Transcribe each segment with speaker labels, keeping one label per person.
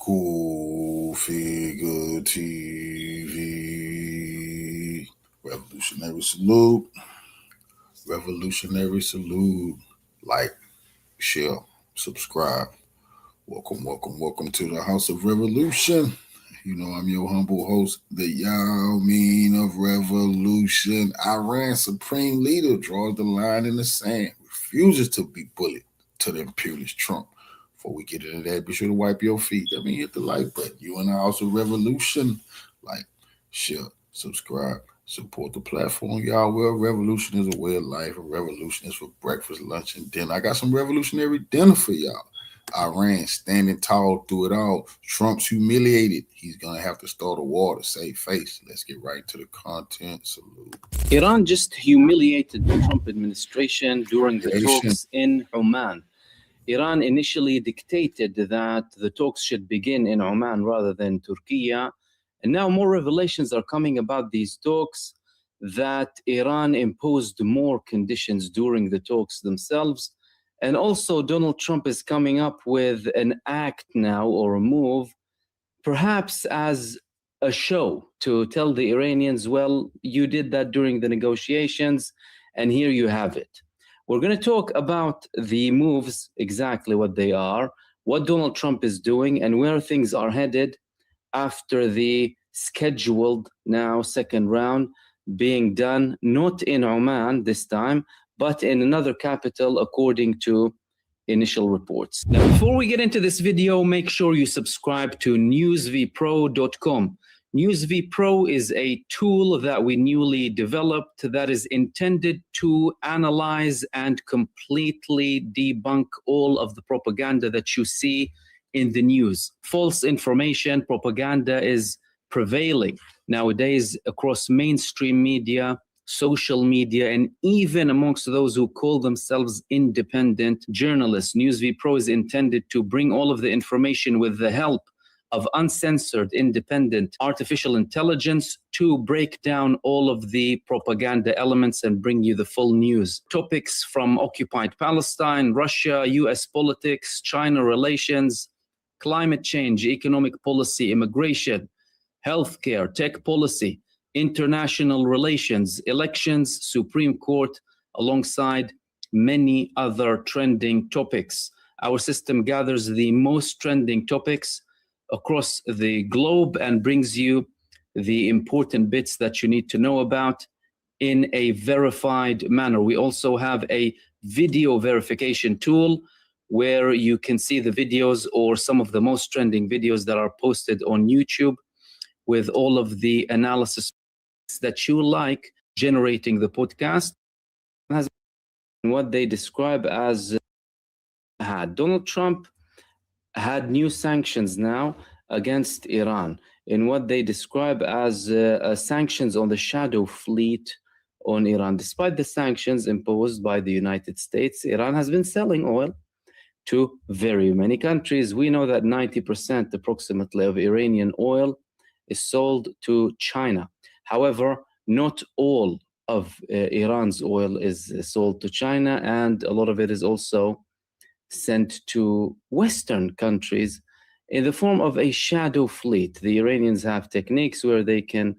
Speaker 1: Cool Figure TV. Revolutionary salute. Revolutionary salute. Like, share, subscribe. Welcome to the House of Revolution. You know, I'm your humble host, the Yao Mean of Revolution. Iran Supreme Leader draws the line in the sand, refuses to be bullied to the imperialist Trump. Before we get into that, be sure to wipe your feet. That means hit the like button. You in the House of Revolution. Like, share, subscribe, support the platform. Y'all, well, revolution is a way of life. A revolution is for breakfast, lunch, and dinner. I got some revolutionary dinner for y'all. Iran standing tall through it all. Trump's humiliated. He's going to have to start a war to save face. Let's get right to the content. Salute.
Speaker 2: Iran just humiliated the Trump administration during the talks in Oman. Iran initially dictated that the talks should begin in Oman rather than Turkey. And now more revelations are coming about these talks, that Iran imposed more conditions during the talks themselves. And also Donald Trump is coming up with an act now, or a move, perhaps as a show to tell the Iranians, well, you did that during the negotiations, and here you have it. We're going to talk about the moves, exactly what they are, what Donald Trump is doing, and where things are headed after the scheduled now second round being done, not in Oman this time, but in another capital, according to initial reports. Now, before we get into this video, make sure you subscribe to newsvpro.com. NewsVPro is a tool that we newly developed that is intended to analyze and completely debunk all of the propaganda that you see in the news. False information, propaganda is prevailing nowadays across mainstream media, social media, and even amongst those who call themselves independent journalists. NewsVPro is intended to bring all of the information with the help of uncensored, independent artificial intelligence to break down all of the propaganda elements and bring you the full news. Topics from occupied Palestine, Russia, US politics, China relations, climate change, economic policy, immigration, healthcare, tech policy, international relations, elections, Supreme Court, alongside many other trending topics. Our system gathers the most trending topics across the globe and brings you the important bits that you need to know about in a verified manner. We also have a video verification tool where you can see the videos or some of the most trending videos that are posted on YouTube with all of the analysis that you like generating the podcast. Has what they describe as Donald Trump had new sanctions now against Iran in what they describe as sanctions on the shadow fleet on Iran. Despite the sanctions imposed by the United States, Iran has been selling oil to very many countries. We know that 90% approximately of Iranian oil is sold to China. However, not all of Iran's oil is sold to China, and a lot of it is also sent to Western countries in the form of a shadow fleet. The Iranians have techniques where they can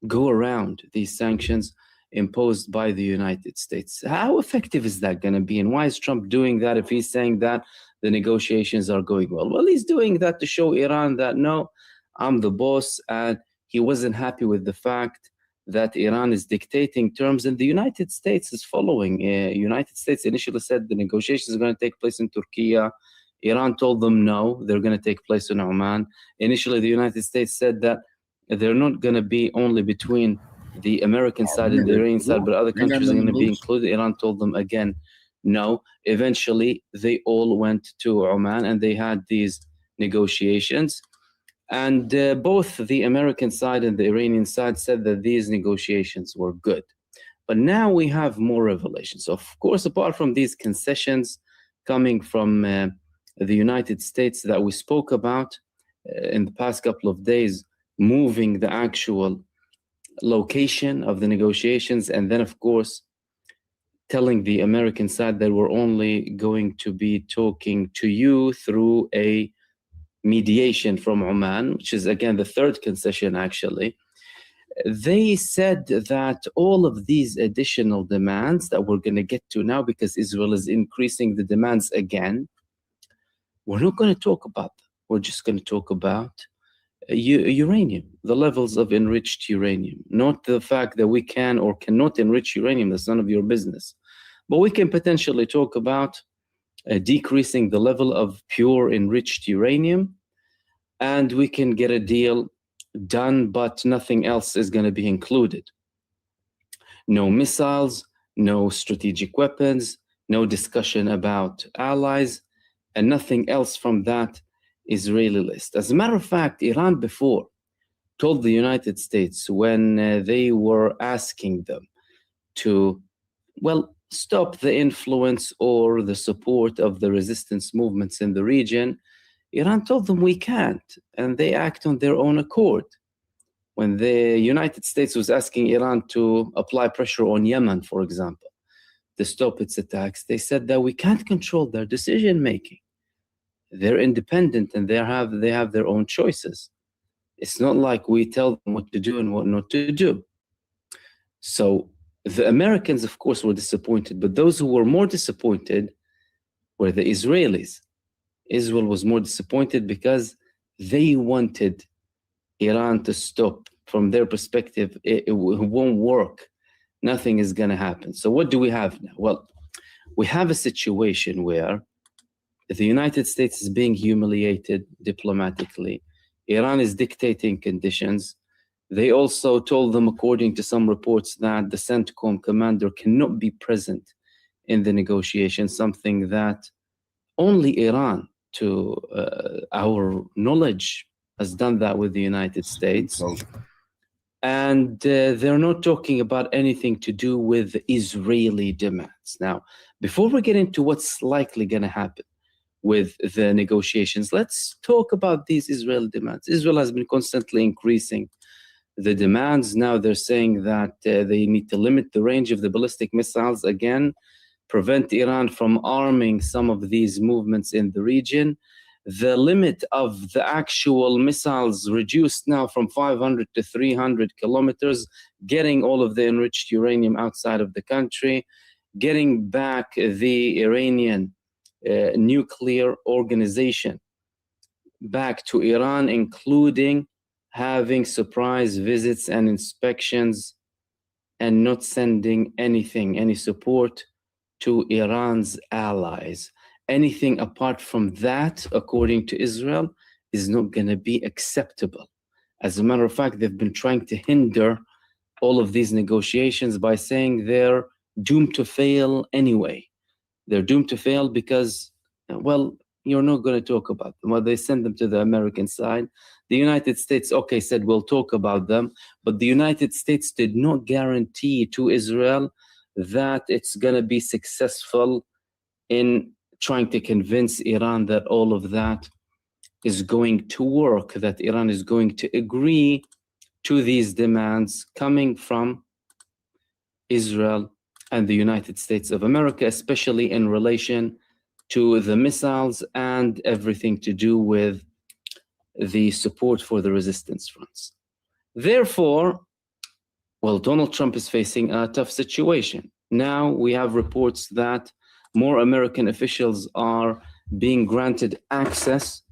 Speaker 2: go around these sanctions imposed by the United States. How effective is that going to be? And why is Trump doing that if he's saying that the negotiations are going well? Well, he's doing that to show Iran that, no, I'm the boss, and he wasn't happy with the fact that Iran is dictating terms and the United States is following. United States initially said the negotiations are going to take place in Turkey. Iran told them no, they're going to take place in Oman. Initially, the United States said that they're not going to be only between the American side and the Iranian side, but other countries are going to be included. Iran told them again no. Eventually, they all went to Oman and they had these negotiations. And both the American side and the Iranian side said that these negotiations were good. But now we have more revelations. Of course, apart from these concessions coming from the United States that we spoke about in the past couple of days, moving the actual location of the negotiations, and then, of course, telling the American side that we're only going to be talking to you through a mediation from Oman, which is again the third concession actually. They said that all of these additional demands that we're going to get to now, because Israel is increasing the demands again, we're not going to talk about them. We're just going to talk about uranium, the levels of enriched uranium, not the fact that we can or cannot enrich uranium. That's none of your business. But we can potentially talk about decreasing the level of pure enriched uranium, and we can get a deal done, but nothing else is going to be included. No missiles, no strategic weapons, no discussion about allies, and nothing else from that Israeli list. As a matter of fact, Iran before told the United States when they were asking them to, well, stop the influence or the support of the resistance movements in the region, Iran told them we can't, and they act on their own accord. When the United States was asking Iran to apply pressure on Yemen, for example, to stop its attacks, they said that we can't control their decision-making. They're independent and they have their own choices. It's not like we tell them what to do and what not to do. So the Americans, of course, were disappointed, but those who were more disappointed were the Israelis. Israel was more disappointed because they wanted Iran to stop. From their perspective, it won't work. Nothing is going to happen. So what do we have now? Well, we have a situation where the United States is being humiliated diplomatically. Iran is dictating conditions. They also told them, according to some reports, that the CENTCOM commander cannot be present in the negotiation, something that only Iran, to our knowledge, has done that with the United States. And they're not talking about anything to do with Israeli demands. Now, before we get into what's likely going to happen with the negotiations, let's talk about these Israeli demands. Israel has been constantly increasing the demands. Now they're saying that they need to limit the range of the ballistic missiles again, prevent Iran from arming some of these movements in the region. The limit of the actual missiles reduced now from 500 to 300 kilometers, getting all of the enriched uranium outside of the country, getting back the Iranian nuclear organization back to Iran, including having surprise visits and inspections and not sending anything, any support to Iran's allies. Anything apart from that, according to Israel, is not going to be acceptable. As a matter of fact, they've been trying to hinder all of these negotiations by saying they're doomed to fail anyway. They're doomed to fail because, well, you're not going to talk about them. Well, they send them to the American side. The United States, okay, said we'll talk about them, but the United States did not guarantee to Israel that it's going to be successful in trying to convince Iran that all of that is going to work, that Iran is going to agree to these demands coming from Israel and the United States of America, especially in relation to the missiles and everything to do with the support for the resistance fronts. Therefore, well, Donald Trump is facing a tough situation. Now we have reports that more American officials are being granted access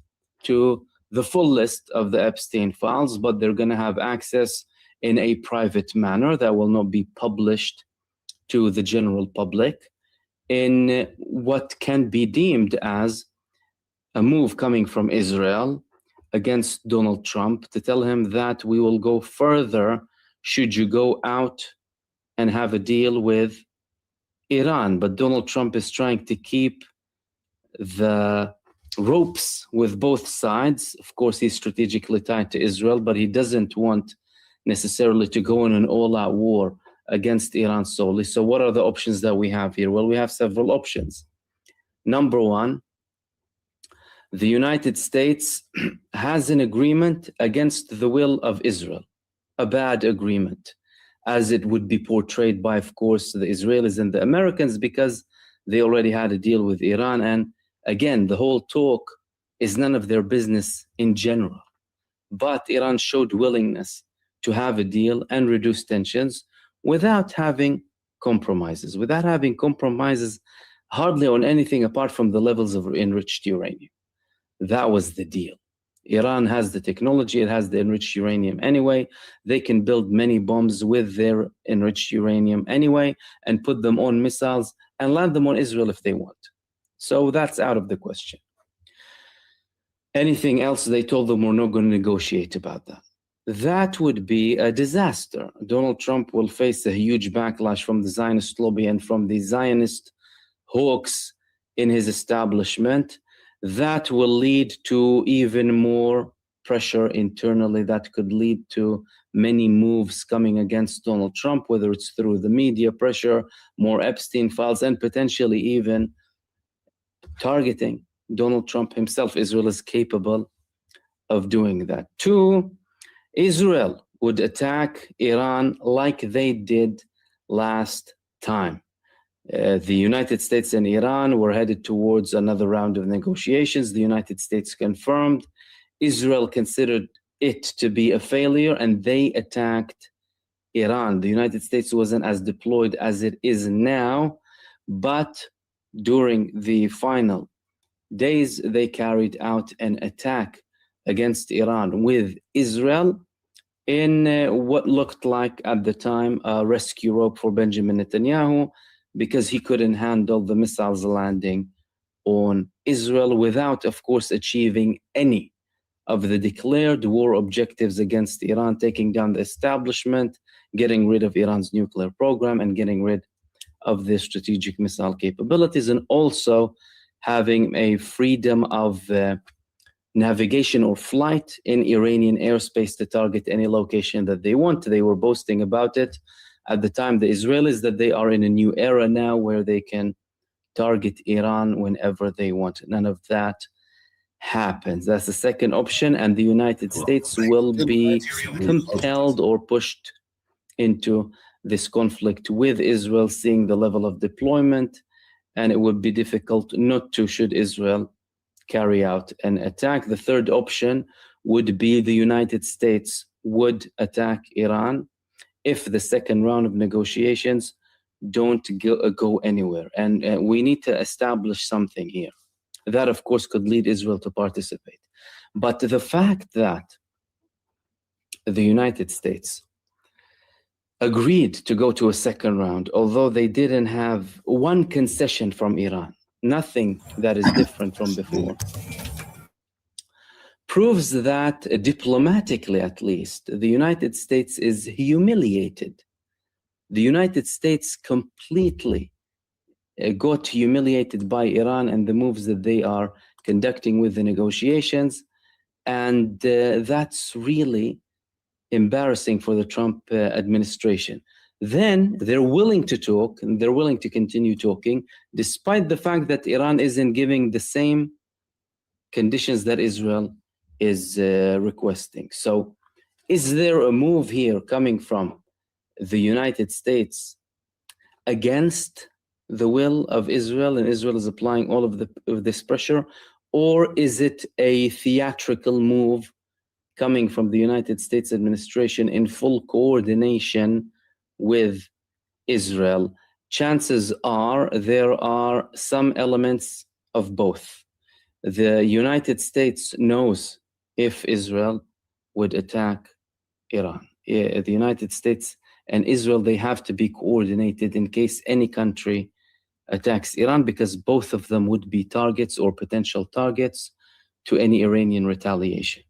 Speaker 2: to the full list of the Epstein files, but they're going to have access in a private manner that will not be published to the general public, in what can be deemed as a move coming from Israel against Donald Trump to tell him that we will go further should you go out and have a deal with Iran. But Donald Trump is trying to keep the ropes with both sides. Of course, he's strategically tied to Israel, but he doesn't want necessarily to go in an all-out war against Iran solely. So what are the options that we have here? Well, we have several options. Number one, the United States has an agreement against the will of Israel, a bad agreement, as it would be portrayed by, of course, the Israelis and the Americans, because they already had a deal with Iran. And again, the whole talk is none of their business in general. But Iran showed willingness to have a deal and reduce tensions without having compromises, hardly on anything apart from the levels of enriched uranium. That was the deal. Iran has the technology, it has the enriched uranium anyway. They can build many bombs with their enriched uranium anyway and put them on missiles and land them on Israel if they want. So that's out of the question. Anything else, they told them, we're not going to negotiate about that. That would be a disaster. Donald Trump will face a huge backlash from the Zionist lobby and from the Zionist hawks in his establishment. That will lead to even more pressure internally. That could lead to many moves coming against Donald Trump, whether it's through the media pressure, more Epstein files, and potentially even targeting Donald Trump himself. Israel is capable of doing that. 2, Israel would attack Iran like they did last time. The United States and Iran were headed towards another round of negotiations. The United States confirmed. Israel considered it to be a failure, and they attacked Iran. The United States wasn't as deployed as it is now, but during the final days, they carried out an attack against Iran with Israel in what looked like at the time a rescue rope for Benjamin Netanyahu, because he couldn't handle the missiles landing on Israel without, of course, achieving any of the declared war objectives against Iran, taking down the establishment, getting rid of Iran's nuclear program, and getting rid of their strategic missile capabilities, and also having a freedom of navigation or flight in Iranian airspace to target any location that they want. They were boasting about it at the time, the Israelis, that they are in a new era now where they can target Iran whenever they want. None of that happens. That's the second option, and the United States will be compelled or pushed into this conflict with Israel, seeing the level of deployment, and it would be difficult not to, should Israel carry out an attack. The third option would be the United States would attack Iran if the second round of negotiations don't go anywhere. And we need to establish something here. That, of course, could lead Israel to participate. But the fact that the United States agreed to go to a second round, although they didn't have one concession from Iran, nothing that is different from before, proves that diplomatically, at least, the United States is humiliated. The United States completely got humiliated by Iran and the moves that they are conducting with the negotiations. And that's really embarrassing for the Trump administration. Then they're willing to talk, and they're willing to continue talking, despite the fact that Iran isn't giving the same conditions that Israel is requesting. So is there a move here coming from the United States against the will of Israel, and Israel is applying all of this pressure? Or is it a theatrical move coming from the United States administration in full coordination with Israel? Chances are there are some elements of both. The United States knows if Israel would attack Iran. The United States and Israel, they have to be coordinated in case any country attacks Iran, because both of them would be targets or potential targets to any Iranian retaliation.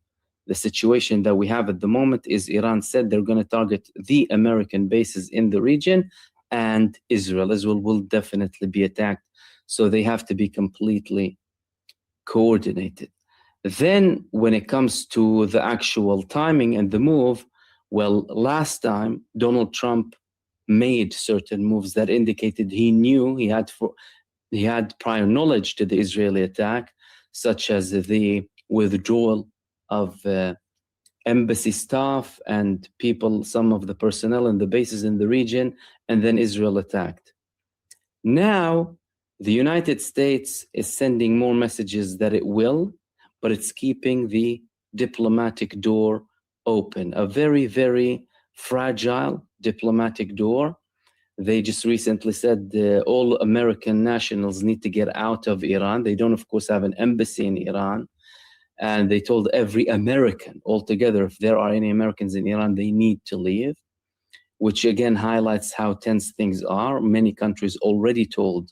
Speaker 2: The situation that we have at the moment is Iran said they're going to target the American bases in the region, and Israel will definitely be attacked. So they have to be completely coordinated. Then when it comes to the actual timing and the move, well, last time Donald Trump made certain moves that indicated he knew he had prior knowledge to the Israeli attack, such as the withdrawal of embassy staff and people, some of the personnel and the bases in the region, and then Israel attacked. Now, the United States is sending more messages that it will, but it's keeping the diplomatic door open. A very, very fragile diplomatic door. They just recently said all American nationals need to get out of Iran. They don't, of course, have an embassy in Iran. And they told every American altogether, if there are any Americans in Iran, they need to leave, which again highlights how tense things are. Many countries already told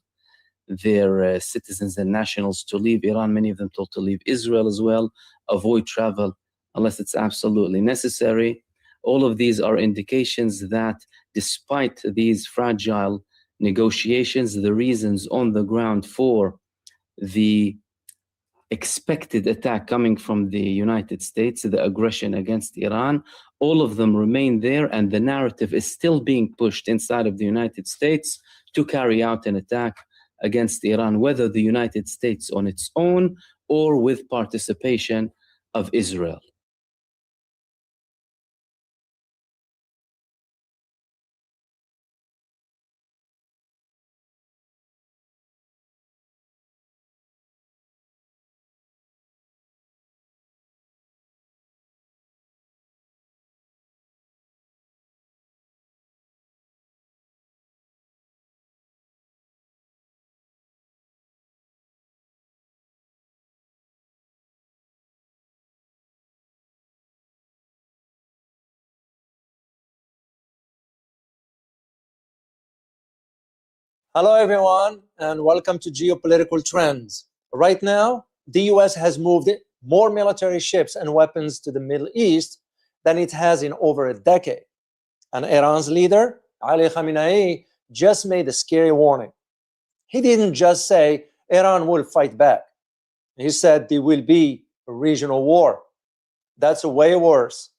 Speaker 2: their citizens and nationals to leave Iran. Many of them told to leave Israel as well, avoid travel unless it's absolutely necessary. All of these are indications that despite these fragile negotiations, the reasons on the ground for the expected attack coming from the United States, the aggression against Iran, all of them remain there, and the narrative is still being pushed inside of the United States to carry out an attack against Iran, whether the United States on its own or with participation of Israel.
Speaker 3: Hello, everyone, and welcome to Geopolitical Trends. Right now, the US has moved more military ships and weapons to the Middle East than it has in over a decade. And Iran's leader, Ali Khamenei, just made a scary warning. He didn't just say Iran will fight back. He said there will be a regional war. That's way worse.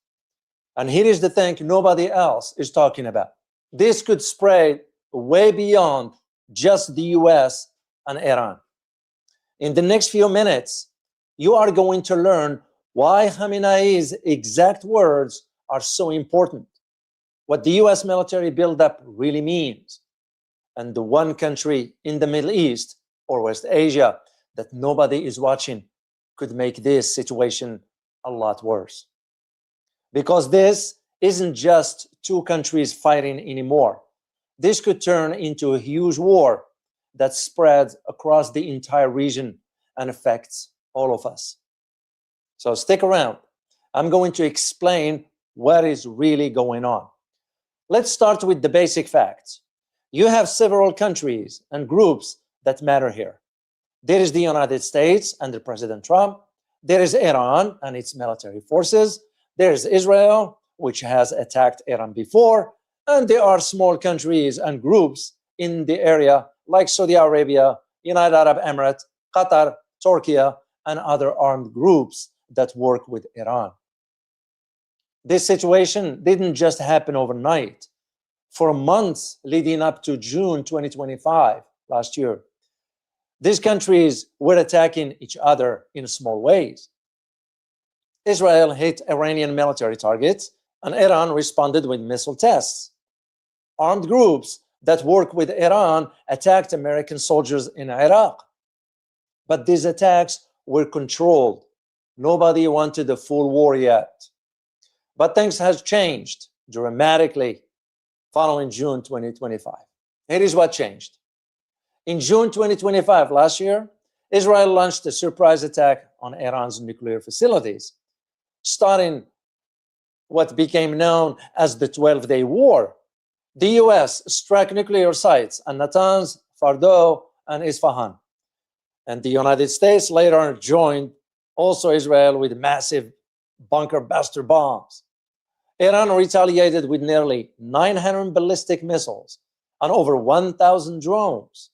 Speaker 3: And here is the thing nobody else is talking about. This could spread way beyond just the US and Iran. In the next few minutes, you are going to learn why Khamenei's exact words are so important, what the US military buildup really means, and the one country in the Middle East or West Asia that nobody is watching could make this situation a lot worse. Because this isn't just two countries fighting anymore. This could turn into a huge war that spreads across the entire region and affects all of us. So stick around. I'm going to explain what is really going on. Let's start with the basic facts. You have several countries and groups that matter here. There is the United States under President Trump. There is Iran and its military forces. There is Israel, which has attacked Iran before. And there are small countries and groups in the area like Saudi Arabia, United Arab Emirates, Qatar, Turkey, and other armed groups that work with Iran. This situation didn't just happen overnight. For months leading up to June 2025, last year, these countries were attacking each other in small ways. Israel hit Iranian military targets, and Iran responded with missile tests. Armed groups that work with Iran attacked American soldiers in Iraq. But these attacks were controlled. Nobody wanted a full war yet. But things have changed dramatically following June 2025. Here is what changed. In June 2025, last year, Israel launched a surprise attack on Iran's nuclear facilities, starting what became known as the 12-day war. The US struck nuclear sites at Natanz, Fordow, and Isfahan. And the United States later joined also Israel with massive bunker buster bombs. Iran retaliated with nearly 900 ballistic missiles and over 1,000 drones.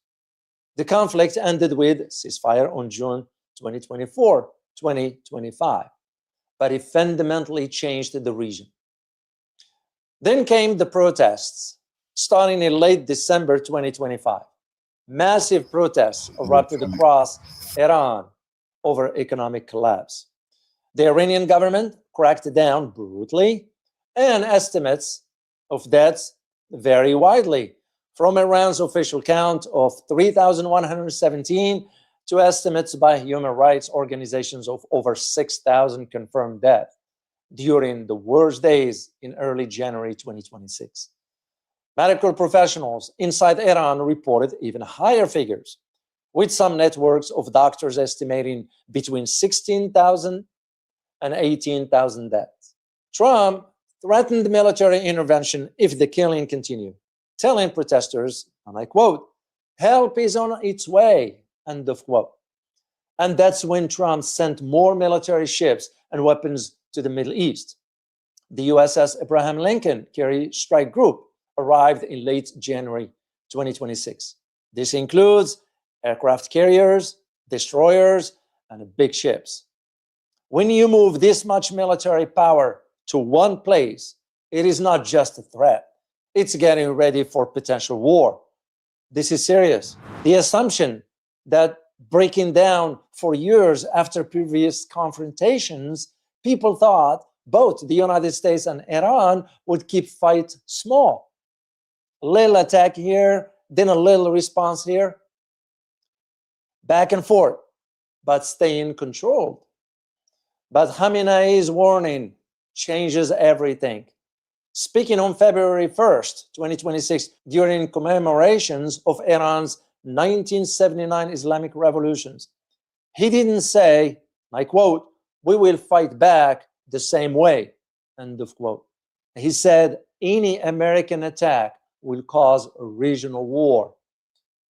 Speaker 3: The conflict ended with ceasefire on June 2024, 2025, but it fundamentally changed the region. Then came the protests, starting in late December 2025. Massive protests erupted across Iran over economic collapse. The Iranian government cracked down brutally, and estimates of deaths vary widely, from Iran's official count of 3,117 to estimates by human rights organizations of over 6,000 confirmed deaths during the worst days in early January 2026. Medical professionals inside Iran reported even higher figures, with some networks of doctors estimating between 16,000 and 18,000 deaths. Trump threatened military intervention if the killing continued, telling protesters, and I quote, "Help is on its way," end of quote. And that's when Trump sent more military ships and weapons to the Middle East. The USS Abraham Lincoln Carrier Strike Group arrived in late January 2026. This includes aircraft carriers, destroyers, and big ships. When you move this much military power to one place, it is not just a threat. It's getting ready for potential war. This is serious. The assumption that breaking down for years after previous confrontations, people thought both the United States and Iran would keep fight small. A little attack here, then a little response here. Back and forth, but staying controlled. But Khamenei's warning changes everything. Speaking on February 1st, 2026, during commemorations of Iran's 1979 Islamic revolutions, he didn't say, I quote, "We will fight back the same way," end of quote. He said, any American attack will cause a regional war.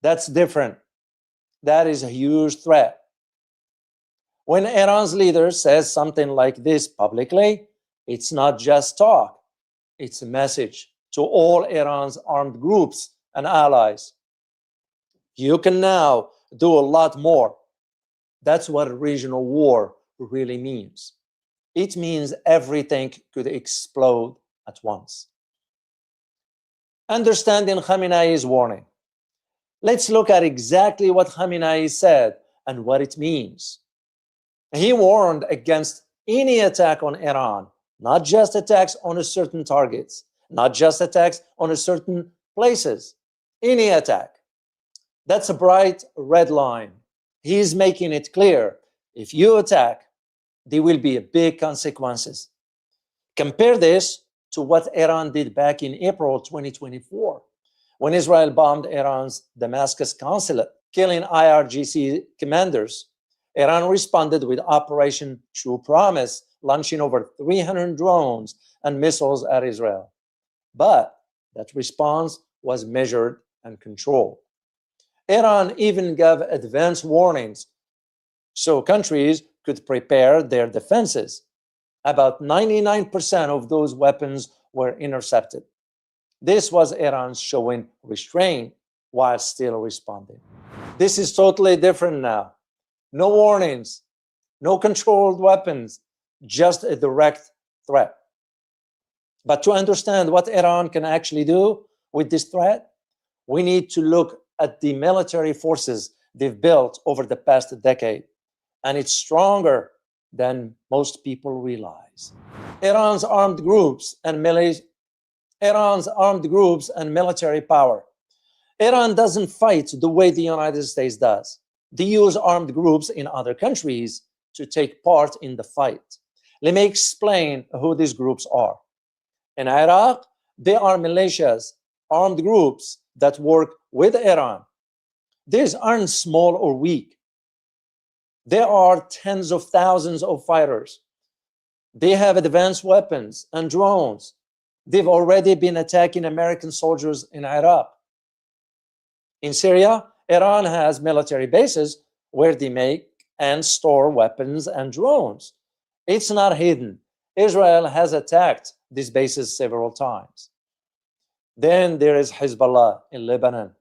Speaker 3: That's different. That is a huge threat. When Iran's leader says something like this publicly, it's not just talk. It's a message to all Iran's armed groups and allies. You can now do a lot more. That's what a regional war really means. It means everything could explode at once. Understanding Khamenei's warning. Let's look at exactly what Khamenei said and what it means. He warned against any attack on Iran, not just attacks on certain targets, not just attacks on certain places, any attack. That's a bright red line. He's making it clear, if you attack, there will be big consequences. Compare this to what Iran did back in April 2024, when Israel bombed Iran's Damascus consulate, killing IRGC commanders. Iran responded with Operation True Promise, launching over 300 drones and missiles at Israel. But that response was measured and controlled. Iran even gave advance warnings so countries could prepare their defenses. About 99% of those weapons were intercepted. This was Iran showing restraint while still responding. This is totally different now. No warnings, no controlled weapons, just a direct threat. But to understand what Iran can actually do with this threat, we need to look at the military forces they've built over the past decade. And it's stronger than most people realize. Iran's armed groups and military power. Iran doesn't fight the way the United States does. They use armed groups in other countries to take part in the fight. Let me explain who these groups are. In Iraq, they are militias, armed groups that work with Iran. These aren't small or weak. There are tens of thousands of fighters. They have advanced weapons and drones. They've already been attacking American soldiers in Iraq. In Syria, Iran has military bases where they make and store weapons and drones. It's not hidden. Israel has attacked these bases several times. Then there is Hezbollah in Lebanon.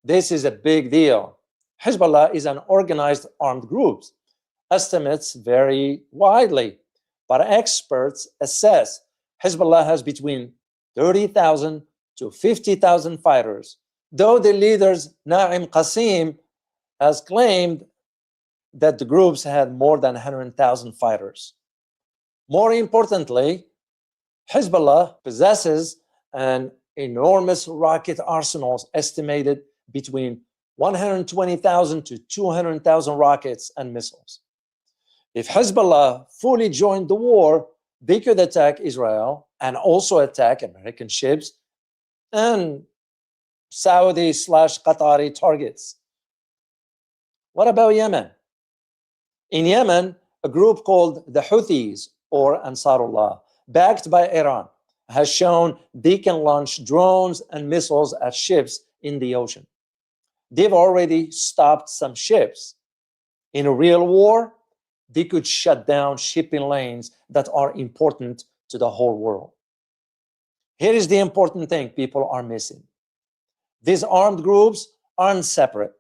Speaker 3: This is a big deal. Hezbollah is an organized armed group. Estimates vary widely, but experts assess Hezbollah has between 30,000 to 50,000 fighters, though the leaders Naim Qasim has claimed that the groups had more than 100,000 fighters. More importantly, Hezbollah possesses an enormous rocket arsenal estimated between 120,000 to 200,000 rockets and missiles. If Hezbollah fully joined the war, they could attack Israel and also attack American ships and Saudi/Qatari targets. What about Yemen? In Yemen, a group called the Houthis, or Ansarullah, backed by Iran, has shown they can launch drones and missiles at ships in the ocean. They've already stopped some ships. In a real war, they could shut down shipping lanes that are important to the whole world. Here is the important thing people are missing. These armed groups aren't separate.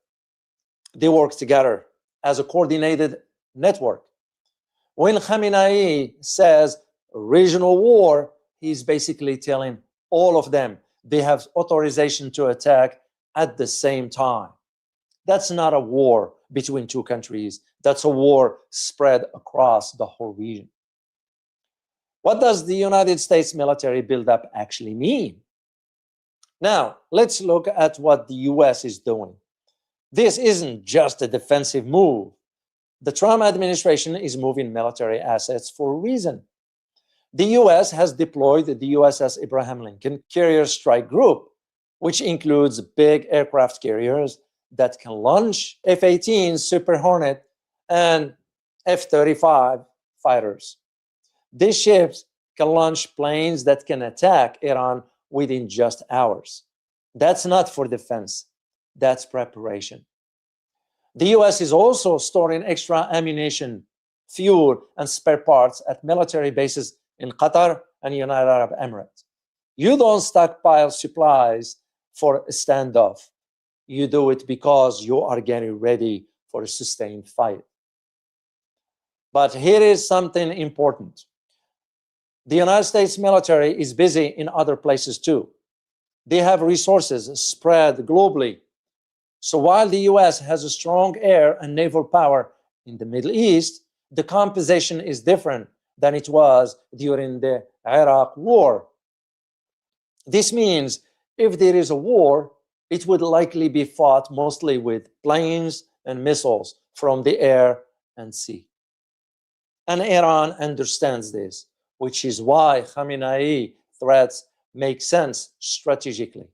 Speaker 3: They work together as a coordinated network. When Khamenei says regional war, he's basically telling all of them they have authorization to attack at the same time. That's not a war between two countries. That's a war spread across the whole region. What does the United States military buildup actually mean? Now, let's look at what the US is doing. This isn't just a defensive move. The Trump administration is moving military assets for a reason. The US has deployed the USS Abraham Lincoln Carrier Strike Group, which includes big aircraft carriers that can launch F-18 Super Hornet and F-35 fighters. These ships can launch planes that can attack Iran within just hours. That's not for defense, that's preparation. The US is also storing extra ammunition, fuel, and spare parts at military bases in Qatar and United Arab Emirates. You don't stockpile supplies for a standoff. You do it because you are getting ready for a sustained fight. But here is something important. The United States military is busy in other places too. They have resources spread globally. So while the US has a strong air and naval power in the Middle East, the composition is different than it was during the Iraq War. This means if there is a war, it would likely be fought mostly with planes and missiles from the air and sea. And Iran understands this, which is why Khamenei threats make sense strategically.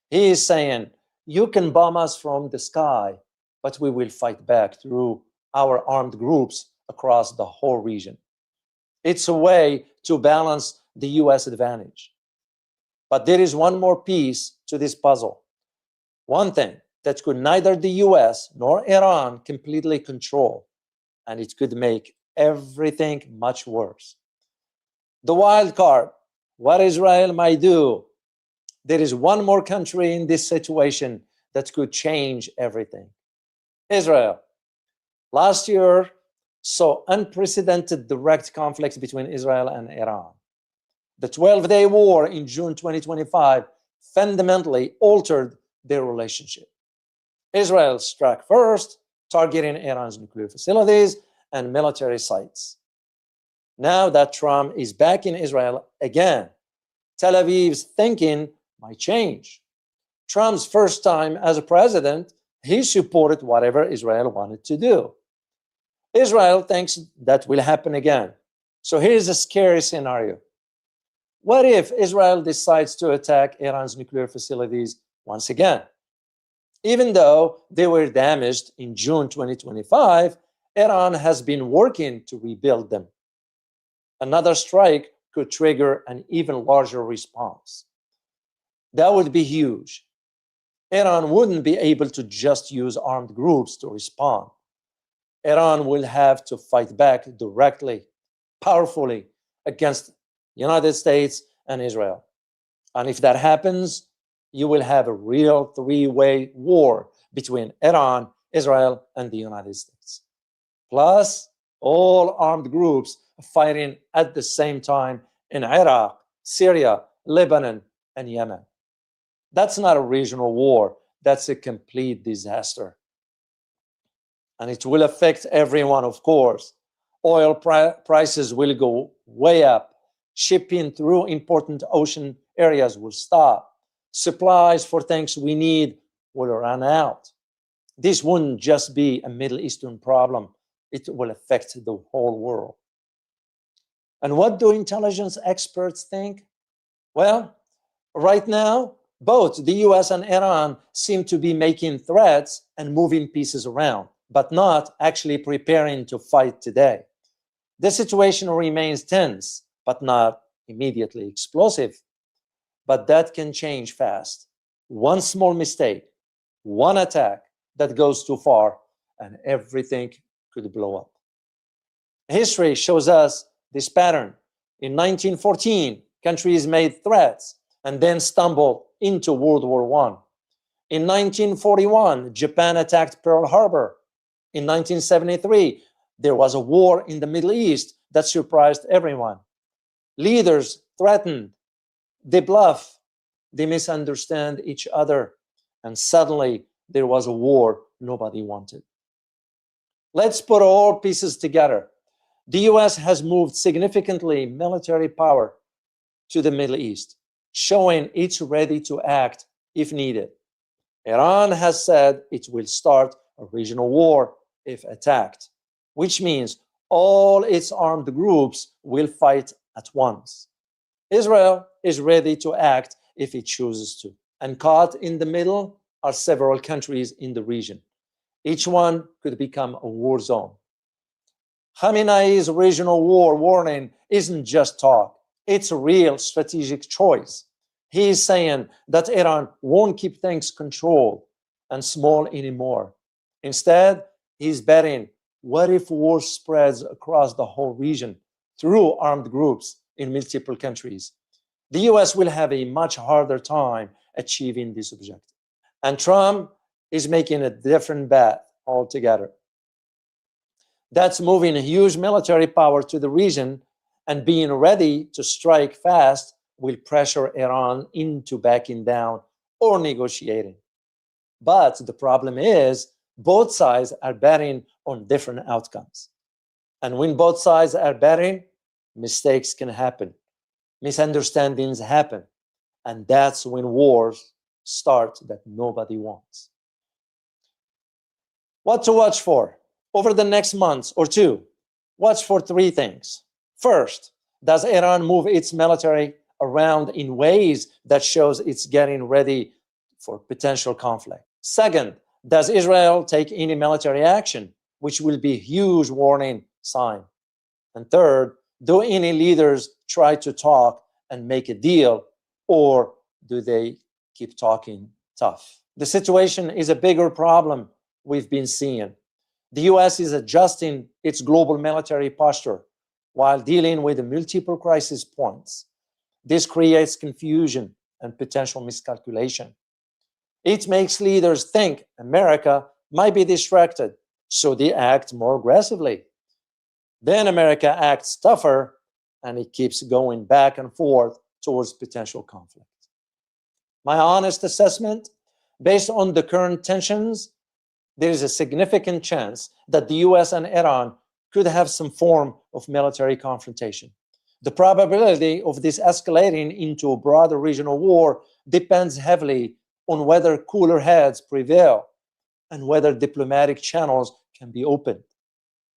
Speaker 3: He is saying, you can bomb us from the sky, but we will fight back through our armed groups across the whole region. It's a way to balance the US advantage. But there is one more piece to this puzzle. One thing that could neither the US nor Iran completely control, and it could make everything much worse. The wild card, what Israel might do. There is one more country in this situation that could change everything. Israel. Last year saw unprecedented direct conflict between Israel and Iran. The 12-day war in June 2025 fundamentally altered their relationship. Israel struck first, targeting Iran's nuclear facilities and military sites. Now that Trump is back in Israel again, Tel Aviv's thinking might change. Trump's first time as a president, he supported whatever Israel wanted to do. Israel thinks that will happen again. So here's a scary scenario. What if Israel decides to attack Iran's nuclear facilities once again? Even though they were damaged in June 2025, Iran has been working to rebuild them. Another strike could trigger an even larger response. That would be huge. Iran wouldn't be able to just use armed groups to respond. Iran will have to fight back directly, powerfully against the United States and Israel. And if that happens, you will have a real three-way war between Iran, Israel, and the United States. Plus, all armed groups fighting at the same time in Iraq, Syria, Lebanon, and Yemen. That's not a regional war. That's a complete disaster. And it will affect everyone, of course. Oil prices will go way up. Shipping through important ocean areas will stop. Supplies for things we need will run out. This wouldn't just be a Middle Eastern problem, it will affect the whole world. And what do intelligence experts think? Well, right now, both the US and Iran seem to be making threats and moving pieces around, but not actually preparing to fight today. The situation remains tense, but not immediately explosive. But that can change fast. One small mistake, one attack that goes too far, and everything could blow up. History shows us this pattern. In 1914, countries made threats and then stumbled into World War I. In 1941, Japan attacked Pearl Harbor. In 1973, there was a war in the Middle East that surprised everyone. Leaders threatened, they bluff, they misunderstand each other, and suddenly there was a war nobody wanted. Let's put all pieces together. The US has moved significantly military power to the Middle East, showing it's ready to act if needed. Iran has said it will start a regional war if attacked, which means all its armed groups will fight at once. Israel is ready to act if it chooses to. And caught in the middle are several countries in the region. Each one could become a war zone. Khamenei's regional war warning isn't just talk, it's a real strategic choice. He is saying that Iran won't keep things controlled and small anymore. Instead, he's betting, what if war spreads across the whole region through armed groups in multiple countries? The US will have a much harder time achieving this objective. And Trump is making a different bet altogether. That's moving a huge military power to the region and being ready to strike fast will pressure Iran into backing down or negotiating. But the problem is both sides are betting on different outcomes. And when both sides are betting, mistakes can happen, misunderstandings happen, and that's when wars start that nobody wants. What to watch for? Over the next months or two, watch for three things. First, does Iran move its military around in ways that shows it's getting ready for potential conflict? Second, does Israel take any military action, which will be a huge warning sign? And third, do any leaders try to talk and make a deal, or do they keep talking tough? The situation is a bigger problem we've been seeing. The US is adjusting its global military posture while dealing with the multiple crisis points. This creates confusion and potential miscalculation. It makes leaders think America might be distracted, so they act more aggressively. Then America acts tougher, and it keeps going back and forth towards potential conflict. My honest assessment, based on the current tensions, there is a significant chance that the US and Iran could have some form of military confrontation. The probability of this escalating into a broader regional war depends heavily on whether cooler heads prevail and whether diplomatic channels can be opened.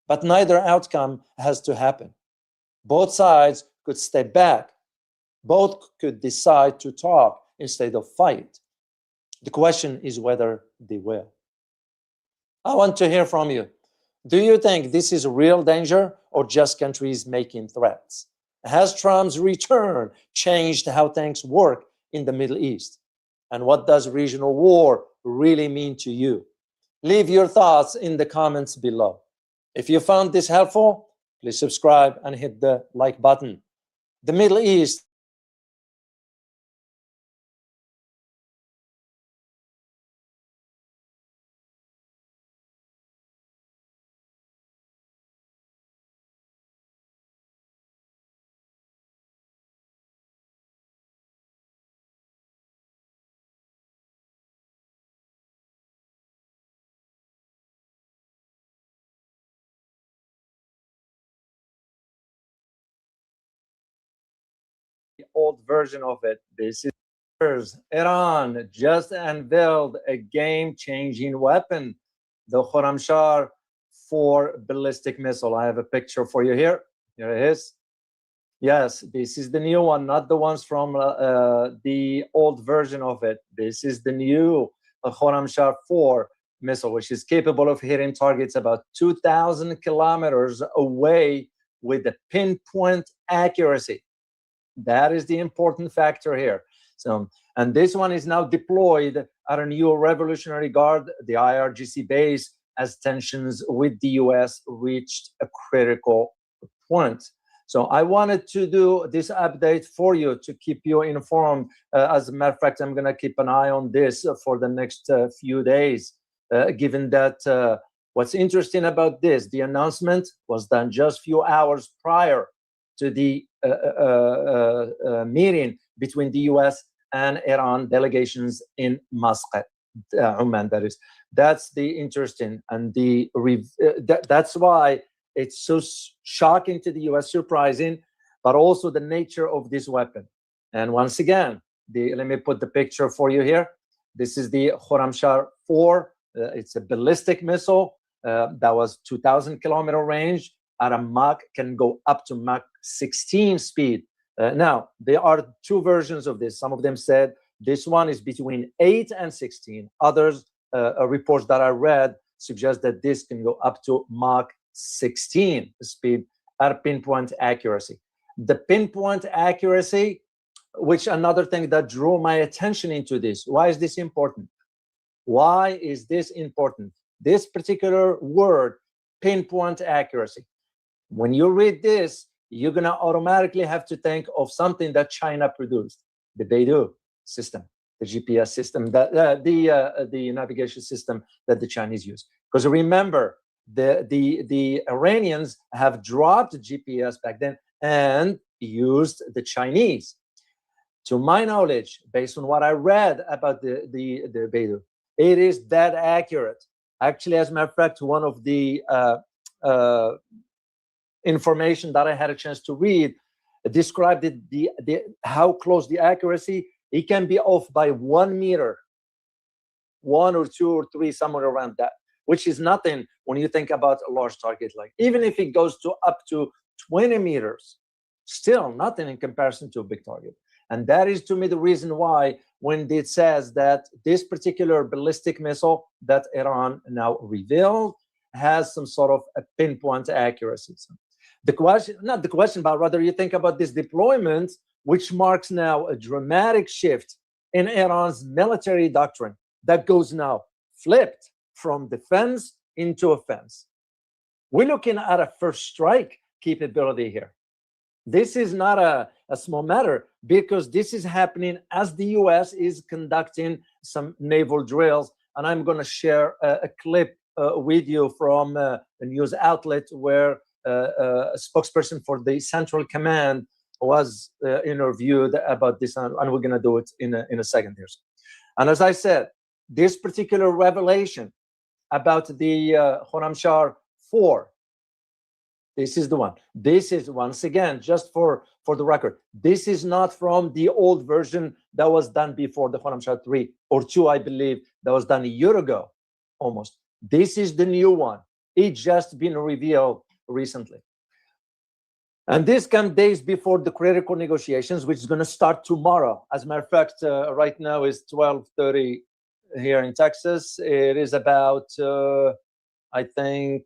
Speaker 3: But neither outcome has to happen. Both sides could step back. Both could decide to talk instead of fight. The question is whether they will. I want to hear from you. Do you think this is a real danger or just countries making threats? Has Trump's return changed how things work in the Middle East? And what does regional war really mean to you? Leave your thoughts in the comments below. If you found this helpful, please subscribe and hit the like button. The Middle East old version of it. This is Iran just unveiled a game-changing weapon the Khorramshahr 4 ballistic missile. I have a picture for you here. Here it is. Yes, this is the new one, not the ones from the old version of it. This is the new Khorramshahr 4 missile, which is capable of hitting targets about 2,000 kilometers away with a pinpoint accuracy. That is the important factor here. So, and this one is now deployed at a new Revolutionary Guard, the IRGC base, as tensions with the US reached a critical point. So I wanted to do this update for you to keep you informed. As a matter of fact, I'm going to keep an eye on this for the next few days, given that what's interesting about this, the announcement was done just a few hours prior to the meeting between the US and Iran delegations in Muscat, Oman, that is. That's the interesting, and that's why it's so shocking to the US, surprising, but also the nature of this weapon. And once again, let me put the picture for you here. This is the Khorramshahr 4. It's a ballistic missile that was 2,000 kilometer range at a Mach, can go up to Mach 16 speed. Now, there are two versions of this. Some of them said this one is between 8 and 16. Others, reports that I read, suggest that this can go up to Mach 16 speed at pinpoint accuracy. The pinpoint accuracy, which another thing that drew my attention into this. Why is this important? Why is this important? This particular word, pinpoint accuracy. When you read this, you're going to automatically have to think of something that China produced, the Beidou system, the GPS system, the navigation system that the Chinese use. Because remember, the Iranians have dropped GPS back then and used the Chinese. To my knowledge, based on what I read about the Beidou, it is that accurate. Actually, as a matter of fact, one of the information that I had a chance to read described how close the accuracy. It can be off by 1 meter, 1 or 2 or 3, somewhere around that, which is nothing when you think about a large target. Like even if it goes to up to 20 meters, still nothing in comparison to a big target. And that is, to me, the reason why when it says that this particular ballistic missile that Iran now revealed has some sort of a pinpoint accuracy. So the question, not the question, but rather you think about this deployment, which marks now a dramatic shift in Iran's military doctrine that goes now flipped from defense into offense. We're looking at a first strike capability here. This is not a small matter, because this is happening as the US is conducting some naval drills. And I'm going to share a clip with you from a news outlet where a spokesperson for the Central Command was interviewed about this, and we're going to do it in a second here. And as I said, this particular revelation about the Khorramshahr 4, this is the one. This is, once again, just for the record, this is not from the old version that was done before the Khorramshahr 3 or 2, I believe, that was done a year ago, almost. This is the new one. It just been revealed recently. And this comes days before the critical negotiations, which is going to start tomorrow. As a matter of fact, right now is 12:30 here in Texas. It is about, I think,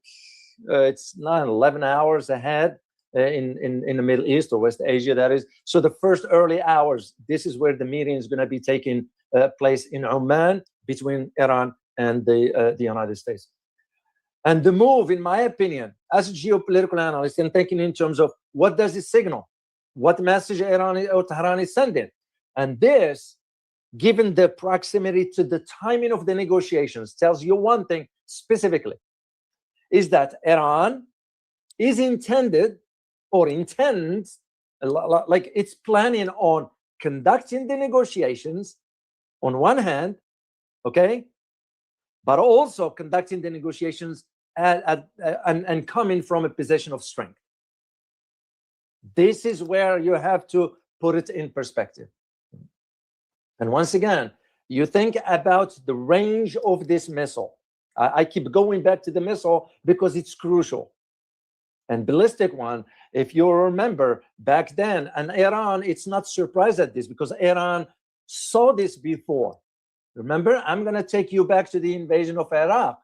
Speaker 3: it's 11 hours ahead in the Middle East or West Asia, that is. So the first early hours, this is where the meeting is going to be taking place in Oman between Iran and the United States. And the move, in my opinion, as a geopolitical analyst, and thinking in terms of what does it signal? What message Iran or Tehran is sending? And this, given the proximity to the timing of the negotiations, tells you one thing specifically, is that Iran is intended or intends, like it's planning on conducting the negotiations on one hand, okay, but also conducting the negotiations and coming from a position of strength. This is where you have to put it in perspective. And once again, you think about the range of this missile. I keep going back to the missile because it's crucial. And ballistic one, if you remember back then, and Iran, it's not surprised at this because Iran saw this before. Remember, I'm going to take you back to the invasion of Iraq.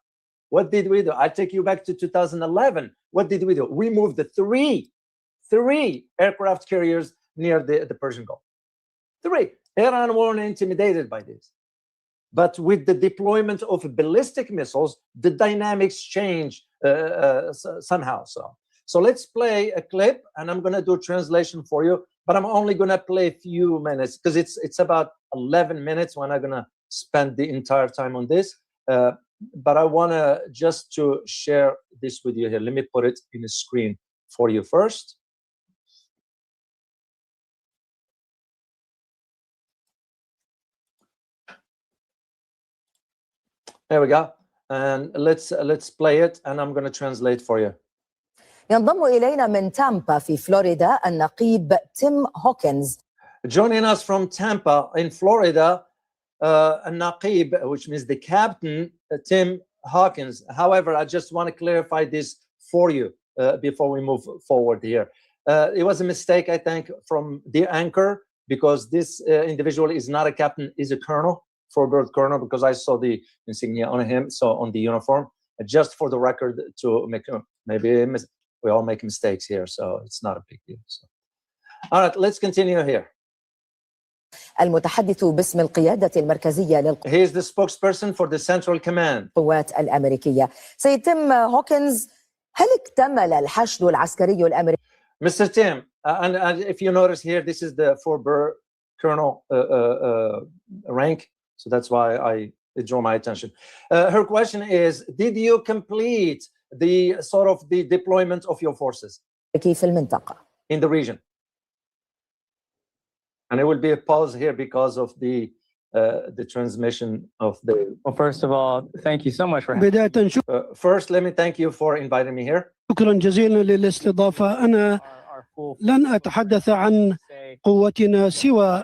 Speaker 3: What did we do? I take you back to 2011. What did we do? We moved the three aircraft carriers near the Persian Gulf. 3. Iran weren't intimidated by this. But with the deployment of ballistic missiles, the dynamics change somehow. So let's play a clip, and I'm going to do a translation for you, but I'm only going to play a few minutes because it's about 11 minutes when I'm going to spend the entire time on this. But I want to just to share this with you here. Let me put it in the screen for you first. There we go. And let's play it, and I'm going to translate for you.
Speaker 4: ينضم إلينا من تامبا في فلوريدا النقيب تيم هوكنز.
Speaker 3: Joining us from Tampa in Florida, النقيب, which means the captain, Tim Hawkins. However, I just want to clarify this for you before we move forward here. It was a mistake, I think, from the anchor, because this individual is not a captain, is a colonel, four-bird colonel, because I saw the insignia on him, so on the uniform. Just for the record, to make maybe we all make mistakes here, so it's not a big deal. So. All right, let's continue here.
Speaker 4: المتحدث باسم القيادة المركزية
Speaker 3: He is the spokesperson for the Central Command.
Speaker 4: للقوات الأمريكية. سيد تيم هوكنز، هل اكتمل الحشد العسكري الأمريكي؟
Speaker 3: Mr. Tim, and if you notice here, this is the four-bird colonel rank, so that's why it drew my attention. Her question is, did you complete the sort of the deployment of your forces
Speaker 4: في المنطقة
Speaker 3: in the region? And it will be a pause here because of the transmission of the.
Speaker 5: Well, first of all, thank you so much for
Speaker 6: بداية
Speaker 3: First, let me thank you for inviting me here.
Speaker 6: شكرا جزيلا للاستضافة. أنا لن أتحدث عن قوتنا سوى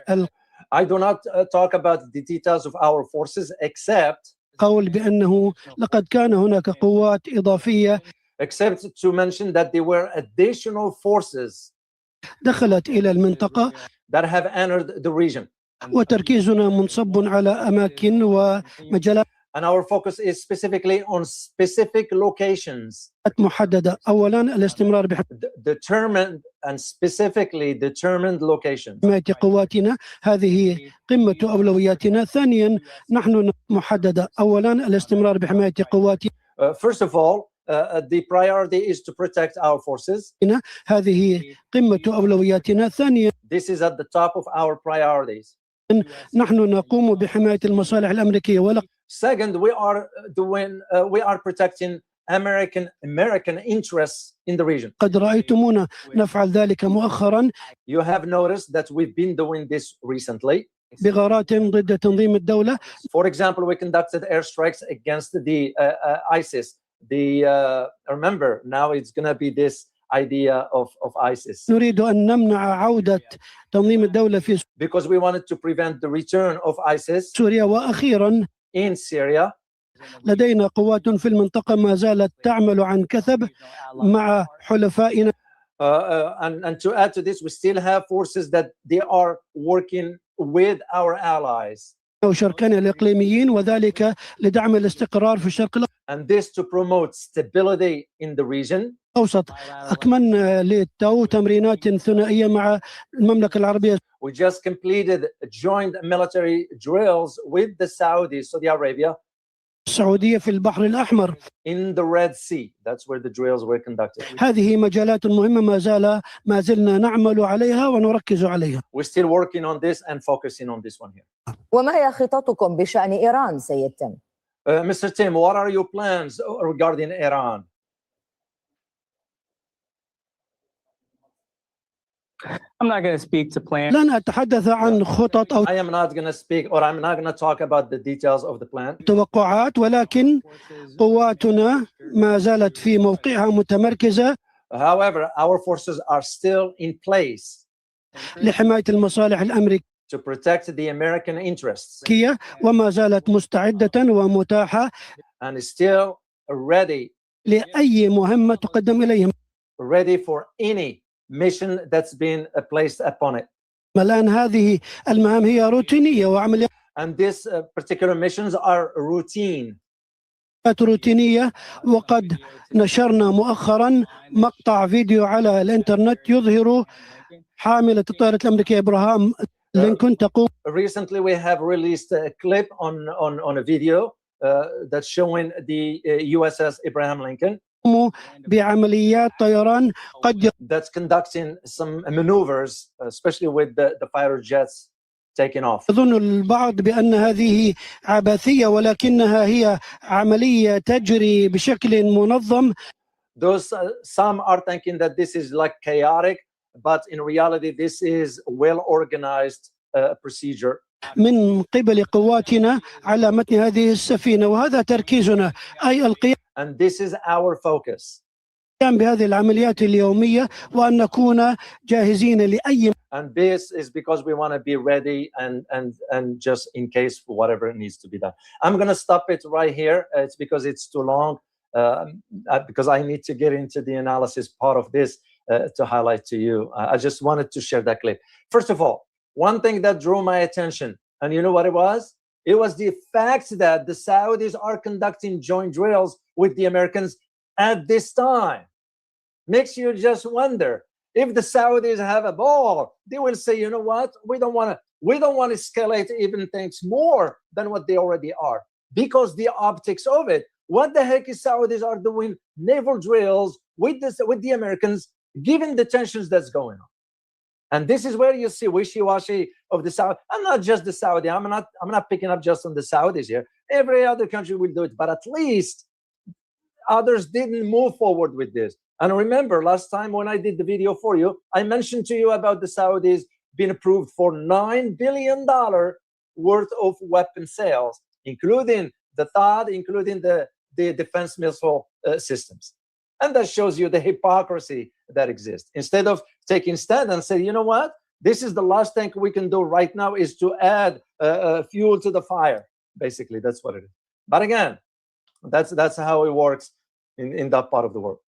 Speaker 3: I do not talk about the details of our forces except
Speaker 6: القول بأنه لقد كان هناك قوات إضافية
Speaker 3: except to mention that there were additional forces
Speaker 6: دخلت إلى المنطقة
Speaker 3: that have entered the region.
Speaker 6: وتركيزنا منصب على أماكن ومجالات
Speaker 3: And our focus is specifically on specific locations.
Speaker 6: محددة. أولا الاستمرار
Speaker 3: Determined and specifically determined locations.
Speaker 6: بحماية قواتنا، هذه قمة أولوياتنا. ثانيا نحن محددة. أولا الاستمرار بحماية قواتنا.
Speaker 3: First of all, the priority is to protect our forces.
Speaker 6: هذه قمة أولوياتنا. ثانيا
Speaker 3: This is at the top of our priorities.
Speaker 6: نحن نقوم بحماية المصالح الأمريكية.
Speaker 3: Second, we are protecting American interests in the region.
Speaker 6: قد رأيتمونا نفعل ذلك مؤخرا.
Speaker 3: You have noticed that we've been doing this recently.
Speaker 6: بغارات ضد تنظيم الدولة.
Speaker 3: For example, we conducted airstrikes against the ISIS. Remember, now it's going to be this idea of ISIS.
Speaker 6: نريد أن نمنع عودة تنظيم الدولة في
Speaker 3: Because we wanted to prevent the return of ISIS
Speaker 6: سوريا. وأخيرا
Speaker 3: in Syria.
Speaker 6: لدينا قوات في المنطقة ما زالت تعمل عن كثب مع حلفائنا.
Speaker 3: And to add to this, we still have forces that they are working with our allies.
Speaker 6: وشركائنا الإقليميين، وذلك لدعم الاستقرار في الشرق
Speaker 3: And this to promote stability in the region.
Speaker 6: الأوسط. أكملنا للتو تمرينات ثنائية مع المملكة العربية.
Speaker 3: We just completed joint military drills with the Saudis, Saudi Arabia.
Speaker 6: السعودية في البحر الأحمر.
Speaker 3: In the Red Sea. That's where the drills were conducted.
Speaker 6: هذه مجالات مهمة ما زلنا نعمل عليها ونركز عليها.
Speaker 3: We're still working on this and focusing on this one here.
Speaker 4: وما هي خططكم بشأن إيران سيد تيم؟
Speaker 3: Mr. Tim, what are your plans regarding Iran?
Speaker 5: I'm not going to speak to plans.
Speaker 6: لن أتحدث عن خطط أو
Speaker 3: I am not going to speak, or I'm not going to talk about the details of the plan.
Speaker 6: توقعات، ولكن قواتنا ما زالت في موقعها متمركزة.
Speaker 3: However, our forces are still in place
Speaker 6: لحماية المصالح الأمريكية.
Speaker 3: to protect the American interests
Speaker 6: تركيا وما زالت مستعدة ومتاحة
Speaker 3: and is still ready
Speaker 6: لأي مهمة تقدم إليهم.
Speaker 3: for any mission that's been placed upon it.
Speaker 6: الآن هذه المهام هي روتينية وعمليات
Speaker 3: And these particular missions are routine.
Speaker 6: روتينية. وقد نشرنا مؤخرا مقطع فيديو على الإنترنت يظهر حاملة الطائرة الأمريكية إبراهام لينكولن تقوم.
Speaker 3: Recently, we have released a clip on a video that's showing the USS Abraham Lincoln
Speaker 6: بعمليات طيران قد
Speaker 3: that's conducting some maneuvers, especially with the fighter jets taking off.
Speaker 6: يظن البعض بأن هذه عبثية ولكنها هي عملية تجري بشكل منظم.
Speaker 3: Some are thinking that this is like chaotic, but in reality, this is well-organized procedure.
Speaker 6: من قبل قواتنا على متن هذه السفينة وهذا تركيزنا أي القيام.
Speaker 3: And this is our focus.
Speaker 6: بهذه العمليات اليومية وأن نكون جاهزين لأي.
Speaker 3: And this is because we want to be ready and just in case for whatever needs to be done. I'm going to stop it right here. It's because it's too long, because I need to get into the analysis part of this to highlight to you. I just wanted to share that clip. First of all, one thing that drew my attention, and you know what it was? It was the fact that the Saudis are conducting joint drills with the Americans at this time. Makes you just wonder, if the Saudis have a ball, they will say, you know what, we don't want to escalate even things more than what they already are, because the optics of it. What the heck is Saudis are doing naval drills with the Americans, given the tensions that's going on? And this is where you see wishy-washy of the Saudi. And not just the Saudi. I'm not picking up just on the Saudis here. Every other country will do it, but at least others didn't move forward with this. And remember, last time when I did the video for you, I mentioned to you about the Saudis being approved for $9 billion worth of weapon sales, including the THAAD, including the defense missile systems. And that shows you the hypocrisy that exists. Instead of taking stand and say, you know what, this is the last thing we can do right now is to add fuel to the fire. Basically, that's what it is. But again, that's how it works in that part of the world.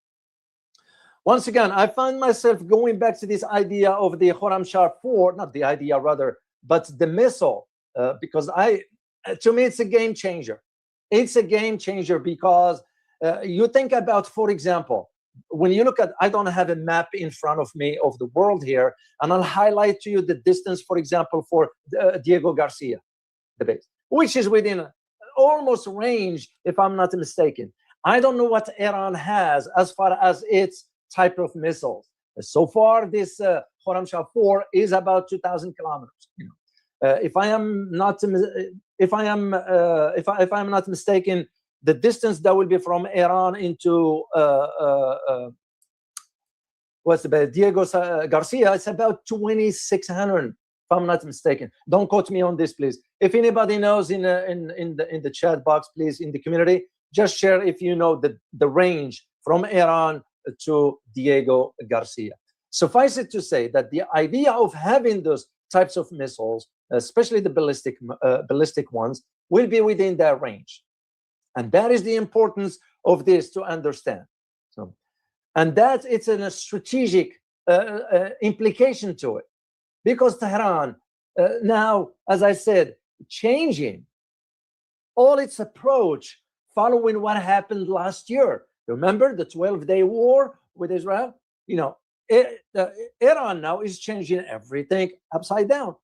Speaker 3: Once again, I find myself going back to this idea of the Khorramshahr 4, not the idea rather, but the missile, because to me, it's a game changer. It's a game changer because you think about, for example, when you look at, I don't have a map in front of me of the world here, and I'll highlight to you the distance, for example, for Diego Garcia, the base, which is within almost range, if I'm not mistaken. I don't know what Iran has as far as its type of missiles. So far, this Khorramshahr 4 is about 2,000 kilometers. You know, if I am not mistaken, the distance that will be from Iran into Diego Garcia, it's about 2,600, if I'm not mistaken. Don't quote me on this, please. If anybody knows in the chat box, please, in the community, just share if you know the range from Iran to Diego Garcia. Suffice it to say that the idea of having those types of missiles, especially the ballistic ones, will be within that range. And that is the importance of this to understand. So, and that it's a strategic implication to it, because Tehran now, as I said, changing all its approach following what happened last year. Remember the 12-day war with Israel? You know, Iran now is changing everything upside down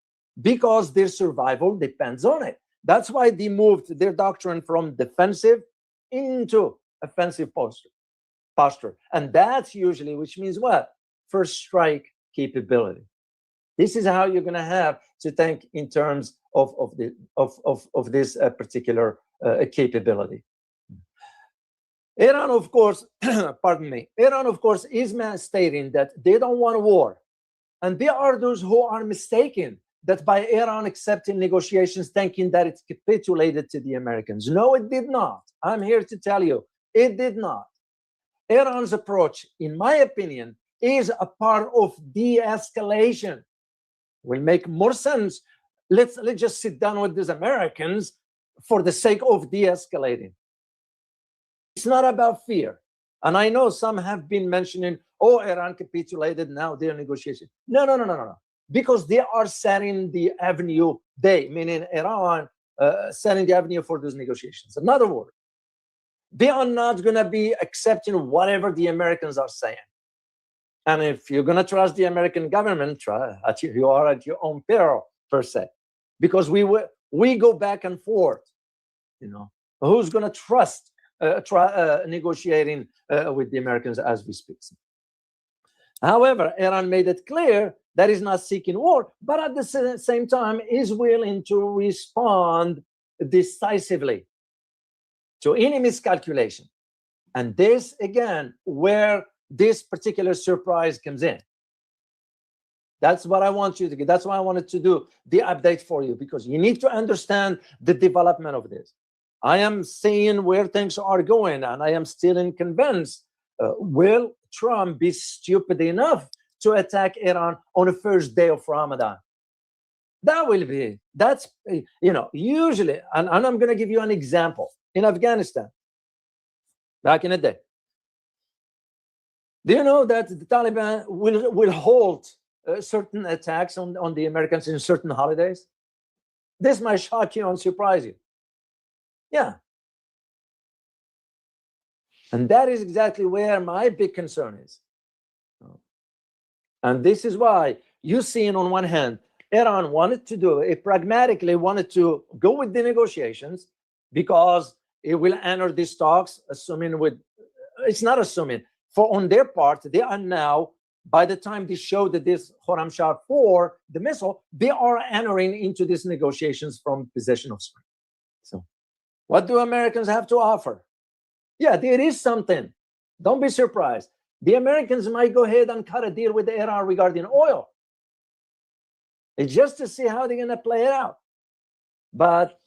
Speaker 3: because their survival depends on it. That's why they moved their doctrine from defensive into offensive posture. And that's usually, which means what? First strike capability. This is how you're going to have to think in terms of this particular capability. Iran, of course, pardon me, Iran, of course, is stating that they don't want war. And there are those who are mistaken that by Iran accepting negotiations, thinking that it capitulated to the Americans. No, it did not. I'm here to tell you, it did not. Iran's approach, in my opinion, is a part of de-escalation. Will make more sense let's just sit down with these Americans for the sake of de-escalating. It's not about fear. And I know some have been mentioning, oh, Iran capitulated, now they're negotiating. No. Because they are setting the avenue, meaning Iran, setting the avenue for those negotiations. In other words, they are not going to be accepting whatever the Americans are saying. And if you're going to trust the American government, you are at your own peril, per se. Because we go back and forth. Who's going to trust negotiating with the Americans as we speak? However, Iran made it clear that is not seeking war, but at the same time is willing to respond decisively to any miscalculation. And this, again, where this particular surprise comes in. That's what I want you to get. That's why I wanted to do the update for you, because you need to understand the development of this. I am seeing where things are going, and I am still convinced, will Trump be stupid enough to attack Iran on the first day of Ramadan? That's usually, and I'm going to give you an example. In Afghanistan, back in the day, do you know that the Taliban will hold certain attacks on the Americans in certain holidays? This might shock you and surprise you. Yeah. And that is exactly where my big concern is. And this is why you see, on one hand, Iran wanted to do it, pragmatically wanted to go with the negotiations because it will enter these talks, it's not assuming, for on their part, they are now, by the time they show that this Khorramshahr 4, the missile, they are entering into these negotiations from position of strength. So what do Americans have to offer? Yeah, there is something. Don't be surprised. The Americans might go ahead and cut a deal with Iran regarding oil. It's just to see how they're going to play it out. But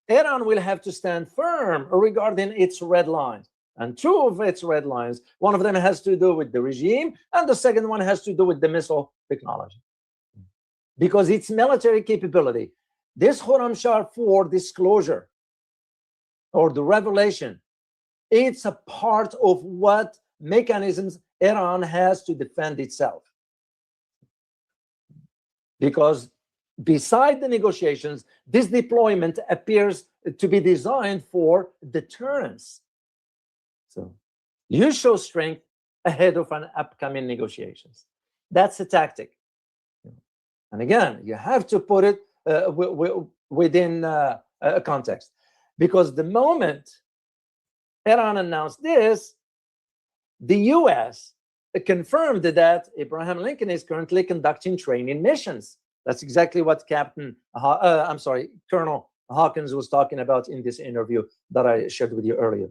Speaker 3: Iran will have to stand firm regarding its red lines. And two of its red lines, one of them has to do with the regime, and the second one has to do with the missile technology. Because its military capability, this Khorramshahr 4 disclosure, or the revelation, it's a part of what mechanisms Iran has to defend itself. Because beside the negotiations, this deployment appears to be designed for deterrence. So you show strength ahead of an upcoming negotiations. That's a tactic. And again, you have to put it within a context. Because the moment Iran announced this, the US confirmed that Abraham Lincoln is currently conducting training missions. That's exactly what Colonel Hawkins was talking about in this interview that I shared with you earlier.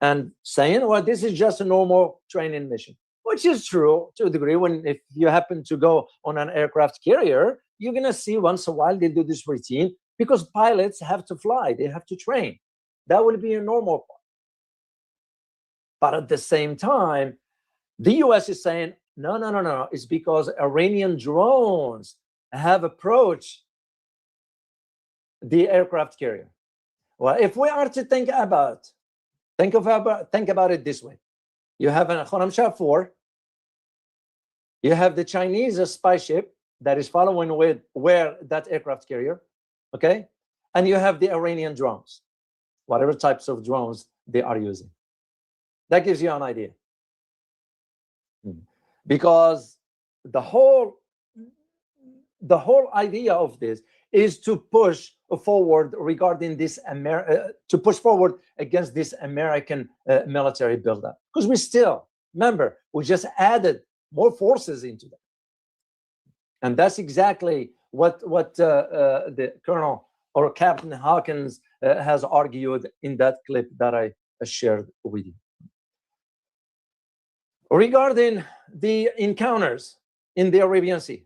Speaker 3: And saying, well, this is just a normal training mission, which is true to a degree. If you happen to go on an aircraft carrier, you're going to see once in a while they do this routine because pilots have to fly. They have to train. That would be a normal part. But at the same time, the US is saying, no. It's because Iranian drones have approached the aircraft carrier. Well, if we are to think about it this way. You have a Khorramshahr 4. You have the Chinese spy ship that is following where that aircraft carrier, okay? And you have the Iranian drones, whatever types of drones they are using. That gives you an idea. Because the whole idea of this is to push forward regarding this to push forward against this American military buildup. Because we still, remember, we just added more forces into that. And that's exactly what the Colonel or Captain Hawkins has argued in that clip that I shared with you. Regarding the encounters in the Arabian Sea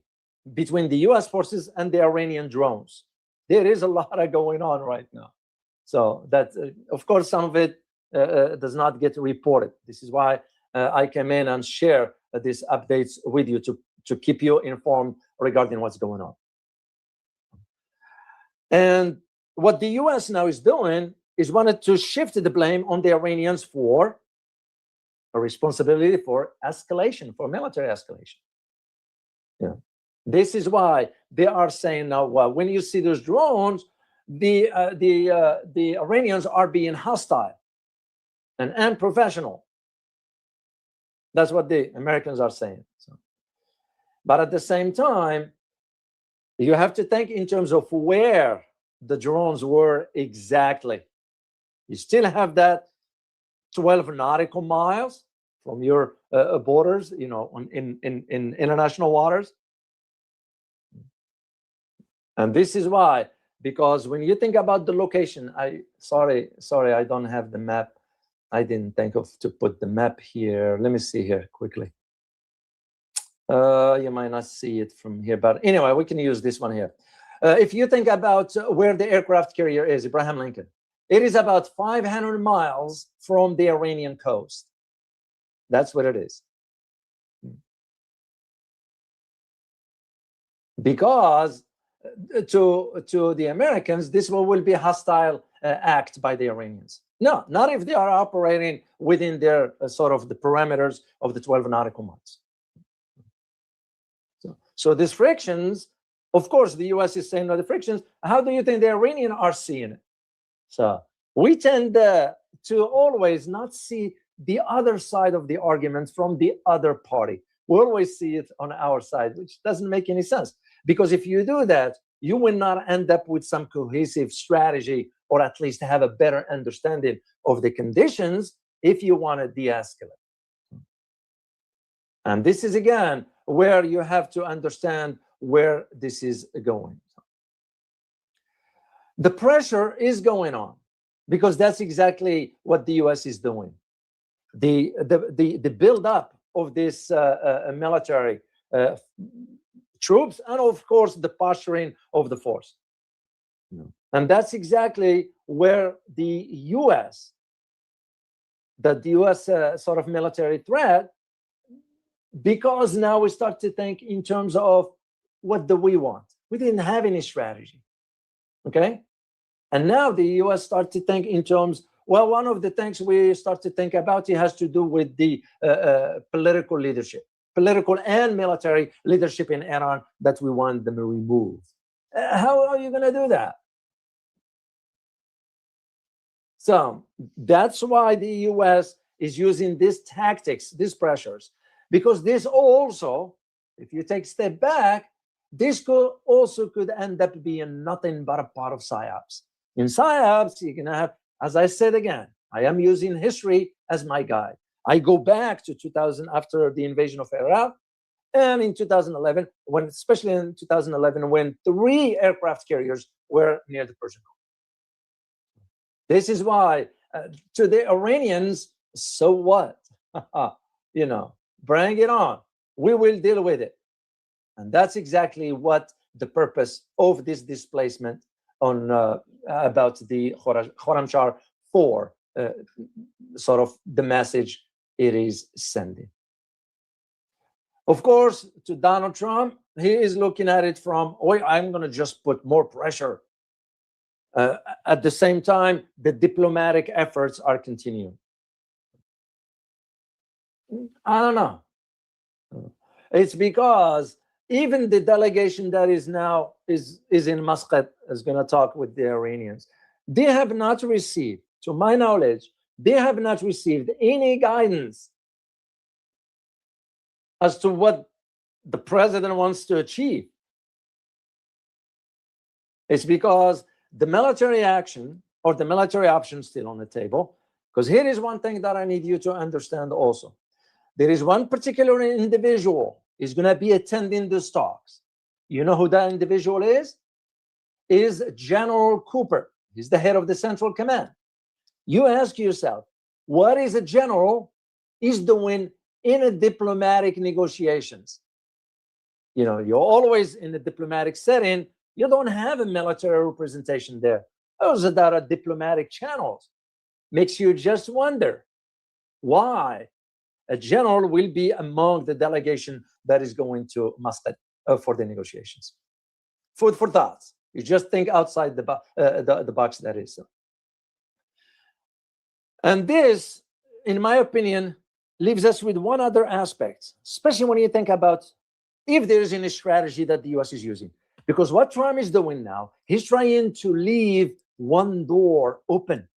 Speaker 3: between the US forces and the Iranian drones, there is a lot going on right now. So that, of course, some of it does not get reported. This is why I came in and share these updates with you to keep you informed regarding what's going on. And what the US now is doing is wanted to shift the blame on the Iranians for a responsibility for escalation, for military escalation. Yeah. This is why they are saying now, well, when you see those drones, the Iranians are being hostile and unprofessional. That's what the Americans are saying. So, but at the same time, you have to think in terms of where the drones were exactly. You still have that 12 nautical miles from your borders, you know, in international waters. And this is why, because when you think about the location, sorry, I don't have the map. I didn't think of to put the map here. Let me see here quickly. You might not see it from here, but anyway, we can use this one here. If you think about where the aircraft carrier is, Abraham Lincoln, it is about 500 miles from the Iranian coast. That's what it is. Because to the Americans, this will be a hostile act by the Iranians. No, not if they are operating within their sort of the parameters of the 12 nautical miles. So these frictions, of course, the US is saying no, the frictions. How do you think the Iranians are seeing it? So we tend to always not see the other side of the argument from the other party. We always see it on our side, which doesn't make any sense. Because if you do that, you will not end up with some cohesive strategy, or at least have a better understanding of the conditions if you want to de-escalate. And this is, again, where you have to understand where this is going. The pressure is going on, because that's exactly what the US is doing. The build-up of this military troops, and of course the posturing of the force. And that's exactly where the US sort of military threat, because now we start to think in terms of what do we want. We didn't have any strategy, okay? And now the US start to think in terms, well, one of the things we start to think about, it has to do with the political leadership, political and military leadership in Iran, that we want them removed. How are you going to do that? So that's why the US is using these tactics, these pressures, because this also, if you take a step back, this could end up being nothing but a part of PSYOPs. In PSYOPs, you're going to have, as I said again, I am using history as my guide. I go back to 2000, after the invasion of Iraq, and in 2011, especially in 2011, when 3 aircraft carriers were near the Persian Gulf. This is why, to the Iranians, so what? You know, bring it on. We will deal with it. And that's exactly what the purpose of this displacement on about the Khorramshahr 4, sort of the message it is sending. Of course, to Donald Trump, he is looking at it from, oh, I'm going to just put more pressure. At the same time, the diplomatic efforts are continuing. I don't know. It's because even the delegation that is now is in Muscat is going to talk with the Iranians. They have not received, to my knowledge, they have not received any guidance as to what the president wants to achieve. It's because the military action or the military option is still on the table. Because here is one thing that I need you to understand also. There is one particular individual is going to be attending these talks. You know who that individual is? Is General Cooper. He's the head of the Central Command. You ask yourself, what is a general is doing in a diplomatic negotiations? You know, you're always in a diplomatic setting. You don't have a military representation there. Those are diplomatic channels. Makes you just wonder why a general will be among the delegation that is going to Muscat for the negotiations. For thoughts. You just think outside the box, that is. And this, in my opinion, leaves us with one other aspect, especially when you think about if there is any strategy that the US is using. Because what Trump is doing now, he's trying to leave one door open.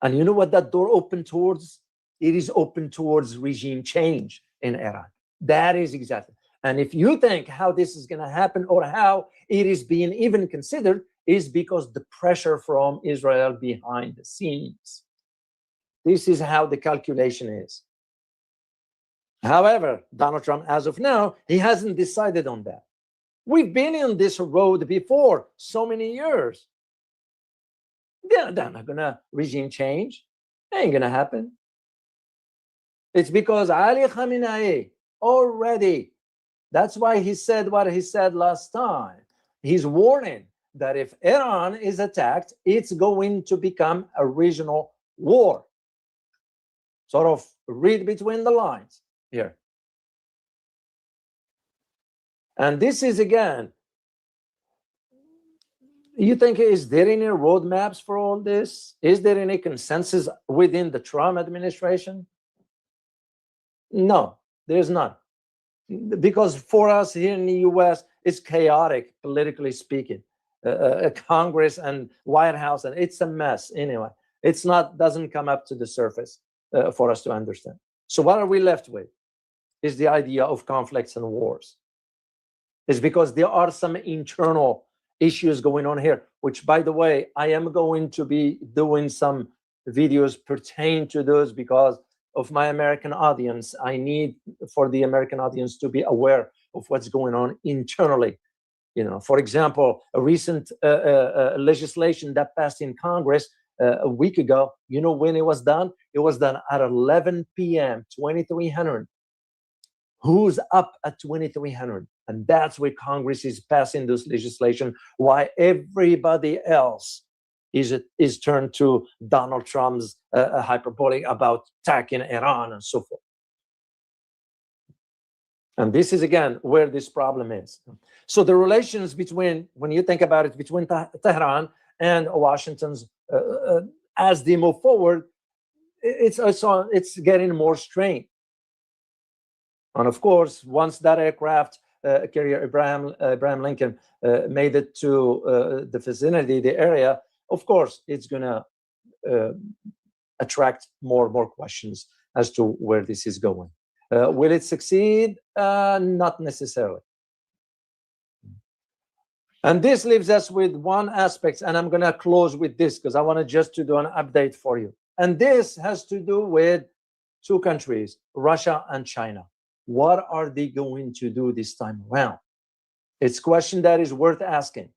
Speaker 3: And you know what that door open towards? It is open towards regime change in Iran. That is exactly. And if you think how this is going to happen or how it is being even considered, is because the pressure from Israel behind the scenes. This is how the calculation is. However, Donald Trump, as of now, he hasn't decided on that. We've been on this road before so many years. They're not going to regime change. It ain't going to happen. It's because Ali Khamenei already, that's why he said what he said last time. He's warning that if Iran is attacked, it's going to become a regional war. Sort of read between the lines here. And this is, again, you think, is there any roadmaps for all this? Is there any consensus within the Trump administration? No, there's none. Because for us here in the US, it's chaotic, politically speaking. Congress and White House, and it's a mess anyway. It's not, doesn't come up to the surface for us to understand. So what are we left with? Is the idea of conflicts and wars. It's because there are some internal issues going on here, which, by the way, I am going to be doing some videos pertaining to those because of my American audience. I need for the American audience to be aware of what's going on internally. You know, for example, a recent legislation that passed in Congress a week ago, you know when it was done? It was done at 11 p.m., 2300. Who's up at 2300? And that's where Congress is passing this legislation, why everybody else is turned to Donald Trump's hyperbole about attacking Iran and so forth. And this is, again, where this problem is. So the relations between, when you think about it, between Tehran and Washington's, as they move forward, it's getting more strained. And of course, once that aircraft carrier Abraham Lincoln made it to the vicinity, the area, of course, it's going to attract more questions as to where this is going. Will it succeed? Not necessarily. And this leaves us with one aspect, and I'm going to close with this because I want to do an update for you. And this has to do with two countries, Russia and China. What are they going to do this time around? It's a question that is worth asking.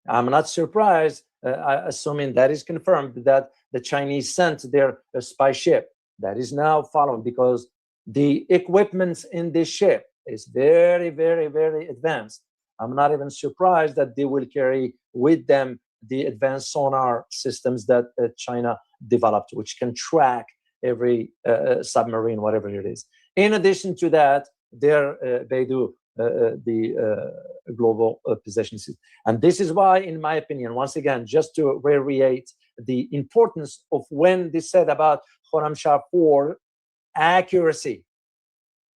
Speaker 3: I'm not surprised, assuming that is confirmed, that the Chinese sent their spy ship. That is now following because the equipment in this ship is very, very, very advanced. I'm not even surprised that they will carry with them the advanced sonar systems that China developed, which can track every submarine, whatever it is. In addition to that, their Beidou, the global position system. And this is why, in my opinion, once again, just to reiterate the importance of when they said about Khorramshahr 4 accuracy,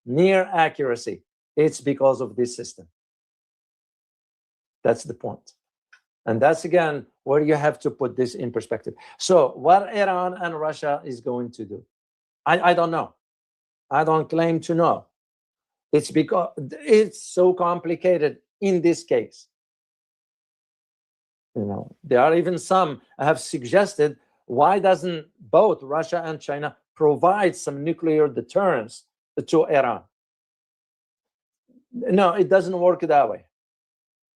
Speaker 3: near accuracy, it's because of this system. That's the point. And that's, again, where you have to put this in perspective. So what Iran and Russia is going to do, I don't know. I don't claim to know. It's because it's so complicated in this case. You know, there are even some have suggested, why doesn't both Russia and China provide some nuclear deterrence to Iran? No, it doesn't work that way.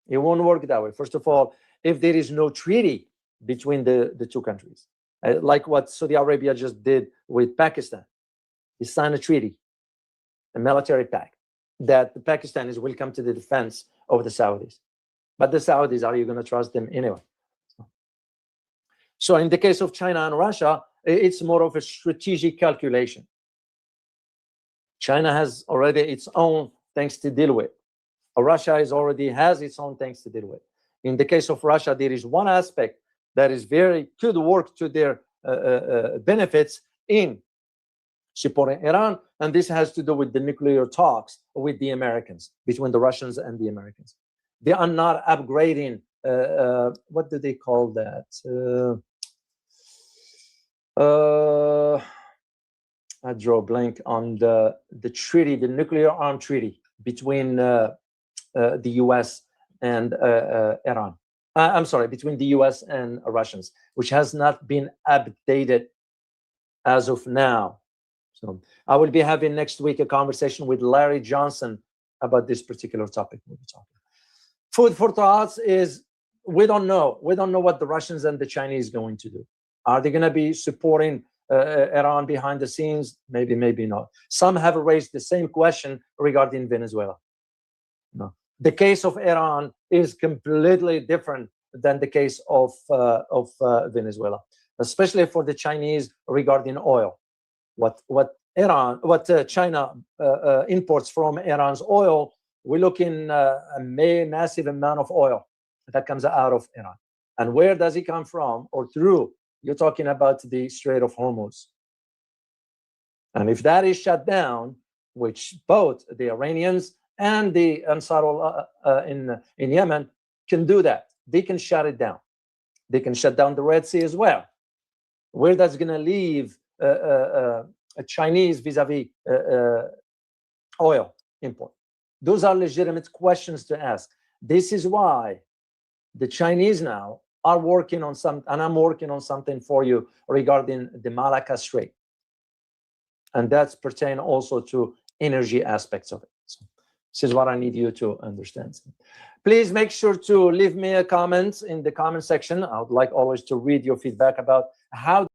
Speaker 3: It won't work that way. First of all, if there is no treaty between the two countries, like what Saudi Arabia just did with Pakistan, they signed a treaty, a military pact, that the Pakistanis will come to the defense of the Saudis. But the Saudis, are you going to trust them anyway? So in the case of China and Russia, it's more of a strategic calculation. China has already its own things to deal with. Russia already has its own things to deal with. In the case of Russia, there is one aspect that is could work to their benefits in supporting Iran, and this has to do with the nuclear talks with the Americans, between the Russians and the Americans. They are not upgrading, what do they call that? I draw a blank on the treaty, the nuclear arm treaty between the US and Iran. I'm sorry, between the US and Russians, which has not been updated as of now. So I will be having next week a conversation with Larry Johnson about this particular topic we'll be talking. Food for thoughts is we don't know. We don't know what the Russians and the Chinese are going to do. Are they going to be supporting Iran behind the scenes? Maybe, maybe not. Some have raised the same question regarding Venezuela. No. The case of Iran is completely different than the case of Venezuela, especially for the Chinese regarding oil. What China imports from Iran's oil, we're looking a massive amount of oil that comes out of Iran. And where does it come from or through? You're talking about the Strait of Hormuz. And if that is shut down, which both the Iranians and the Ansar in Yemen can do that, they can shut it down. They can shut down the Red Sea as well. Where that's going to leave a Chinese vis-a-vis oil import? Those are legitimate questions to ask. This is why the Chinese now are working on and I'm working on something for you regarding the Malacca Strait. And that's pertain also to energy aspects of it. So this is what I need you to understand. Please make sure to leave me a comment in the comment section. I would like always to read your feedback about how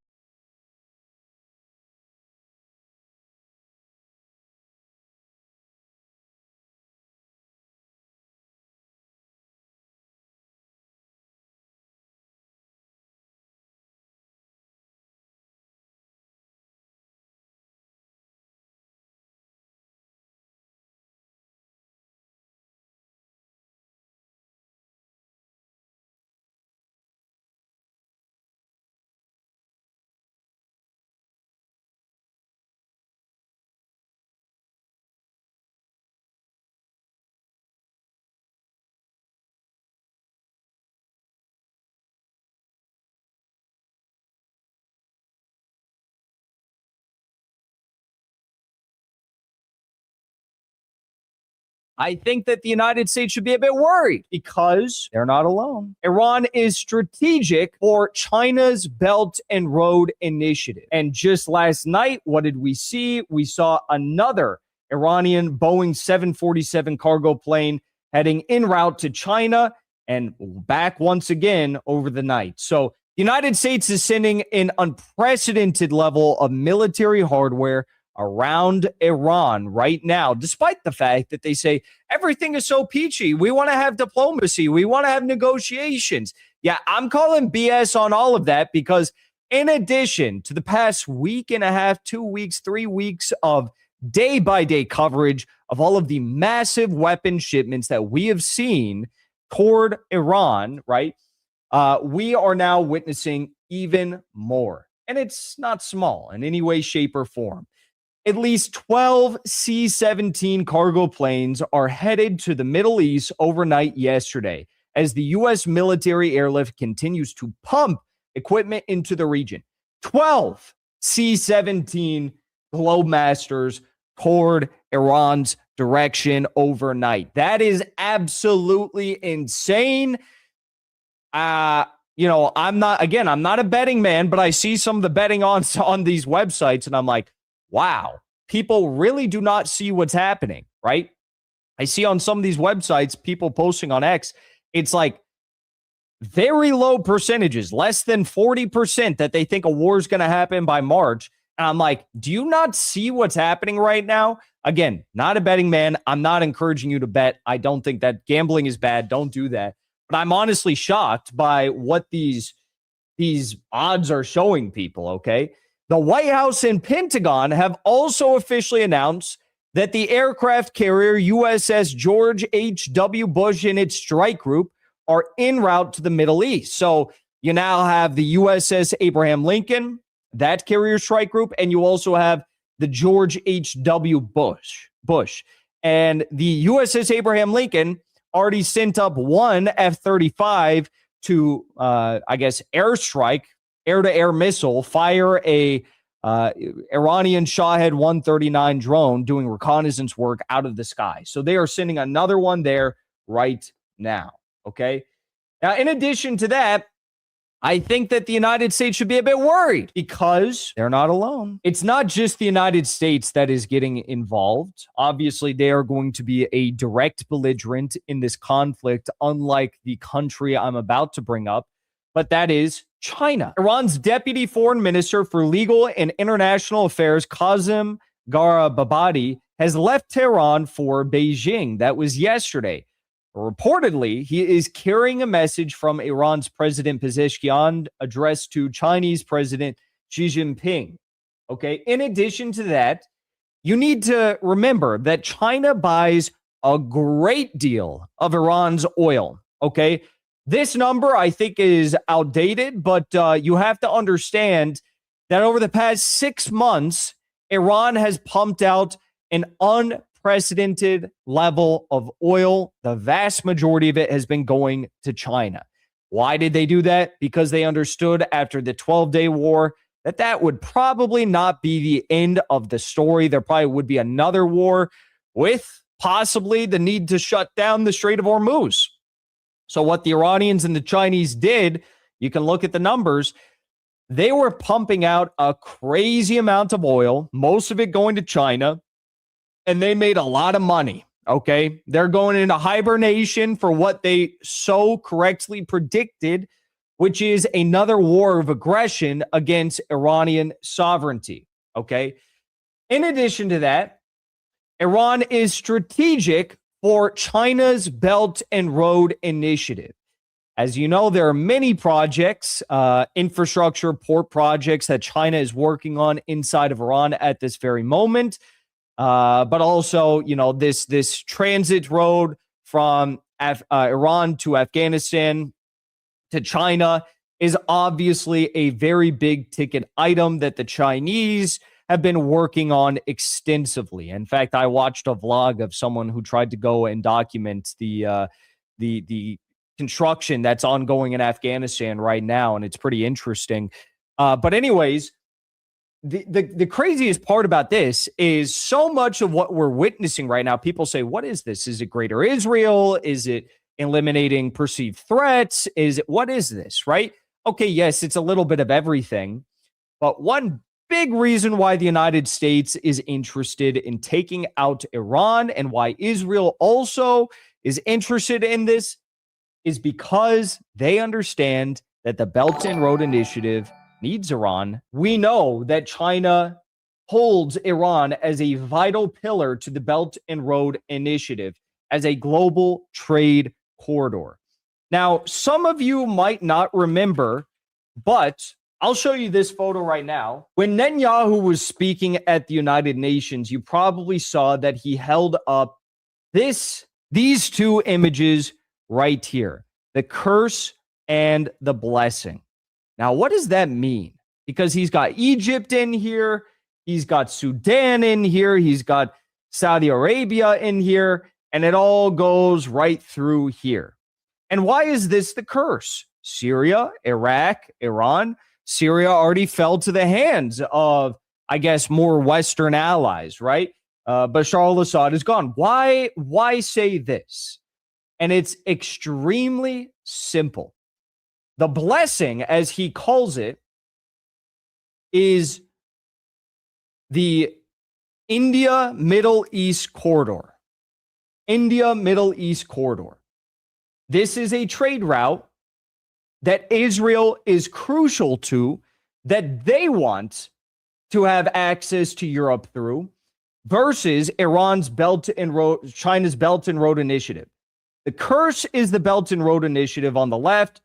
Speaker 7: I think that the United States should be a bit worried because they're not alone. Iran is strategic for China's Belt and Road Initiative. And just last night, what did we see? We saw another Iranian Boeing 747 cargo plane heading en route to China and back once again over the night. So the United States is sending an unprecedented level of military hardware around Iran right now, despite the fact that they say everything is so peachy. We want to have diplomacy. We want to have negotiations. Yeah, I'm calling BS on all of that because in addition to the past week and a half, 2 weeks, 3 weeks of day-by-day coverage of all of the massive weapon shipments that we have seen toward Iran, right, we are now witnessing even more. And it's not small in any way, shape, or form. At least 12 C-17 cargo planes are headed to the Middle East overnight yesterday as the U.S. military airlift continues to pump equipment into the region. 12 C-17 Globemasters toward Iran's direction overnight. That is absolutely insane. I'm not a betting man, but I see some of the betting on these websites and I'm like, wow, people really do not see what's happening, right? I see on some of these websites, people posting on X, it's like very low percentages, less than 40% that they think a war is going to happen by March. And I'm like, do you not see what's happening right now? Again, not a betting man. I'm not encouraging you to bet. I don't think that gambling is bad. Don't do that. But I'm honestly shocked by what these odds are showing people, okay? The White House and Pentagon have also officially announced that the aircraft carrier USS George H.W. Bush and its strike group are en route to the Middle East. So you now have the USS Abraham Lincoln, that carrier strike group, and you also have the George H.W. Bush. And the USS Abraham Lincoln already sent up one F-35 to, airstrike, air-to-air missile, fire a Iranian Shahed 139 drone doing reconnaissance work out of the sky. So they are sending another one there right now. Okay. Now, in addition to that, I think that the United States should be a bit worried because they're not alone. It's not just the United States that is getting involved. Obviously, they are going to be a direct belligerent in this conflict, unlike the country I'm about to bring up, but that is China. Iran's deputy foreign minister for legal and international affairs, Qasem Garibabadi, has left Tehran for Beijing. That was yesterday. Reportedly, he is carrying a message from Iran's President Pezeshkian addressed to Chinese President Xi Jinping. Okay. In addition to that, you need to remember that China buys a great deal of Iran's oil. Okay. This number, I think, is outdated, but you have to understand that over the past 6 months, Iran has pumped out an unprecedented level of oil. The vast majority of it has been going to China. Why did they do that? Because they understood after the 12-day war that would probably not be the end of the story. There probably would be another war with possibly the need to shut down the Strait of Hormuz. So what the Iranians and the Chinese did, you can look at the numbers, they were pumping out a crazy amount of oil, most of it going to China, and they made a lot of money, okay? They're going into hibernation for what they so correctly predicted, which is another war of aggression against Iranian sovereignty, okay? In addition to that, Iran is strategic for China's Belt and Road Initiative. As you know, there are many projects, infrastructure, port projects that China is working on inside of Iran at this very moment. But also, this transit road from Iran to Afghanistan to China is obviously a very big ticket item that the Chinese have been working on extensively. In fact, I watched a vlog of someone who tried to go and document the construction that's ongoing in Afghanistan right now, and it's pretty interesting. But anyways, the craziest part about this is so much of what we're witnessing right now. People say, what is this? Is it Greater Israel? Is it eliminating perceived threats? What is this, right? Okay, yes, it's a little bit of everything. But one big reason why the United States is interested in taking out Iran and why Israel also is interested in this is because they understand that the Belt and Road Initiative needs Iran. We know that China holds Iran as a vital pillar to the Belt and Road Initiative as a global trade corridor. Now, some of you might not remember, but I'll show you this photo right now. When Netanyahu was speaking at the United Nations, you probably saw that he held up these two images right here, the curse and the blessing. Now, what does that mean? Because he's got Egypt in here, he's got Sudan in here, he's got Saudi Arabia in here, and it all goes right through here. And why is this the curse? Syria, Iraq, Iran. Syria already fell to the hands of, I guess, more Western allies, right? Bashar al-Assad is gone. Why say this? And it's extremely simple. The blessing, as he calls it, is the India Middle East corridor. India Middle East corridor. This is a trade route that Israel is crucial to, that they want to have access to Europe through, versus China's Belt and Road Initiative. The curse is the Belt and Road Initiative on the left.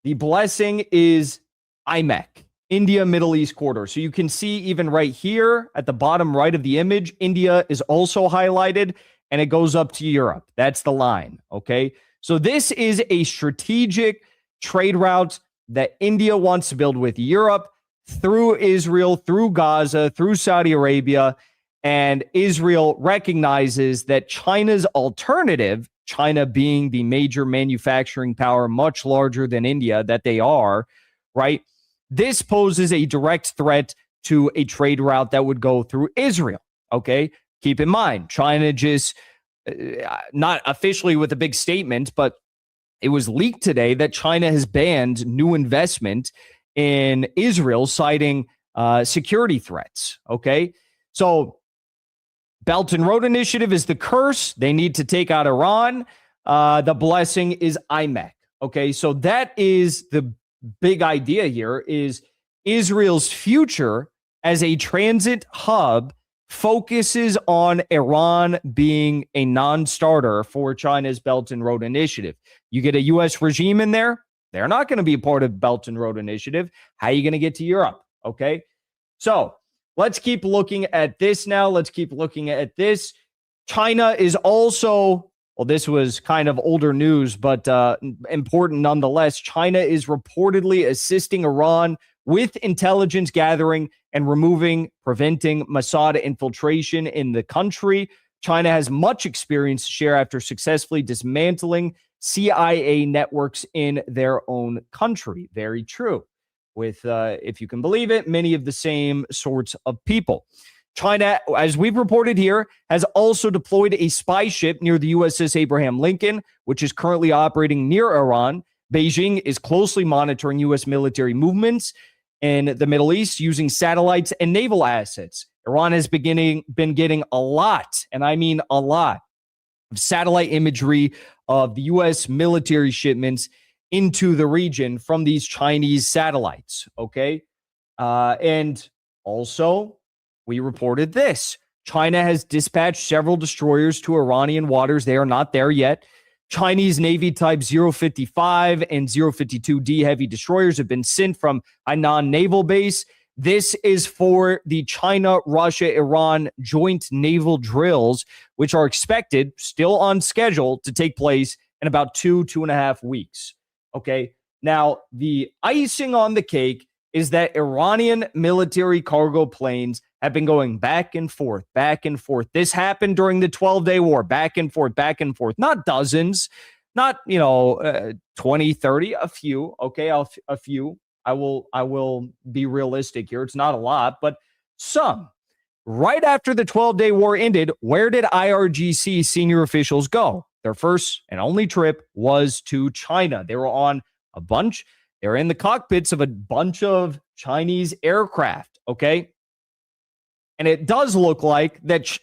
Speaker 7: The blessing is IMEC, India Middle East corridor. So you can see even right here at the bottom right of the image, India is also highlighted, and it goes up to Europe. That's the line, okay? So this is a strategic trade route that India wants to build with Europe through Israel, through Gaza, through Saudi Arabia. And Israel recognizes that China's alternative, China being the major manufacturing power, much larger than India, that they are, right? This poses a direct threat to a trade route that would go through Israel. Okay. Keep in mind, China just, not officially with a big statement, but it was leaked today that China has banned new investment in Israel, citing security threats. Okay. So Belt and Road Initiative is the curse. They need to take out Iran. The blessing is IMEC. Okay. So that is the big idea here, is Israel's future as a transit hub focuses on Iran being a non-starter for China's Belt and Road Initiative. You get a U.S. regime in there, they're not going to be a part of Belt and Road Initiative. How are you going to get to Europe? Okay. So let's keep looking at this now. Let's keep looking at this. China is also, well, this was kind of older news, but important nonetheless. China is reportedly assisting Iran with intelligence gathering and preventing Mossad infiltration in the country. China has much experience to share after successfully dismantling CIA networks in their own country. Very true. With, if you can believe it, many of the same sorts of people. China, as we've reported here, has also deployed a spy ship near the USS Abraham Lincoln, which is currently operating near Iran. Beijing is closely monitoring U.S. military movements in the Middle East using satellites and naval assets. Iran has been getting a lot, and I mean a lot, of satellite imagery of the U.S. military shipments into the region from these Chinese satellites, okay? And also, we reported this. China has dispatched several destroyers to Iranian waters. They are not there yet. Chinese Navy Type 055 and 052D heavy destroyers have been sent from Hainan Naval Base. This is for the China-Russia-Iran joint naval drills, which are expected, still on schedule, to take place in about 2.5 weeks. Okay. Now, the icing on the cake is that Iranian military cargo planes have been going back and forth, back and forth. This happened during the 12-day war, back and forth, not dozens, not, 20, 30, a few. Okay. A few. I will be realistic here. It's not a lot, but some. Right after the 12-day war ended, where did IRGC senior officials go? Their first and only trip was to China. They were on they were in the cockpits of a bunch of Chinese aircraft, okay? And it does look like that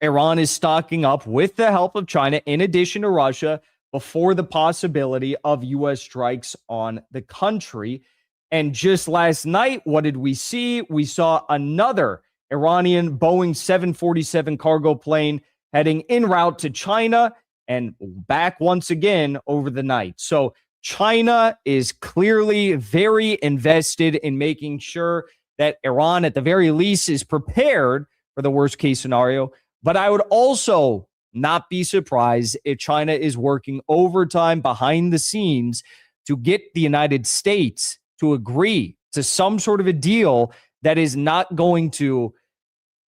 Speaker 7: Iran is stocking up with the help of China, in addition to Russia, before the possibility of U.S. strikes on the country. And just last night, what did we see? We saw another Iranian Boeing 747 cargo plane heading en route to China and back once again over the night. So China is clearly very invested in making sure that Iran, at the very least, is prepared for the worst case scenario. But I would also not be surprised if China is working overtime behind the scenes to get the United States to agree to some sort of a deal that is not going to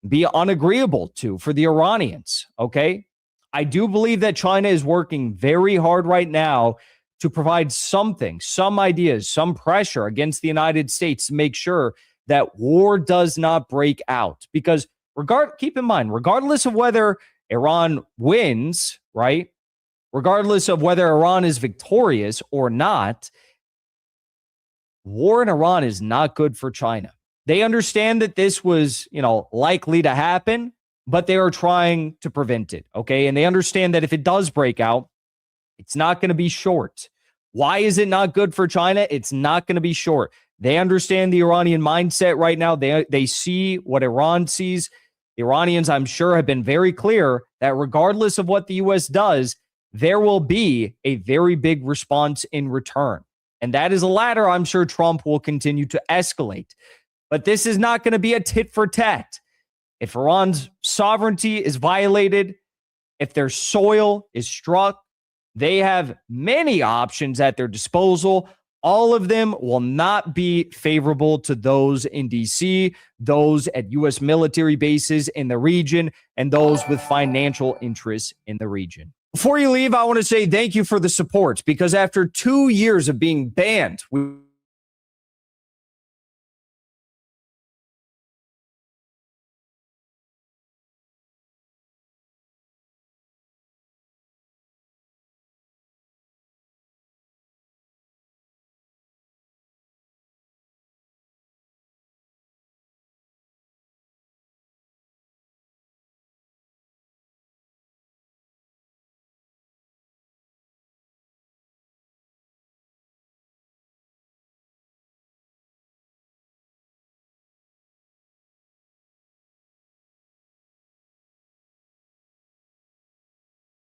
Speaker 7: be unagreeable to for the Iranians. Okay. I do believe that China is working very hard right now to provide something, some ideas, some pressure against the United States to make sure that war does not break out. Because keep in mind, regardless of whether Iran wins, right? Regardless of whether Iran is victorious or not, war in Iran is not good for China. They understand that this was, likely to happen, but they are trying to prevent it, okay? And they understand that if it does break out, it's not going to be short. Why is it not good for China? It's not going to be short. They understand the Iranian mindset right now. They see what Iran sees. The Iranians, I'm sure, have been very clear that regardless of what the U.S. does, there will be a very big response in return. And that is a ladder I'm sure Trump will continue to escalate. But this is not going to be a tit for tat. If Iran's sovereignty is violated, if their soil is struck, They have many options at their disposal. All of them will not be favorable to those in DC, those at U.S. military bases in the region, and those with financial interests in the region. Before you leave, I want to say thank you for the support, because after 2 years of being banned,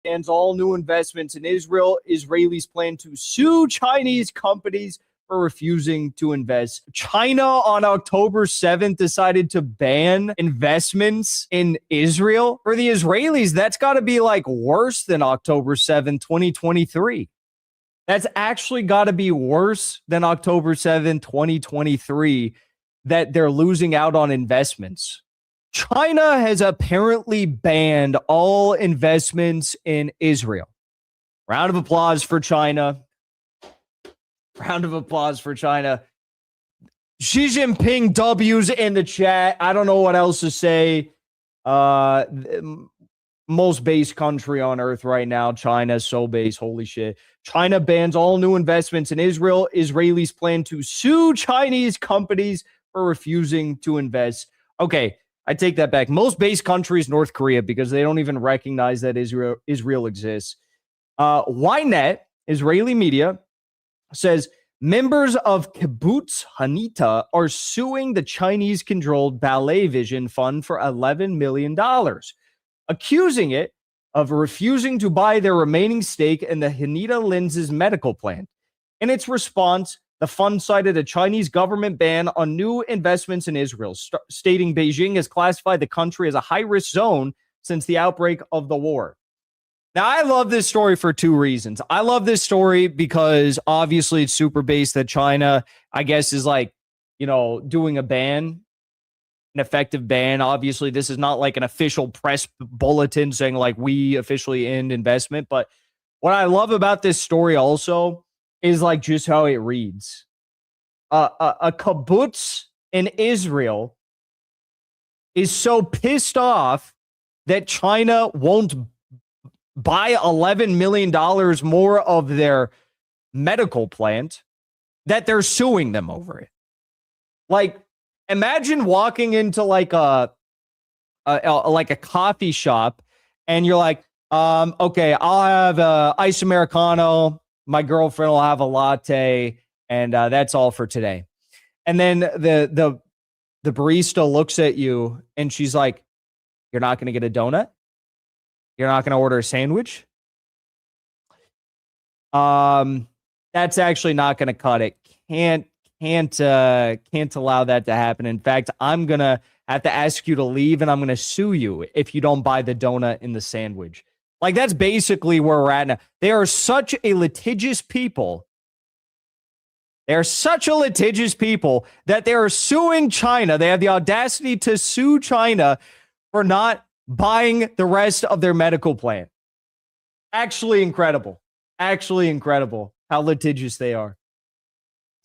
Speaker 7: bans all new investments in Israel. Israelis plan to sue Chinese companies for refusing to invest. China on October 7th decided to ban investments in Israel. For the Israelis, that's got to be like worse than October 7th, 2023. That's actually got to be worse than October 7th, 2023, that they're losing out on investments. China has apparently banned all investments in Israel. Round of applause for China. Round of applause for China. Xi Jinping W's in the chat. I don't know what else to say. Most base country on earth right now. China, so base. Holy shit. China bans all new investments in Israel. Israelis plan to sue Chinese companies for refusing to invest. Okay, I take that back. Most base countries, North Korea, because they don't even recognize that Israel exists. Ynet, Israeli media, says members of Kibbutz Hanita are suing the Chinese-controlled Ballet Vision Fund for $11 million, accusing it of refusing to buy their remaining stake in the Hanita Lenses medical plant. In its response, the fund cited a Chinese government ban on new investments in Israel, stating Beijing has classified the country as a high-risk zone since the outbreak of the war. Now, I love this story for two reasons. I love this story because obviously it's super based that China, I guess, is like, doing a ban, an effective ban. Obviously, this is not like an official press bulletin saying like we officially end investment. But what I love about this story also is like just how it reads. A kibbutz in Israel is so pissed off that China won't buy $11 million more of their medical plant that they're suing them over it. Like, imagine walking into like a coffee shop and you're like, okay, I'll have a ice Americano. My girlfriend will have a latte, and that's all for today. And then the barista looks at you and she's like, you're not going to get a donut? You're not going to order a sandwich? That's actually not going to cut it. Can't allow that to happen. In fact, I'm going to have to ask you to leave, and I'm going to sue you if you don't buy the donut in the sandwich. Like, that's basically where we're at now. They are such a litigious people. They're such a litigious people that they are suing China. They have the audacity to sue China for not buying the rest of their medical plan. Actually incredible. Actually incredible how litigious they are.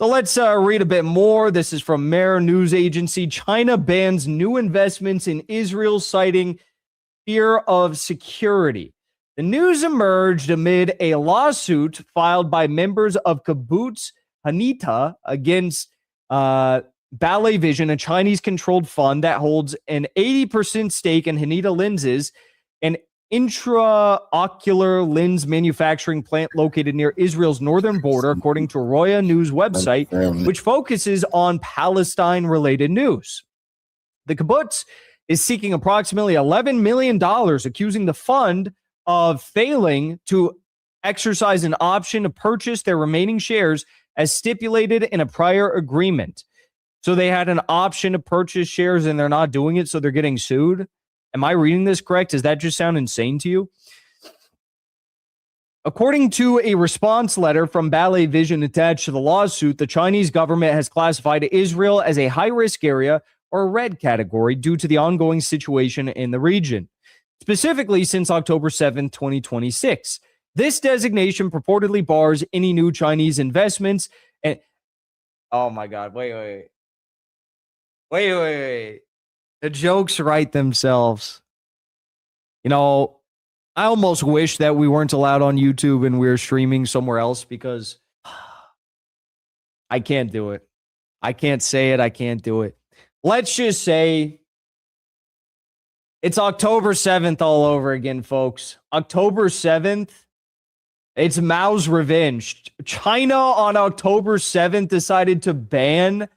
Speaker 7: So let's read a bit more. This is from Mer News Agency. China bans new investments in Israel, citing fear of security. The news emerged amid a lawsuit filed by members of Kibbutz Hanita against Ballet Vision, a Chinese-controlled fund that holds an 80% stake in Hanita Lenses, an intraocular lens manufacturing plant located near Israel's northern border, according to Roya News website, which focuses on Palestine-related news. The kibbutz is seeking approximately $11 million, accusing the fund of failing to exercise an option to purchase their remaining shares as stipulated in a prior agreement. So they had an option to purchase shares and they're not doing it, so they're getting sued. Am I reading this correct? Does that just sound insane to you? According to a response letter from Ballet Vision attached to the lawsuit, the Chinese government has classified Israel as a high-risk area or a red category due to the ongoing situation in the region, specifically since October 7, 2026. This designation purportedly bars any new Chinese investments. And oh my God, wait. The jokes write themselves. You know, I almost wish that we weren't allowed on YouTube and we were streaming somewhere else because I can't do it. I can't say it. I can't do it. Let's just say it's October 7th all over again, folks. October 7th, it's Mao's revenge. China on October 7th decided to ban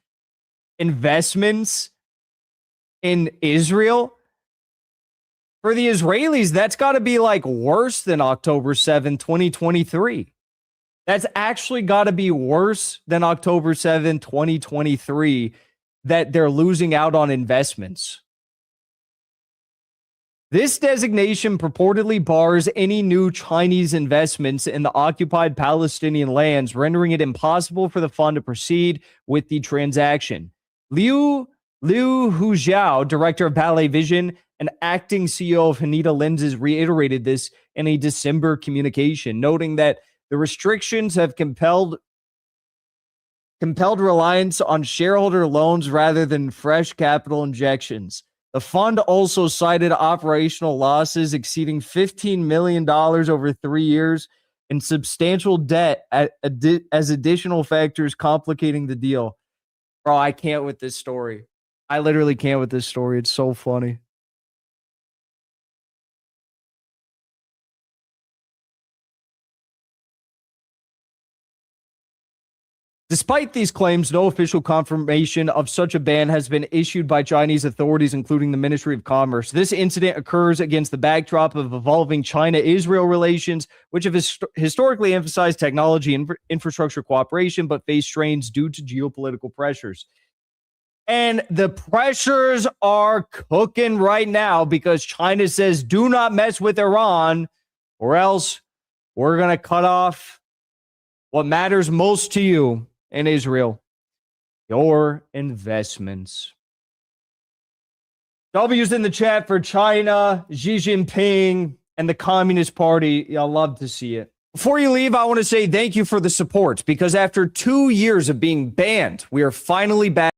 Speaker 7: investments in Israel. For the Israelis, that's got to be like worse than October 7th, 2023. That's actually got to be worse than October 7th, 2023, that they're losing out on investments. This designation purportedly bars any new Chinese investments in the occupied Palestinian lands, rendering it impossible for the fund to proceed with the transaction. Liu Hujiao, director of Ballet Vision and acting CEO of Haneda Lenses, reiterated this in a December communication, noting that the restrictions have compelled reliance on shareholder loans rather than fresh capital injections. The fund also cited operational losses exceeding $15 million over 3 years and substantial debt as additional factors complicating the deal. Bro, I can't with this story. I literally can't with this story. It's so funny. Despite these claims, no official confirmation of such a ban has been issued by Chinese authorities, including the Ministry of Commerce. This incident occurs against the backdrop of evolving China-Israel relations, which have historically emphasized technology and infrastructure cooperation, but face strains due to geopolitical pressures. And the pressures are cooking right now because China says, do not mess with Iran, or else we're going to cut off what matters most to you in Israel, your investments. W's in the chat for China, Xi Jinping, and the Communist Party. Y'all love to see it. Before you leave, I want to say thank you for the support, because after 2 years of being banned, we are finally back.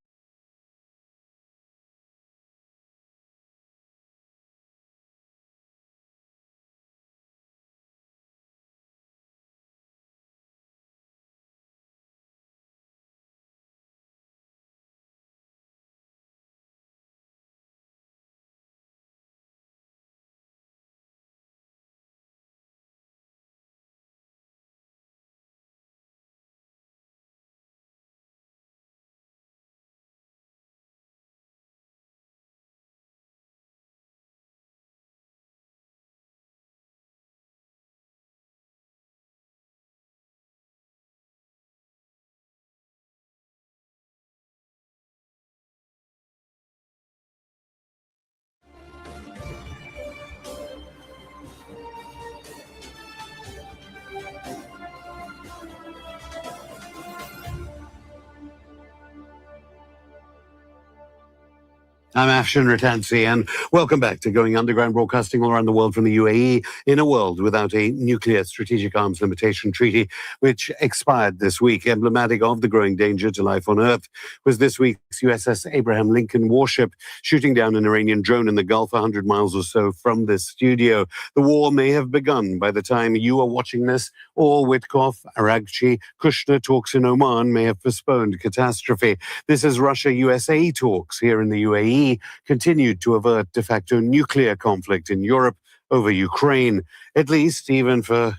Speaker 8: I'm Afshin Ratansi, and welcome back to Going Underground, broadcasting all around the world from the UAE in a world without a nuclear strategic arms limitation treaty, which expired this week. Emblematic of the growing danger to life on Earth was this week's USS Abraham Lincoln warship shooting down an Iranian drone in the Gulf 100 miles or so from this studio. The war may have begun by the time you are watching this, or Witkoff, Aragchi, Kushner talks in Oman may have postponed catastrophe. This is Russia-USA talks here in the UAE continued to avert de facto nuclear conflict in Europe over Ukraine, at least even for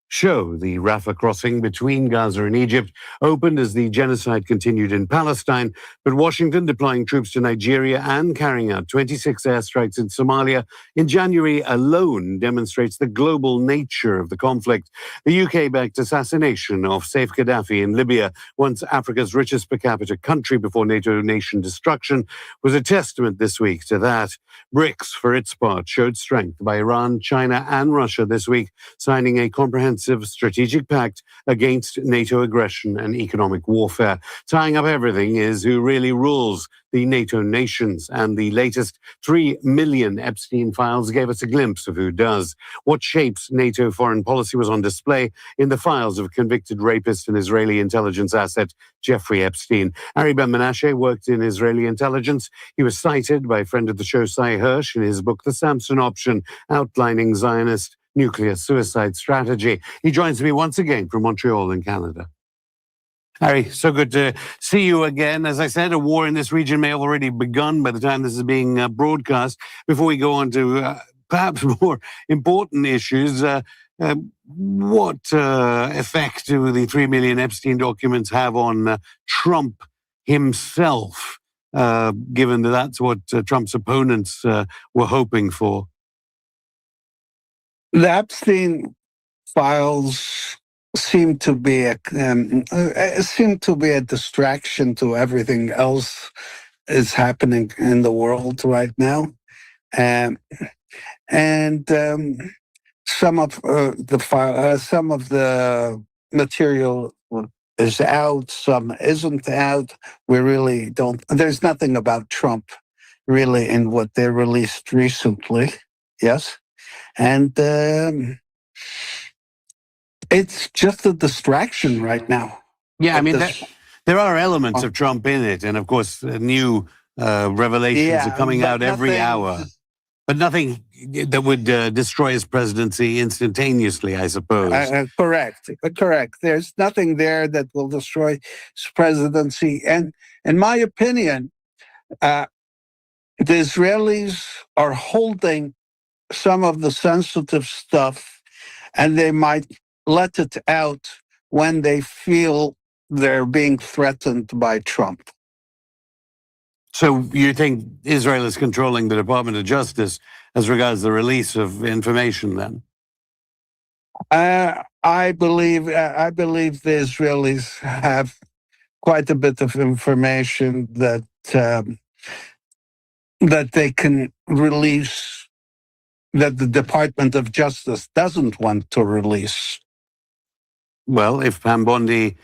Speaker 8: show. The Rafah crossing between Gaza and Egypt opened as the genocide continued in Palestine, but Washington deploying troops to Nigeria and carrying out 26 airstrikes in Somalia in January alone demonstrates the global nature of the conflict. The UK-backed assassination of Saif Gaddafi in Libya, once Africa's richest per capita country before NATO nation destruction, was a testament this week to that. BRICS, for its part, showed strength by Iran, China, and Russia this week, signing a comprehensive comprehensive strategic pact against NATO aggression and economic warfare. Tying up everything is who really rules the NATO nations, and the latest 3 million Epstein files gave us a glimpse of who does. What shapes NATO foreign policy was on display in the files of convicted rapist and Israeli intelligence asset Jeffrey Epstein. Ari Ben Menashe worked in Israeli intelligence. He was cited by friend of the show, Cy Hirsch, in his book, The Samson Option, outlining Zionist nuclear suicide strategy. He joins me once again from Montreal in Canada. Harry, so good to see you again. As I said, a war in this region may have already begun by the time this is being broadcast. Before we go on to perhaps more important issues, what effect do the 3 million Epstein documents have on Trump himself, given that that's what Trump's opponents were hoping for?
Speaker 9: The Epstein files seem to be a distraction to everything else is happening in the world right now, and some of the material is out, some isn't out. We really don't. There's nothing about Trump really in what they released recently. Yes, and it's just a distraction right now.
Speaker 8: Yeah, I mean, there are elements of Trump in it. And of course, new revelations are coming out every hour. But nothing that would destroy his presidency instantaneously, I suppose.
Speaker 9: Correct. There's nothing there that will destroy his presidency. And in my opinion, the Israelis are holding some of the sensitive stuff, and they might let it out when they feel they're being threatened by Trump.
Speaker 8: So you think Israel is controlling the Department of Justice as regards the release of information then?
Speaker 9: I believe the Israelis have quite a bit of information that they can release, that the Department of Justice doesn't want to release.
Speaker 8: Well, if Pam Bondi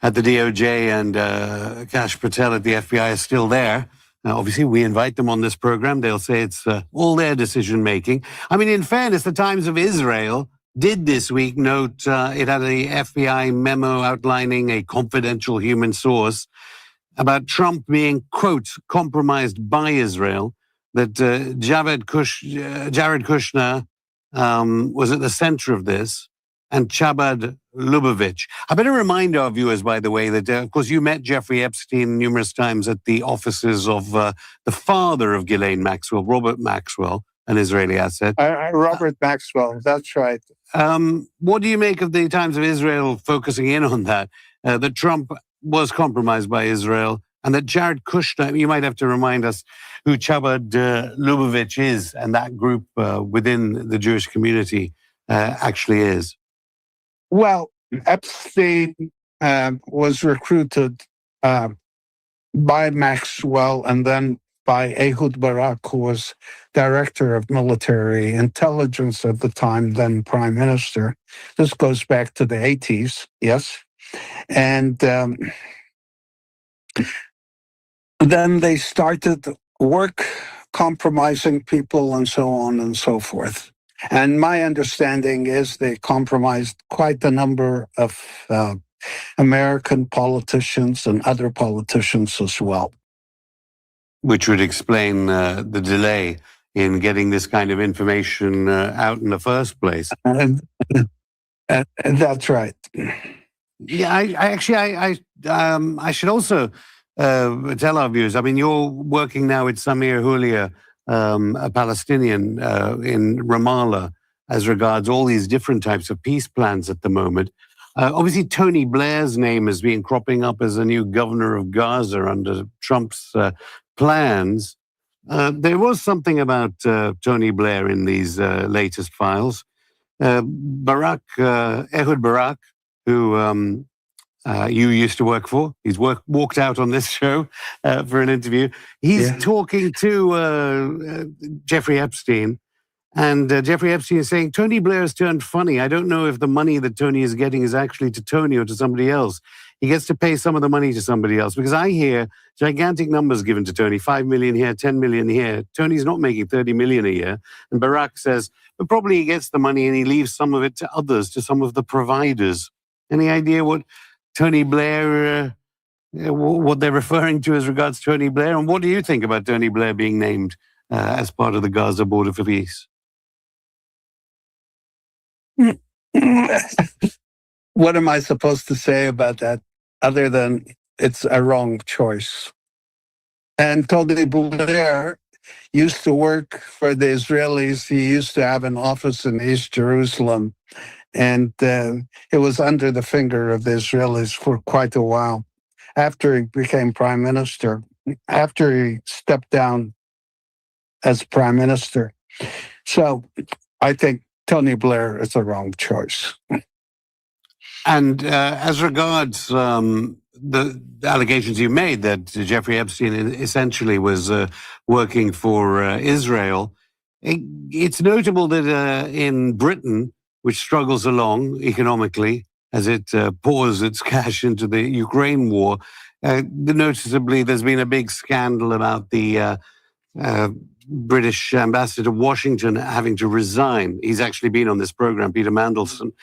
Speaker 8: at the DOJ and Kash Patel at the FBI are still there, obviously we invite them on this program. They'll say it's all their decision making. I mean, in fairness, the Times of Israel did this week note it had a FBI memo outlining a confidential human source about Trump being, quote, compromised by Israel, that Jared Kushner was at the center of this, and Chabad Lubavitch. I better remind our viewers, by the way, that, of course, you met Jeffrey Epstein numerous times at the offices of the father of Ghislaine Maxwell, Robert Maxwell, an Israeli asset.
Speaker 9: Robert Maxwell, that's right.
Speaker 8: What do you make of the Times of Israel focusing in on that, that Trump was compromised by Israel, and that Jared Kushner, you might have to remind us who Chabad Lubavitch is, and that group within the Jewish community actually is?
Speaker 9: Well, Epstein was recruited by Maxwell and then by Ehud Barak, who was director of military intelligence at the time, then prime minister. This goes back to the 80s, yes. And then they started work compromising people and so on and so forth. And my understanding is they compromised quite a number of American politicians and other politicians as well.
Speaker 8: Which would explain the delay in getting this kind of information out in the first place.
Speaker 9: And that's right.
Speaker 8: Yeah, I should also tell our viewers, I mean, you're working now with Samir Hulia, a Palestinian in Ramallah, as regards all these different types of peace plans at the moment. Obviously, Tony Blair's name has been cropping up as a new governor of Gaza under Trump's plans. There was something about Tony Blair in these latest files. Ehud Barak, who you used to work for, he's walked out on this show for an interview. He's talking to Jeffrey Epstein, And Jeffrey Epstein is saying, Tony Blair has turned funny. I don't know if the money that Tony is getting is actually to Tony or to somebody else. He gets to pay some of the money to somebody else, because I hear gigantic numbers given to Tony, 5 million here, 10 million here. Tony's not making 30 million a year. And Barack says, but probably he gets the money and he leaves some of it to others, to some of the providers. Any idea what Tony Blair, what they're referring to as regards Tony Blair? And what do you think about Tony Blair being named as part of the Gaza border for peace?
Speaker 9: What am I supposed to say about that other than it's a wrong choice? And Tony Blair used to work for the Israelis. He used to have an office in East Jerusalem, and it was under the finger of the Israelis for quite a while. After he became prime minister, after he stepped down as prime minister. So I think Tony Blair is the wrong choice.
Speaker 8: And as regards the allegations you made that Jeffrey Epstein essentially was working for Israel, it's notable that in Britain, which struggles along economically as it pours its cash into the Ukraine war, noticeably there's been a big scandal about the British ambassador to Washington having to resign. He's actually been on this program, Peter Mandelson.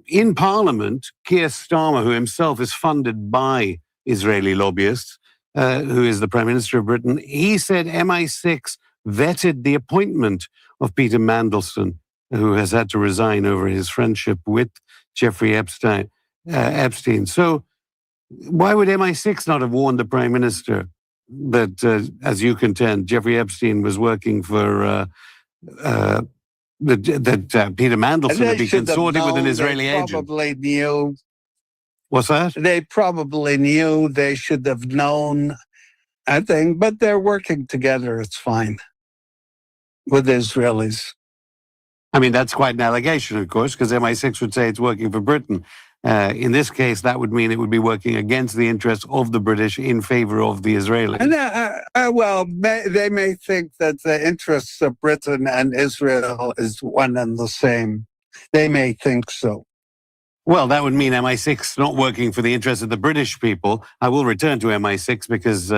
Speaker 8: In Parliament, Keir Starmer, who himself is funded by Israeli lobbyists, who is the Prime Minister of Britain, he said MI6 vetted the appointment of Peter Mandelson, who has had to resign over his friendship with Jeffrey Epstein. So why would MI6 not have warned the Prime Minister that, as you contend, Jeffrey Epstein was working for that Peter Mandelson would be consorting with an Israeli agent?
Speaker 9: They probably knew.
Speaker 8: What's that?
Speaker 9: They probably knew. They should have known, I think, but they're working together. It's fine with the Israelis.
Speaker 8: I mean, that's quite an allegation, of course, because MI6 would say it's working for Britain. In this case, that would mean it would be working against the interests of the British in favor of the Israelis.
Speaker 9: And, they may think that the interests of Britain and Israel is one and the same. They may think so.
Speaker 8: Well, that would mean MI6 not working for the interests of the British people. I will return to MI6 because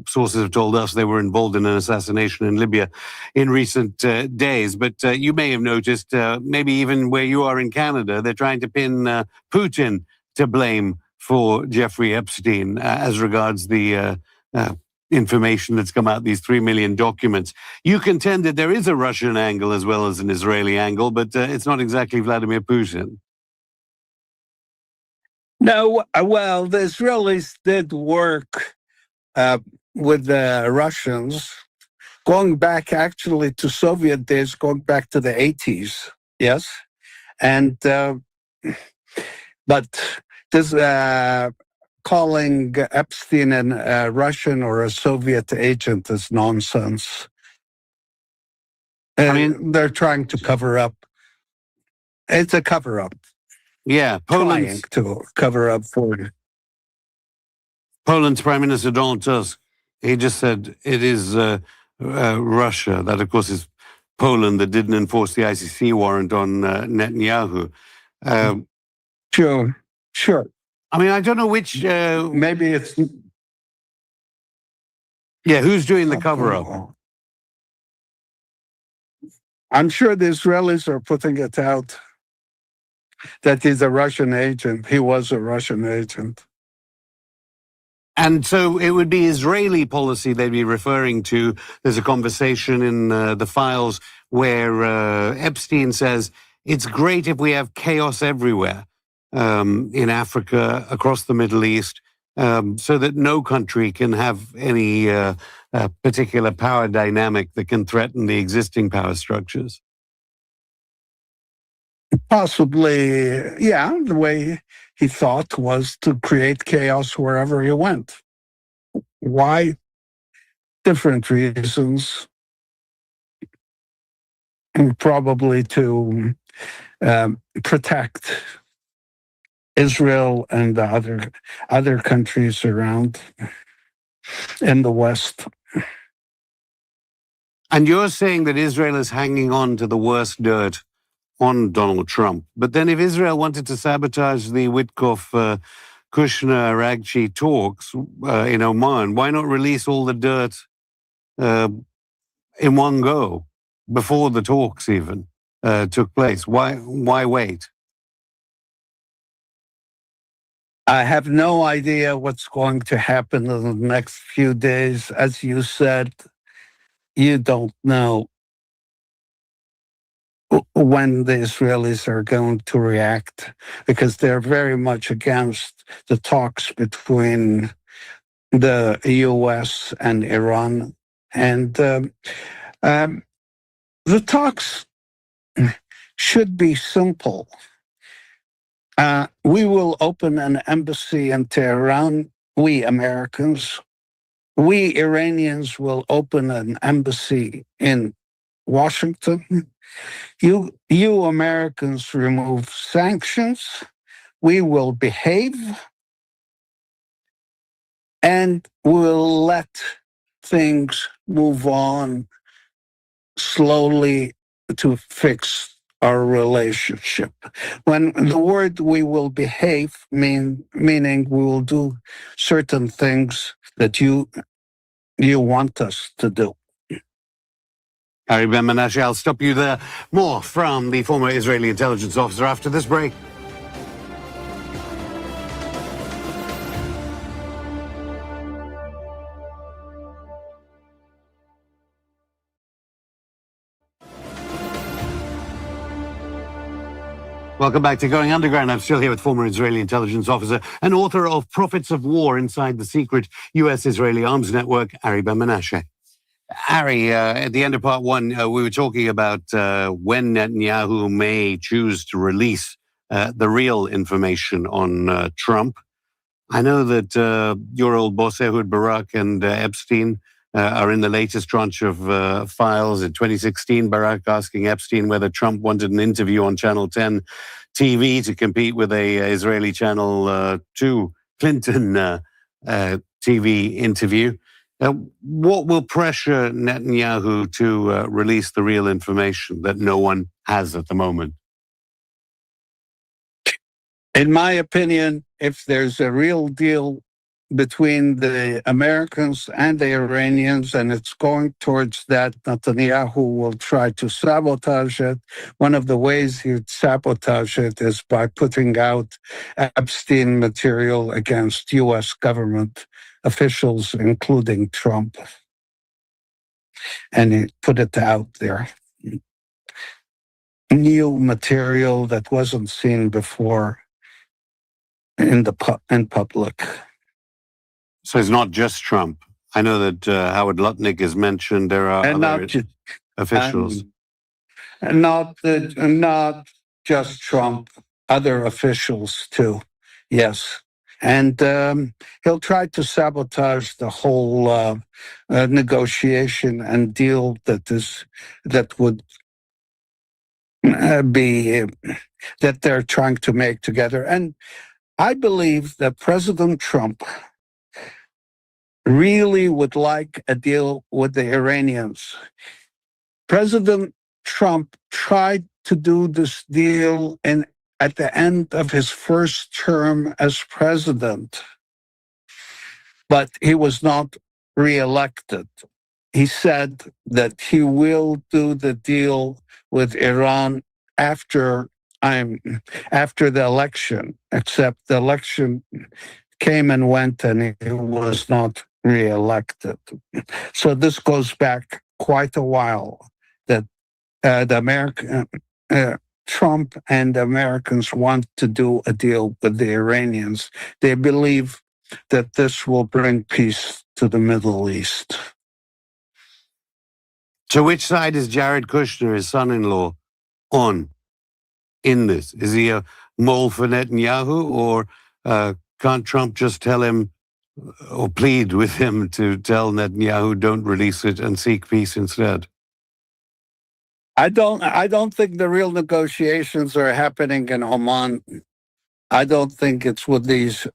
Speaker 8: sources have told us they were involved in an assassination in Libya in recent days. But you may have noticed, maybe even where you are in Canada, they're trying to pin Putin to blame for Jeffrey Epstein as regards the information that's come out, these 3 million documents. You contend that there is a Russian angle as well as an Israeli angle, but it's not exactly Vladimir Putin.
Speaker 9: No, well, the Israelis did work with the Russians, going back actually to Soviet days, going back to the 80s, yes. And, but this calling Epstein a Russian or a Soviet agent is nonsense. I mean, they're trying to cover up. It's a cover-up.
Speaker 8: Yeah,
Speaker 9: trying to cover up for it.
Speaker 8: Poland's Prime Minister Donald Tusk, he just said it is Russia. That, of course, is Poland that didn't enforce the ICC warrant on Netanyahu.
Speaker 9: Sure.
Speaker 8: I mean, I don't know which...
Speaker 9: maybe it's...
Speaker 8: Yeah, who's doing the cover-up?
Speaker 9: I'm sure the Israelis are putting it out that he's a Russian agent. He was a Russian agent.
Speaker 8: And so it would be Israeli policy they'd be referring to. There's a conversation in the files where Epstein says, it's great if we have chaos everywhere in Africa, across the Middle East, so that no country can have any particular power dynamic that can threaten the existing power structures.
Speaker 9: Possibly, yeah. The way he thought was to create chaos wherever he went. Why? Different reasons. And probably to protect Israel and the other countries around in the West.
Speaker 8: And you're saying that Israel is hanging on to the worst dirt on Donald Trump. But then if Israel wanted to sabotage the Witkoff Kushner-Aragchi talks in Oman, why not release all the dirt in one go, before the talks even took place? Why wait?
Speaker 9: I have no idea what's going to happen in the next few days. As you said, you don't know when the Israelis are going to react, because they're very much against the talks between the U.S. and Iran. And the talks should be simple. We will open an embassy in Tehran, we Americans. We Iranians will open an embassy in Washington. You Americans remove sanctions. We will behave, and we'll let things move on slowly to fix our relationship. When the word "we will behave" meaning we will do certain things that you want us to do.
Speaker 8: Harry Ben Menashe, I'll stop you there. More from the former Israeli intelligence officer after this break. Welcome back to Going Underground. I'm still here with former Israeli intelligence officer and author of Prophets of War Inside the Secret U.S.-Israeli Arms Network, Harry Ben Menashe. Harry, at the end of part one, we were talking about when Netanyahu may choose to release the real information on Trump. I know that your old boss, Ehud Barak, and Epstein are in the latest tranche of files. In 2016, Barak asking Epstein whether Trump wanted an interview on Channel 10 TV to compete with a Israeli Channel 2 Clinton TV interview. What will pressure Netanyahu to release the real information that no one has at the moment?
Speaker 9: In my opinion, if there's a real deal between the Americans and the Iranians, and it's going towards that, Netanyahu will try to sabotage it. One of the ways he'd sabotage it is by putting out Epstein material against U.S. government officials, including Trump. And he put it out there. New material that wasn't seen before in public.
Speaker 8: So it's not just Trump. I know that Howard Lutnick is mentioned. There are other officials.
Speaker 9: Not just Trump, other officials too. Yes. And he'll try to sabotage the whole negotiation and deal that would be that they're trying to make together. And I believe that President Trump really would like a deal with the Iranians. President Trump tried to do this deal at the end of his first term as president, but he was not reelected. He said that he will do the deal with Iran after the election, except the election came and went and he was not reelected. So this goes back quite a while that Trump and the Americans want to do a deal with the Iranians. They believe that this will bring peace to the Middle East.
Speaker 8: So which side is Jared Kushner, his son-in-law, on in this? Is he a mole for Netanyahu, or can't Trump just tell him or plead with him to tell Netanyahu don't release it and seek peace instead?
Speaker 9: I don't think the real negotiations are happening in Oman. I don't think it's with these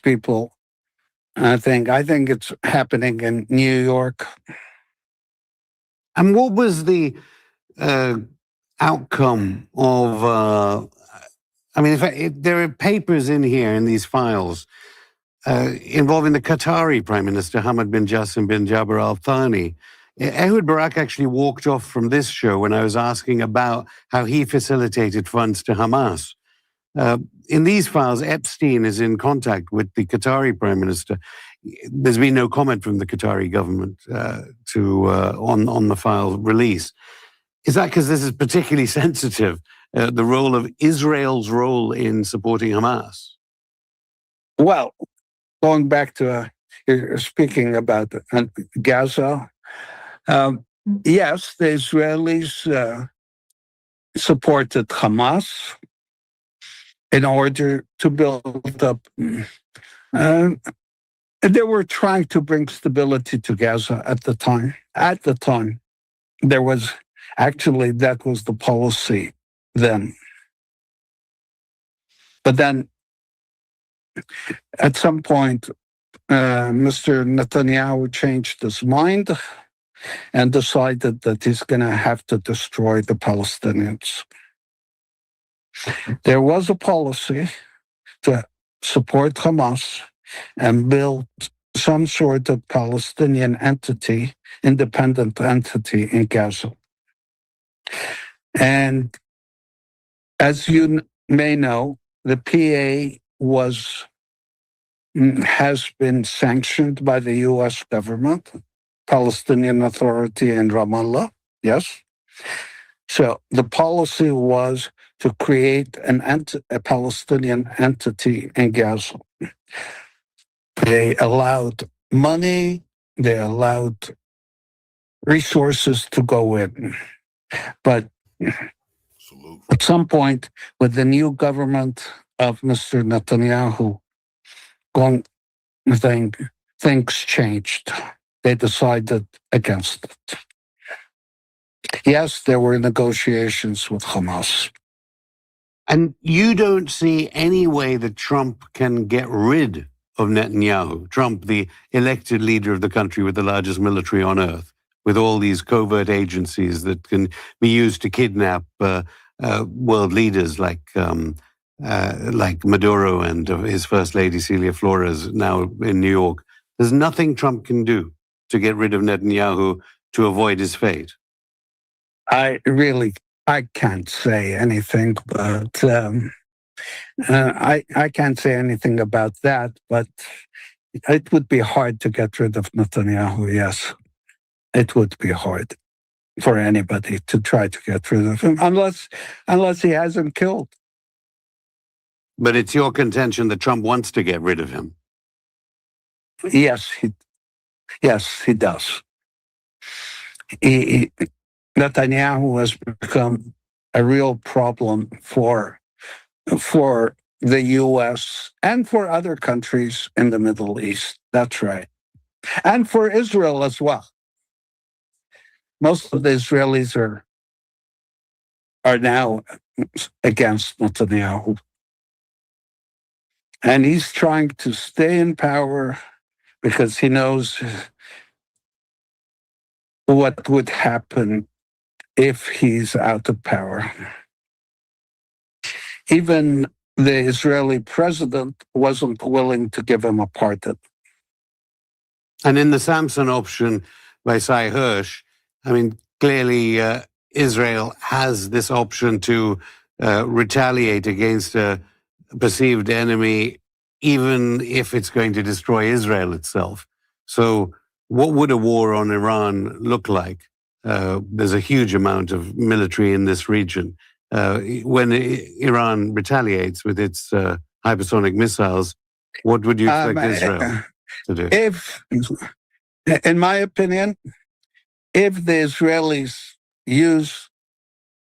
Speaker 9: people. I think it's happening in New York.
Speaker 8: And what was the outcome of? I mean, there are papers in here in these files involving the Qatari Prime Minister Hamad bin Jassim bin Jabir Al Thani. Ehud Barak actually walked off from this show when I was asking about how he facilitated funds to Hamas. In these files, Epstein is in contact with the Qatari Prime Minister. There's been no comment from the Qatari government on the file release. Is that because this is particularly sensitive, the role of Israel's role in supporting Hamas?
Speaker 9: Well, going back to speaking about Gaza, yes, the Israelis supported Hamas in order to build up. They were trying to bring stability to Gaza at the time. At the time, there was actually, that was the policy then. But then, at some point, Mr. Netanyahu changed his mind and decided that he's going to have to destroy the Palestinians. There was a policy to support Hamas and build some sort of Palestinian entity, independent entity in Gaza. And as you may know, the PA has been sanctioned by the U.S. government, Palestinian Authority in Ramallah, yes? So the policy was to create a Palestinian entity in Gaza. They allowed money, they allowed resources to go in. But at some point, with the new government of Mr. Netanyahu, things changed. They decided against it. Yes, there were negotiations with Hamas.
Speaker 8: And you don't see any way that Trump can get rid of Netanyahu, Trump, the elected leader of the country with the largest military on earth, with all these covert agencies that can be used to kidnap world leaders like Maduro and his first lady, Celia Flores, now in New York. There's nothing Trump can do to get rid of Netanyahu to avoid his fate.
Speaker 9: I can't say anything, but I can't say anything about that, but it would be hard to get rid of Netanyahu, yes. It would be hard for anybody to try to get rid of him, unless he has him killed.
Speaker 8: But it's your contention that Trump wants to get rid of him.
Speaker 9: Yes, he does. Netanyahu has become a real problem for the U.S. and for other countries in the Middle East. That's right. And for Israel as well. Most of the Israelis are now against Netanyahu. And he's trying to stay in power because he knows what would happen if he's out of power. Even the Israeli president wasn't willing to give him a pardon.
Speaker 8: And in the Samson option by Cy Hirsch, I mean, clearly Israel has this option to retaliate against a perceived enemy, even if it's going to destroy Israel itself. So what would a war on Iran look like? There's a huge amount of military in this region. When Iran retaliates with its hypersonic missiles, what would you expect Israel to do?
Speaker 9: In my opinion, if the Israelis use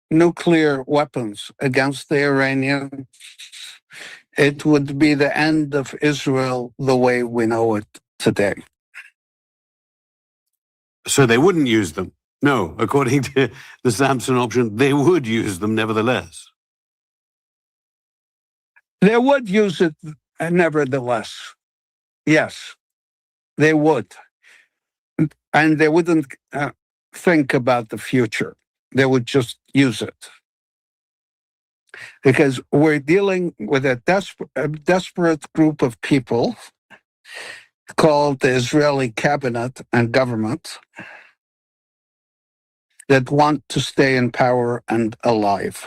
Speaker 9: nuclear weapons against the Iranians, it would be the end of Israel the way we know it today.
Speaker 8: So they wouldn't use them? No, according to the Samson option, they would use them nevertheless.
Speaker 9: They would use it nevertheless. Yes, they would. And they wouldn't think about the future. They would just use it. Because we're dealing with a desperate group of people called the Israeli cabinet and government that want to stay in power and alive.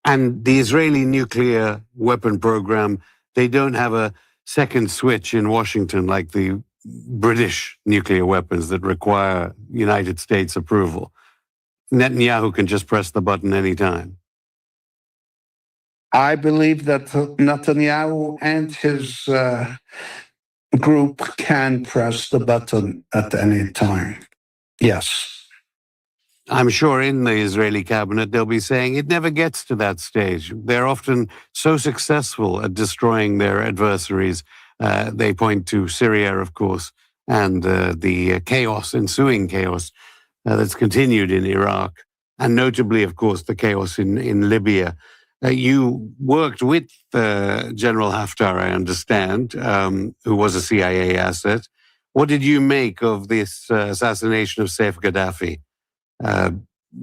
Speaker 8: And the Israeli nuclear weapon program, they don't have a second switch in Washington like the British nuclear weapons that require United States approval. Netanyahu can just press the button anytime.
Speaker 9: I believe that Netanyahu and his group can press the button at any time. Yes.
Speaker 8: I'm sure in the Israeli cabinet, they'll be saying it never gets to that stage. They're often so successful at destroying their adversaries. They point to Syria, of course, and the ensuing chaos that's continued in Iraq, and notably, of course, the chaos in Libya. You worked with General Haftar, I understand, who was a CIA asset. What did you make of this assassination of Saif Gaddafi?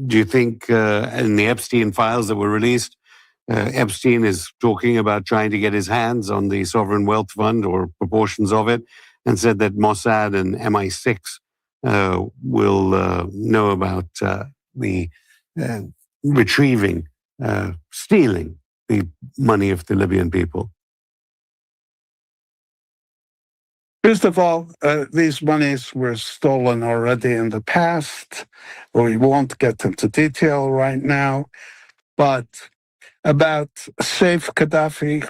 Speaker 8: Do you think in the Epstein files that were released, Epstein is talking about trying to get his hands on the sovereign wealth fund or proportions of it, and said that Mossad and MI6 will know about the retrieving, stealing the money of the Libyan people?
Speaker 9: First of all, these monies were stolen already in the past. We won't get into detail right now. But about Saif Gaddafi,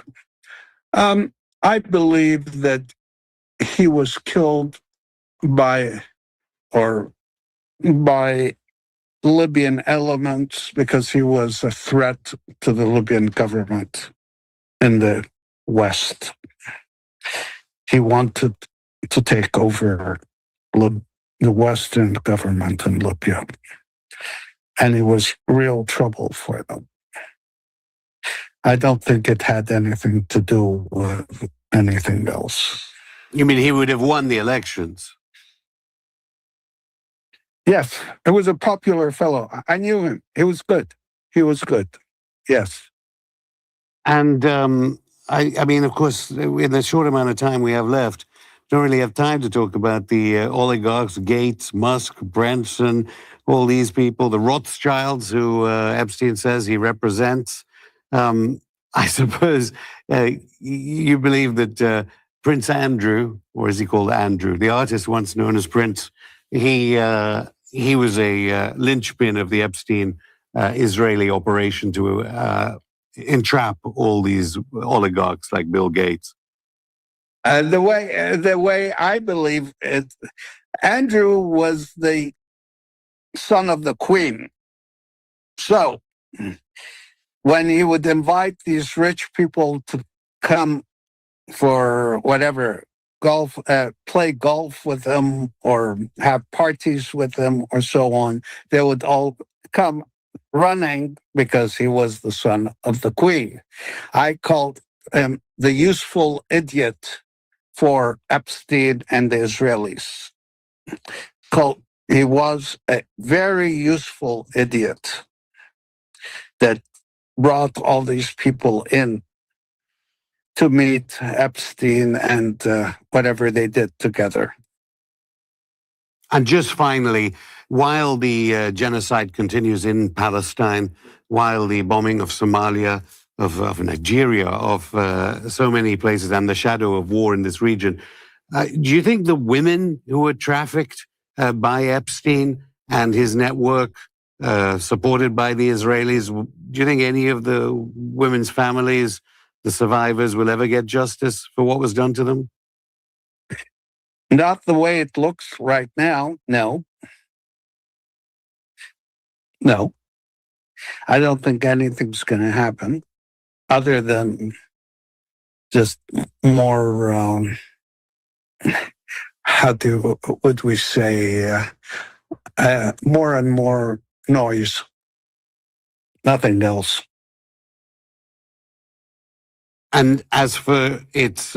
Speaker 9: I believe that he was killed by Libyan elements because he was a threat to the Libyan government in the West. He wanted to take over the Western government in Libya. And it was real trouble for them. I don't think it had anything to do with anything else.
Speaker 8: You mean he would have won the elections?
Speaker 9: Yes, it was a popular fellow. I knew him. He was good. He was good. Yes.
Speaker 8: And I mean, of course, in the short amount of time we have left, don't really have time to talk about the oligarchs, Gates, Musk, Branson, all these people, the Rothschilds who Epstein says he represents. I suppose you believe that Prince Andrew, or is he called Andrew, the artist once known as Prince, he was a linchpin of the Epstein Israeli operation to entrap all these oligarchs like Bill Gates.
Speaker 9: The way I believe it, Andrew was the son of the Queen. So when he would invite these rich people to come for whatever, golf, play golf with him or have parties with him or so on, they would all come running because he was the son of the Queen. I called him the useful idiot for Epstein and the Israelis. He was a very useful idiot that brought all these people in to meet Epstein and whatever they did together.
Speaker 8: And just finally, while the genocide continues in Palestine, while the bombing of Somalia, of Nigeria, of so many places, and the shadow of war in this region, do you think the women who were trafficked by Epstein and his network, supported by the Israelis, do you think any of the women's families, the survivors, will ever get justice for what was done to them?
Speaker 9: Not the way it looks right now, no. No. I don't think anything's going to happen other than just more, would we say, more and more noise. Nothing else.
Speaker 8: And as for its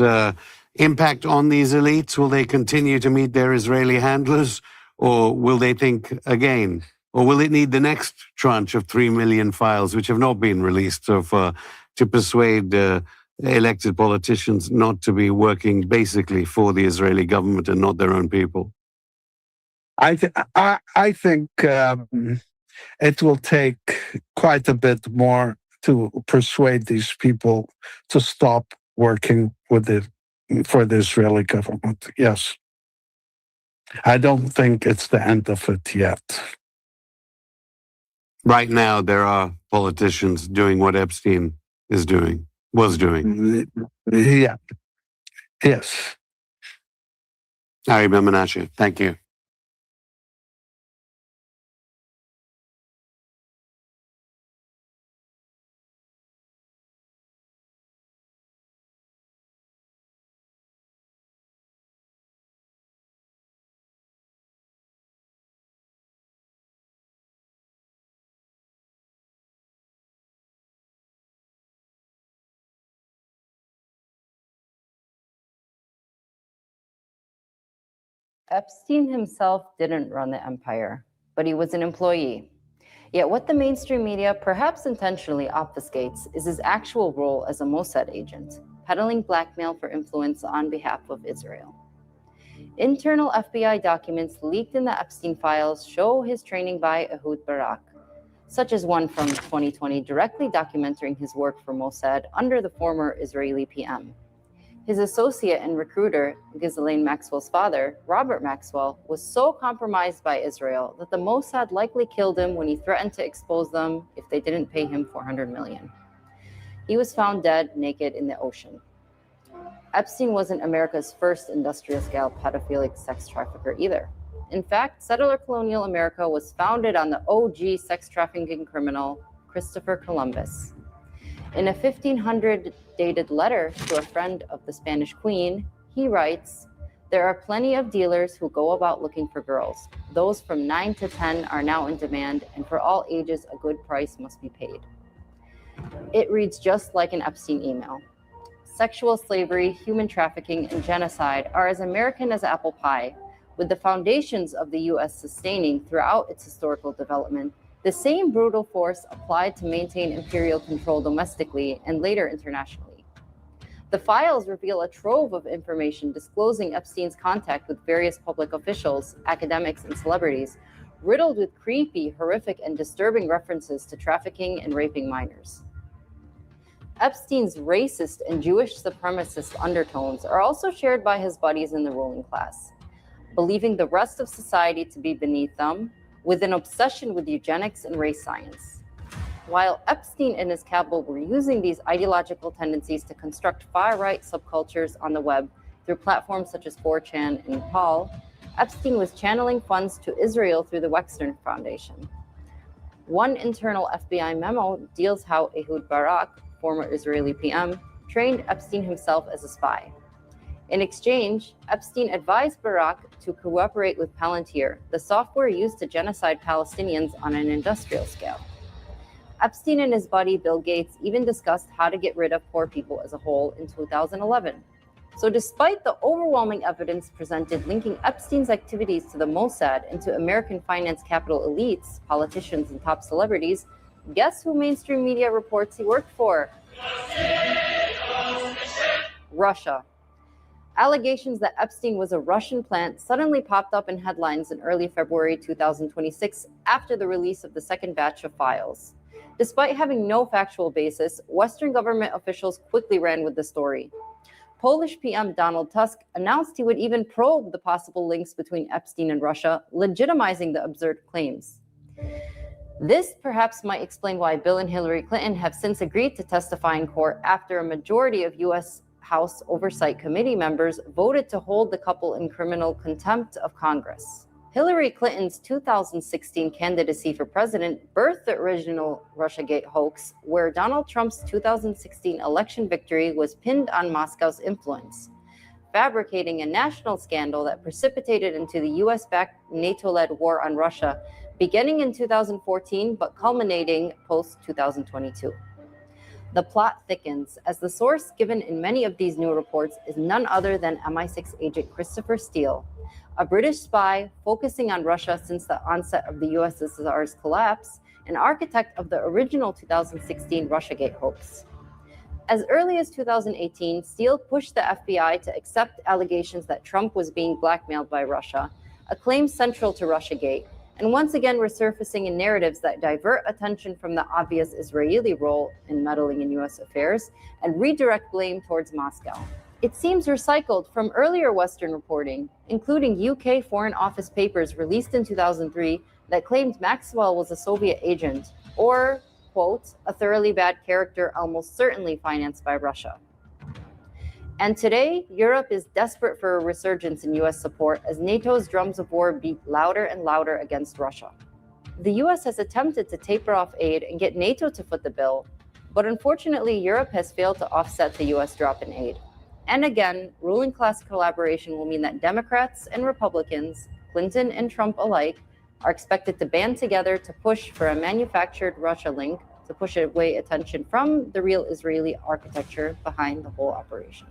Speaker 8: impact on these elites, will they continue to meet their Israeli handlers, Or will they think again? Or will it need the next tranche of 3 million files, which have not been released so far, to persuade elected politicians not to be working basically for the Israeli government and not their own people?
Speaker 9: I think it will take quite a bit more to persuade these people to stop working for the Israeli government. Yes. I don't think it's the end of it yet.
Speaker 8: Right now, there are politicians doing what Epstein was doing.
Speaker 9: Yeah. Yes.
Speaker 8: Ari Ben Menashe, thank you.
Speaker 10: Epstein himself didn't run the empire, but he was an employee. Yet what the mainstream media perhaps intentionally obfuscates is his actual role as a Mossad agent, peddling blackmail for influence on behalf of Israel. Internal FBI documents leaked in the Epstein files show his training by Ehud Barak, such as one from 2020 directly documenting his work for Mossad under the former Israeli PM. His associate and recruiter, Ghislaine Maxwell's father, Robert Maxwell, was so compromised by Israel that the Mossad likely killed him when he threatened to expose them if they didn't pay him $400 million. He was found dead, naked in the ocean. Epstein wasn't America's first industrial-scale pedophilic sex trafficker either. In fact, settler colonial America was founded on the OG sex trafficking criminal, Christopher Columbus. In a 1500-dated letter to a friend of the Spanish Queen, he writes, "There are plenty of dealers who go about looking for girls. Those from 9 to 10 are now in demand, and for all ages, a good price must be paid." It reads just like an Epstein email. Sexual slavery, human trafficking, and genocide are as American as apple pie, with the foundations of the U.S. sustaining throughout its historical development the same brutal force applied to maintain imperial control domestically and later internationally. The files reveal a trove of information disclosing Epstein's contact with various public officials, academics, and celebrities, riddled with creepy, horrific, and disturbing references to trafficking and raping minors. Epstein's racist and Jewish supremacist undertones are also shared by his buddies in the ruling class, believing the rest of society to be beneath them, with an obsession with eugenics and race science. While Epstein and his cabal were using these ideological tendencies to construct far-right subcultures on the web through platforms such as 4chan and Nepal, Epstein was channeling funds to Israel through the Wexner Foundation. One internal FBI memo deals how Ehud Barak, former Israeli PM, trained Epstein himself as a spy. In exchange, Epstein advised Barak to cooperate with Palantir, the software used to genocide Palestinians on an industrial scale. Epstein and his buddy Bill Gates even discussed how to get rid of poor people as a whole in 2011. So despite the overwhelming evidence presented linking Epstein's activities to the Mossad and to American finance capital elites, politicians, and top celebrities, guess who mainstream media reports he worked for? Russia. Allegations that Epstein was a Russian plant suddenly popped up in headlines in early February 2026 after the release of the second batch of files. Despite having no factual basis, Western government officials quickly ran with the story. Polish PM Donald Tusk announced he would even probe the possible links between Epstein and Russia, legitimizing the absurd claims. This perhaps might explain why Bill and Hillary Clinton have since agreed to testify in court after a majority of U.S. House Oversight Committee members voted to hold the couple in criminal contempt of Congress. Hillary Clinton's 2016 candidacy for president birthed the original Russiagate hoax, where Donald Trump's 2016 election victory was pinned on Moscow's influence, fabricating a national scandal that precipitated into the US-backed NATO-led war on Russia, beginning in 2014 but culminating post-2022. The plot thickens, as the source given in many of these new reports is none other than MI6 agent Christopher Steele, a British spy focusing on Russia since the onset of the USSR's collapse, an architect of the original 2016 Russiagate hoax. As early as 2018, Steele pushed the FBI to accept allegations that Trump was being blackmailed by Russia, a claim central to Russiagate, and once again resurfacing in narratives that divert attention from the obvious Israeli role in meddling in US affairs and redirect blame towards Moscow. It seems recycled from earlier Western reporting, including UK Foreign Office papers released in 2003 that claimed Maxwell was a Soviet agent, or, quote, a thoroughly bad character almost certainly financed by Russia. And today, Europe is desperate for a resurgence in US support as NATO's drums of war beat louder and louder against Russia. The US has attempted to taper off aid and get NATO to foot the bill, but unfortunately, Europe has failed to offset the US drop in aid. And again, ruling class collaboration will mean that Democrats and Republicans, Clinton and Trump alike, are expected to band together to push for a manufactured Russia link to push away attention from the real Israeli architecture behind the whole operation.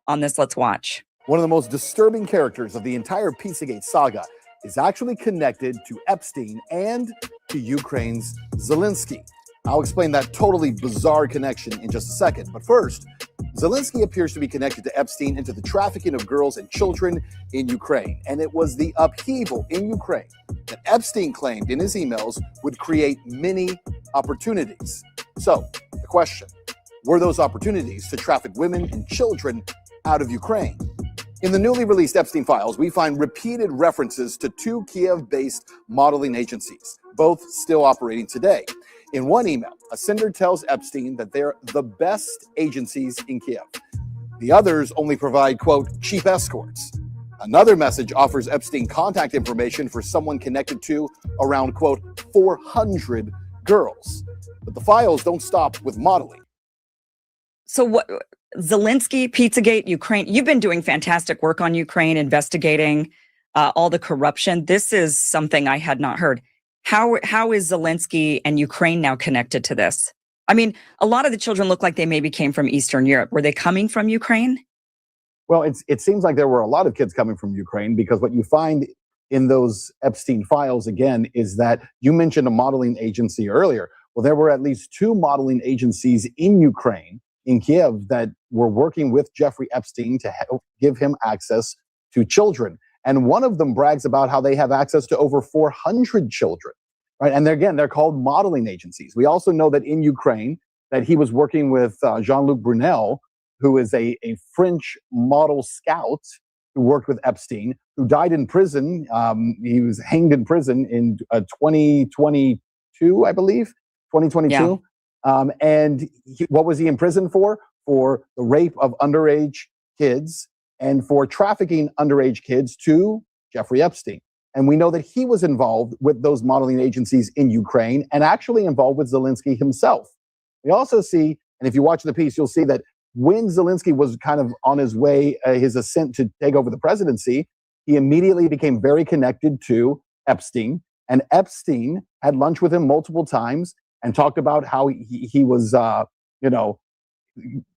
Speaker 11: On this, let's watch.
Speaker 12: One of the most disturbing characters of the entire Pizzagate saga is actually connected to Epstein and to Ukraine's Zelensky. I'll explain that totally bizarre connection in just a second. But first, Zelensky appears to be connected to Epstein and to the trafficking of girls and children in Ukraine. And it was the upheaval in Ukraine that Epstein claimed in his emails would create many opportunities. So, the question, were those opportunities to traffic women and children out of Ukraine? In the newly released Epstein files, we find repeated references to two Kiev-based modeling agencies, both still operating today. In one email, a sender tells Epstein that they're the best agencies in Kiev. The others only provide, quote, cheap escorts. Another message offers Epstein contact information for someone connected to around, quote, 400 girls. But the files don't stop with modeling.
Speaker 11: So what, Zelensky, Pizzagate, Ukraine, you've been doing fantastic work on Ukraine, investigating all the corruption. This is something I had not heard. How is Zelensky and Ukraine now connected to this? I mean, a lot of the children look like they maybe came from Eastern Europe. Were they coming from Ukraine?
Speaker 12: Well, it seems like there were a lot of kids coming from Ukraine, because what you find in those Epstein files, again, is that you mentioned a modeling agency earlier. Well, there were at least two modeling agencies in Ukraine, in Kiev, that were working with Jeffrey Epstein to help give him access to children. And one of them brags about how they have access to over 400 children, right? And they're called modeling agencies. We also know that in Ukraine, that he was working with Jean-Luc Brunel, who is a French model scout who worked with Epstein, who died in prison. He was hanged in prison in 2022, I believe, 2022. Yeah. And what was he in prison for? For the rape of underage kids and for trafficking underage kids to Jeffrey Epstein. And we know that he was involved with those modeling agencies in Ukraine and actually involved with Zelensky himself. We also see, and if you watch the piece, you'll see that when Zelensky was kind of on his way, his ascent to take over the presidency, he immediately became very connected to Epstein. And Epstein had lunch with him multiple times and talked about how he was,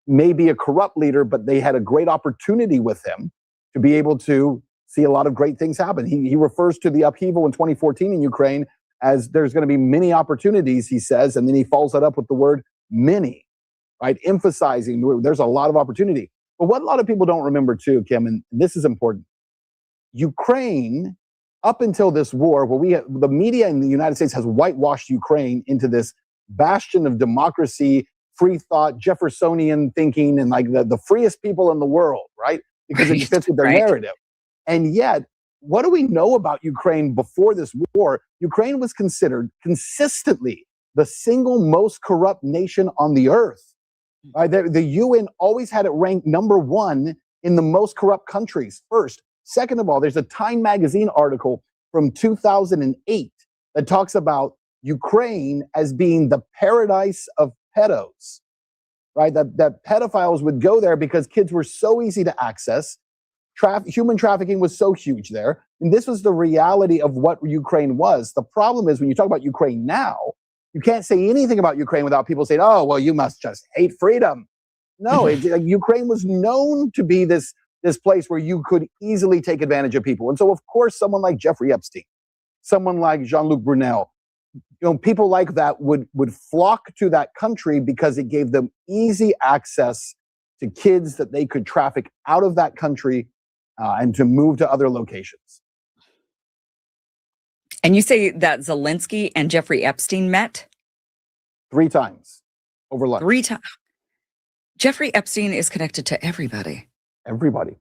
Speaker 12: maybe a corrupt leader, but they had a great opportunity with him to be able to see a lot of great things happen. He refers to the upheaval in 2014 in Ukraine as there's going to be many opportunities, he says, and then he follows that up with the word many, right? Emphasizing there's a lot of opportunity. But what a lot of people don't remember too, Kim, and this is important, Ukraine, up until this war, where the media in the United States has whitewashed Ukraine into this bastion of democracy, free thought, Jeffersonian thinking, and like the freest people in the world, right? Because it fits with their narrative. And yet, what do we know about Ukraine before this war? Ukraine was considered consistently the single most corrupt nation on the earth. The UN always had it ranked number 1 in the most corrupt countries first. Second of all, there's a Time magazine article from 2008 that talks about Ukraine as being the paradise of pedos, right? That pedophiles would go there because kids were so easy to access. Human trafficking was so huge there. And this was the reality of what Ukraine was. The problem is when you talk about Ukraine now, you can't say anything about Ukraine without people saying, oh, well, you must just hate freedom. No, Ukraine was known to be this place where you could easily take advantage of people. And so, of course, someone like Jeffrey Epstein, someone like Jean-Luc Brunel, people like that would flock to that country because it gave them easy access to kids that they could traffic out of that country and to move to other locations.
Speaker 11: And you say that Zelensky and Jeffrey Epstein met?
Speaker 12: 3 times over lunch.
Speaker 11: 3 times. Jeffrey Epstein is connected to everybody.
Speaker 12: Everybody.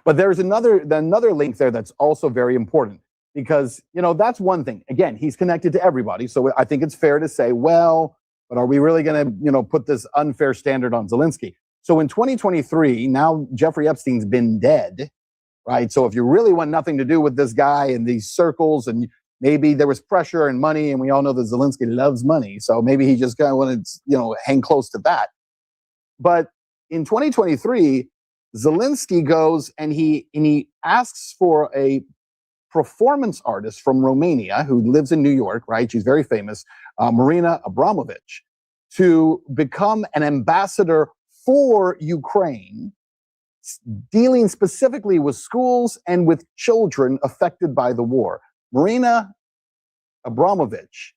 Speaker 12: But there's another link there that's also very important because, that's one thing. Again, he's connected to everybody. So I think it's fair to say, well, but are we really going to, put this unfair standard on Zelensky? So in 2023, now Jeffrey Epstein's been dead, right? So if you really want nothing to do with this guy in these circles, and maybe there was pressure and money, and we all know that Zelensky loves money, so maybe he just kind of wanted to, hang close to that. But in 2023, Zelensky goes and he asks for a performance artist from Romania who lives in New York, right? She's very famous, Marina Abramovich, to become an ambassador for Ukraine, dealing specifically with schools and with children affected by the war. Marina Abramovich,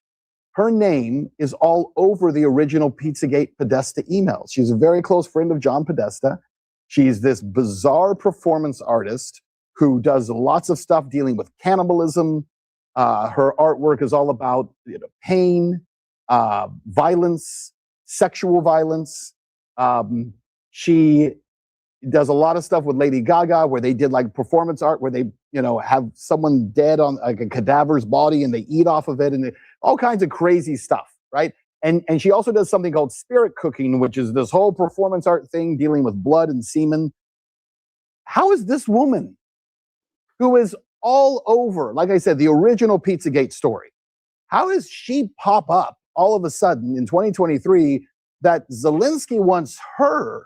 Speaker 12: her name is all over the original Pizzagate Podesta emails. She's a very close friend of John Podesta. She's this bizarre performance artist who does lots of stuff dealing with cannibalism. Her artwork is all about pain, violence, sexual violence. She does a lot of stuff with Lady Gaga where they did like performance art where they, have someone dead on like a cadaver's body and they eat off of it and all kinds of crazy stuff, right? And she also does something called spirit cooking, which is this whole performance art thing dealing with blood and semen. How is this woman, who is all over, like I said, the original Pizzagate story, how does she pop up all of a sudden in 2023 that Zelensky wants her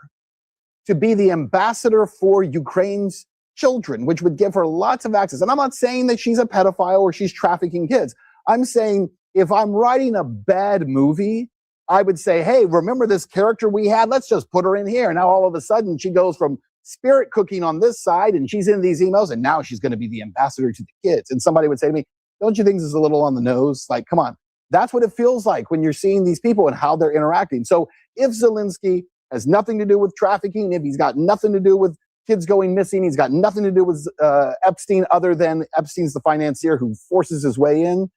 Speaker 12: to be the ambassador for Ukraine's children, which would give her lots of access? And I'm not saying that she's a pedophile or she's trafficking kids. I'm saying if I'm writing a bad movie, I would say, hey, remember this character we had? Let's just put her in here. Now all of a sudden she goes from spirit cooking on this side and she's in these emails and now she's going to be the ambassador to the kids. And somebody would say to me, don't you think this is a little on the nose? Like, come on. That's what it feels like when you're seeing these people and how they're interacting. So if Zelensky has nothing to do with trafficking, if he's got nothing to do with kids going missing, he's got nothing to do with Epstein other than Epstein's the financier who forces his way in,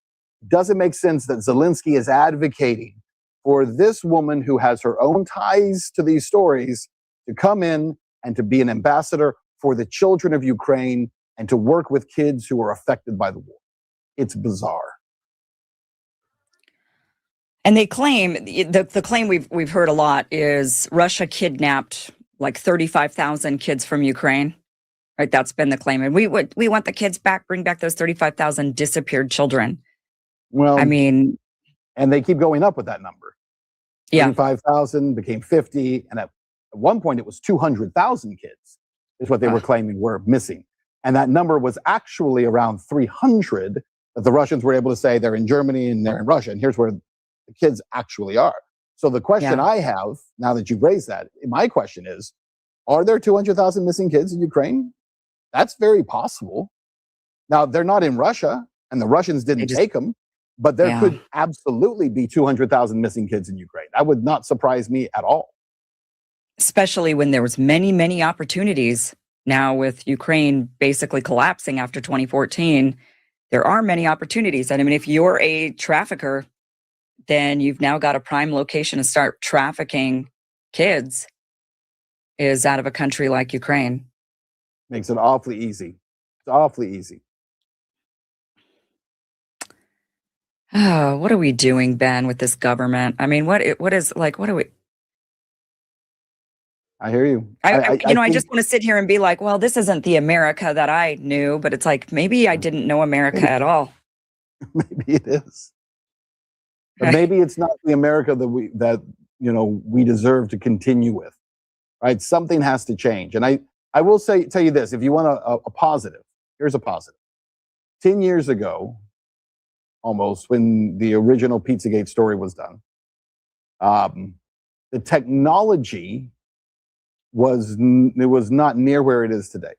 Speaker 12: doesn't make sense that Zelensky is advocating for this woman who has her own ties to these stories to come in and to be an ambassador for the children of Ukraine and to work with kids who are affected by the war. It's bizarre.
Speaker 11: And they claim, the claim we've heard a lot is Russia kidnapped like 35,000 kids from Ukraine. Right? That's been the claim. And we want the kids back, bring back those 35,000 disappeared children.
Speaker 12: Well,
Speaker 11: I mean,
Speaker 12: and they keep going up with that number.
Speaker 11: Yeah.
Speaker 12: 35,000 became 50. And at one point it was 200,000 kids is what they were claiming were missing. And that number was actually around 300 that the Russians were able to say they're in Germany and they're in Russia. And here's where the kids actually are. So the question I have, now that you've raised that, my question is, are there 200,000 missing kids in Ukraine? That's very possible. Now, they're not in Russia, and the Russians didn't take them, but there could absolutely be 200,000 missing kids in Ukraine. That would not surprise me at all.
Speaker 11: especially when there was many opportunities. Now with Ukraine basically collapsing after 2014, there are many opportunities. And I mean, if you're a trafficker, then you've now got a prime location to start trafficking kids is out of a country like Ukraine.
Speaker 12: Makes it awfully easy. It's awfully easy.
Speaker 11: Oh, what are we doing, Ben, with this government? I mean, what are we?
Speaker 12: I hear you.
Speaker 11: I
Speaker 12: think
Speaker 11: just want to sit here and be like, well, this isn't the America that I knew, but it's like, maybe I didn't know America at all.
Speaker 12: maybe it is. But maybe it's not the America that we deserve to continue with. Right? Something has to change. And I will tell you this, if you want a positive, here's a positive. 10 years ago, almost, when the original Pizzagate story was done, the technology was not near where it is today.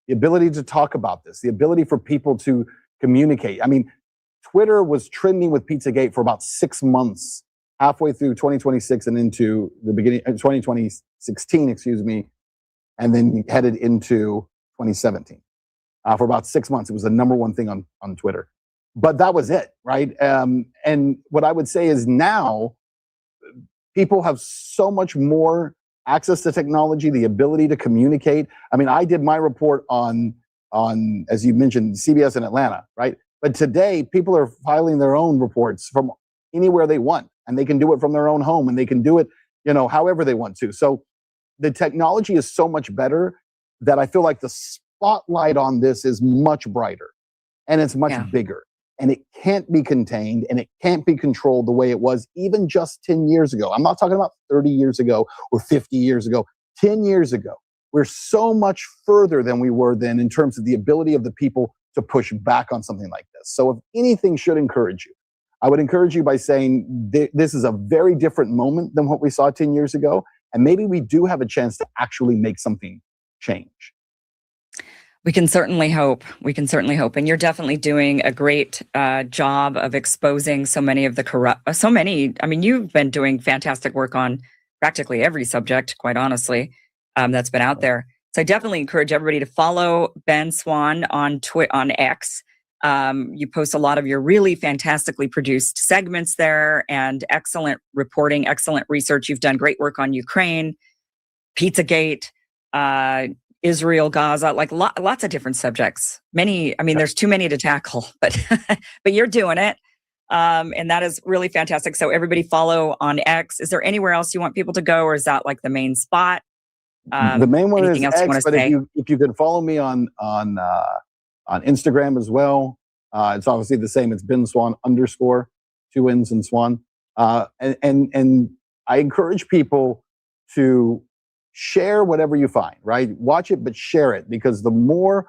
Speaker 12: The ability to talk about this, the ability for people to communicate. I mean, Twitter was trending with Pizzagate for about 6 months, halfway through 2026 and into the beginning of 2016, excuse me, and then headed into 2017. For about 6 months, it was the number one thing on Twitter. But that was it, right? And what I would say is now people have so much more access to technology, the ability to communicate. I mean, I did my report on, as you mentioned, CBS in Atlanta, right? But today, people are filing their own reports from anywhere they want, and they can do it from their own home, and they can do it, however they want to. So the technology is so much better that I feel like the spotlight on this is much brighter, and it's much bigger. And it can't be contained, and it can't be controlled the way it was even just 10 years ago. I'm not talking about 30 years ago or 50 years ago. 10 years ago, we're so much further than we were then in terms of the ability of the people to push back on something like this. So if anything should encourage you, I would encourage you by saying this is a very different moment than what we saw 10 years ago. And maybe we do have a chance to actually make something change.
Speaker 11: We can certainly hope. And you're definitely doing a great job of exposing so many of the I mean, you've been doing fantastic work on practically every subject, quite honestly, that's been out there. So I definitely encourage everybody to follow Ben Swan on X. You post a lot of your really fantastically produced segments there and excellent reporting, excellent research. You've done great work on Ukraine, Pizzagate, Israel, Gaza, like lots of different subjects. There's too many to tackle, but but you're doing it. And that is really fantastic. So everybody follow on X. Is there anywhere else you want people to go, or is that like the main spot?
Speaker 12: The main one is X, but
Speaker 11: say?
Speaker 12: if you could follow me on Instagram as well, it's obviously the same. It's Ben Swan _, 2 N's and Swan. And I encourage people to share whatever you find, right? Watch it, but share it, because the more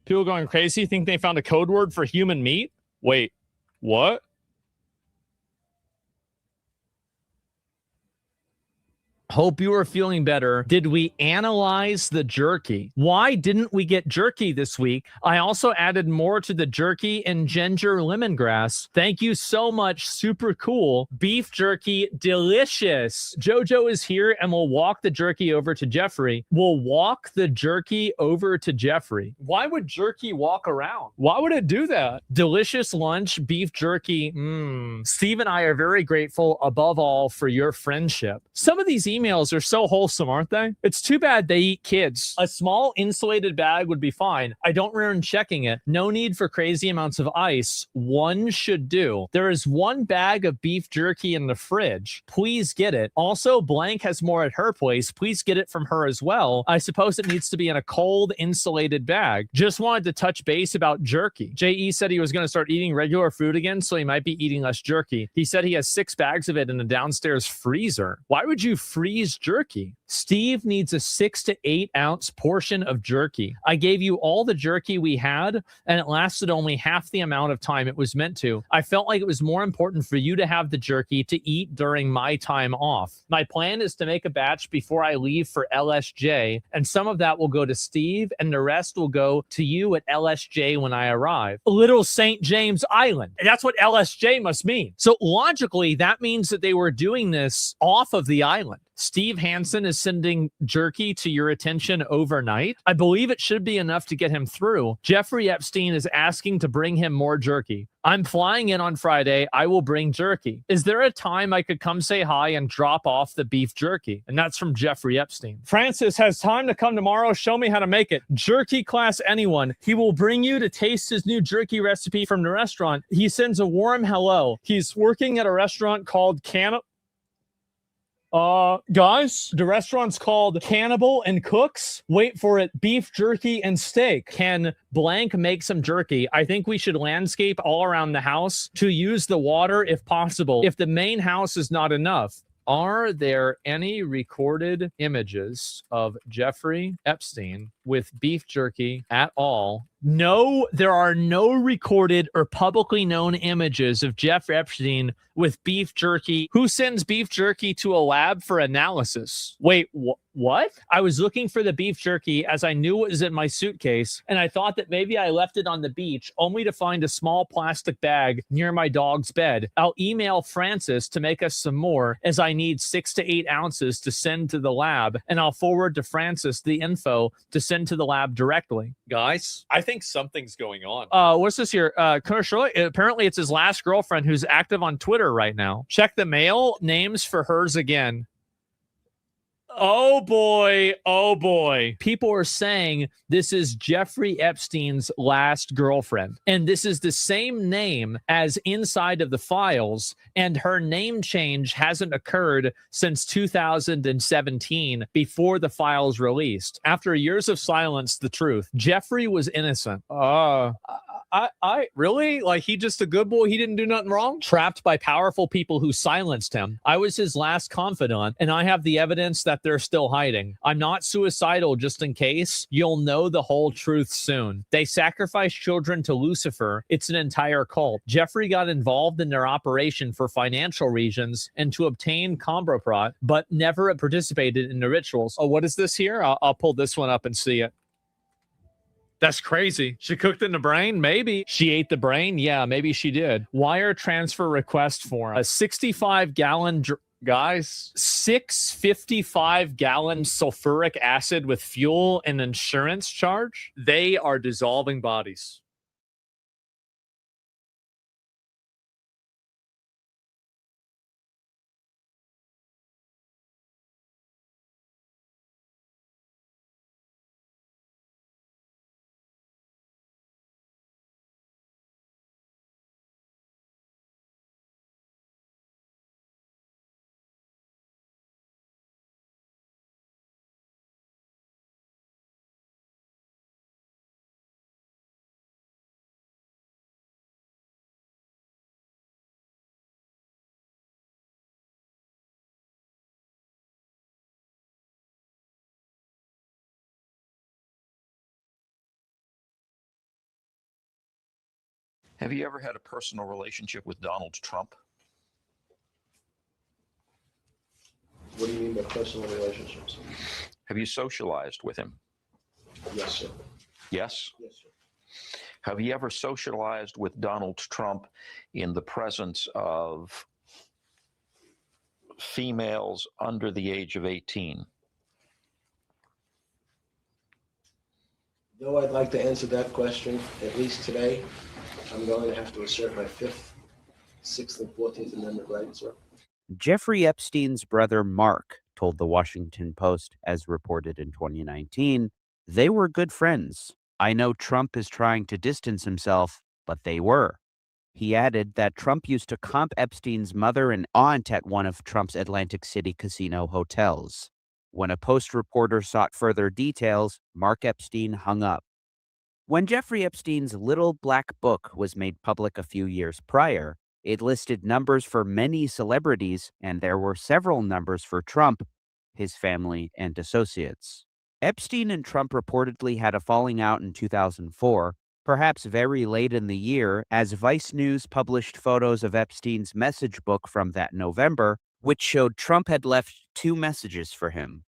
Speaker 13: people going crazy, think they found a code word for human meat? Wait, what? Hope you are feeling better. Did we analyze the jerky? Why didn't we get jerky this week? I also added more to the jerky and ginger lemongrass. Thank you so much. Super cool. Beef jerky, delicious. Jojo is here and we'll walk the jerky over to Jeffrey. Why would jerky walk around? Why would it do that? Delicious lunch, beef jerky. Steve and I are very grateful above all for your friendship. Some of these emails are so wholesome, aren't they? It's too bad they eat kids. A small insulated bag would be fine. I don't remember checking it. No need for crazy amounts of ice. One should do. There is one bag of beef jerky in the fridge. Please get it. Also, Blank has more at her place. Please get it from her as well. I suppose it needs to be in a cold, insulated bag. Just wanted to touch base about jerky. J.E. said he was going to start eating regular food again, so he might be eating less jerky. He said he has 6 bags of it in the downstairs freezer. Why would you freeze jerky? Steve needs a 6 to 8 ounce portion of jerky. I gave you all the jerky we had, and it lasted only half the amount of time it was meant to. I felt like it was more important for you to have the jerky to eat during my time off. My plan is to make a batch before I leave for LSJ, and some of that will go to Steve, and the rest will go to you at LSJ when I arrive. Little St. James Island. And that's what LSJ must mean. So logically, that means that they were doing this off of the island. Steve Hansen is sending jerky to your attention overnight. I believe it should be enough to get him through. Jeffrey Epstein is asking to bring him more jerky. I'm flying in on Friday. I will bring jerky. Is there a time I could come say hi and drop off the beef jerky? And that's from Jeffrey Epstein. Francis has time to come tomorrow. Show me how to make it. Jerky class anyone. He will bring you to taste his new jerky recipe from the restaurant. He sends a warm hello. He's working at a restaurant called guys, the restaurant's called Cannibal and Cooks. Wait for it. Beef jerky and steak. Can blank make some jerky? I think we should landscape all around the house to use the water if possible. If the main house is not enough. Are there any recorded images of Jeffrey Epstein with beef jerky at all? No, there are no recorded or publicly known images of Jeff Epstein with beef jerky. Who sends beef jerky to a lab for analysis? Wait, what? I was looking for the beef jerky as I knew it was in my suitcase, and I thought that maybe I left it on the beach, only to find a small plastic bag near my dog's bed. I'll email Francis to make us some more, as I need 6 to 8 ounces to send to the lab, and I'll forward to Francis the info to send to the lab directly. Guys, I think something's going on. What's this here? Commercial. Apparently it's his last girlfriend who's active on Twitter right now. Check the mail. Names for hers again. Oh boy, oh boy. People are saying this is Jeffrey Epstein's last girlfriend. And this is the same name as inside of the files. And her name change hasn't occurred since 2017, before the files released. After years of silence, the truth. Jeffrey was innocent. I really? Like, he just a good boy? He didn't do nothing wrong? Trapped by powerful people who silenced him. I was his last confidant, and I have the evidence that they're still hiding. I'm not suicidal, just in case. You'll know the whole truth soon. They sacrificed children to Lucifer. It's an entire cult. Jeffrey got involved in their operation for financial reasons and to obtain Comproprot, but never participated in the rituals. Oh, what is this here? I'll pull this one up and see it. That's crazy. She cooked in the brain? Maybe. She ate the brain? Yeah, maybe she did. Wire transfer request form. A 65-gallon... Guys, 655-gallon sulfuric acid with fuel and insurance charge? They are dissolving bodies.
Speaker 14: Have you ever had a personal relationship with Donald Trump?
Speaker 15: What do you mean by personal relationships?
Speaker 14: Have you socialized with him?
Speaker 15: Yes, sir.
Speaker 14: Yes?
Speaker 15: Yes, sir.
Speaker 14: Have you ever socialized with Donald Trump in the presence of females under the age of 18?
Speaker 15: Though I'd like to answer that question, at least today, I'm going to have to assert my 5th, 6th, and 14th Amendment rights, sir.
Speaker 16: Jeffrey Epstein's brother Mark told the Washington Post, as reported in 2019, they were good friends. I know Trump is trying to distance himself, but they were. He added that Trump used to comp Epstein's mother and aunt at one of Trump's Atlantic City casino hotels. When a Post reporter sought further details, Mark Epstein hung up. When Jeffrey Epstein's Little Black Book was made public a few years prior, it listed numbers for many celebrities, and there were several numbers for Trump. his family, and associates. Epstein and Trump reportedly had a falling out in 2004, perhaps very late in the year, as Vice News published photos of Epstein's message book from that November, which showed Trump had left 2 messages for him.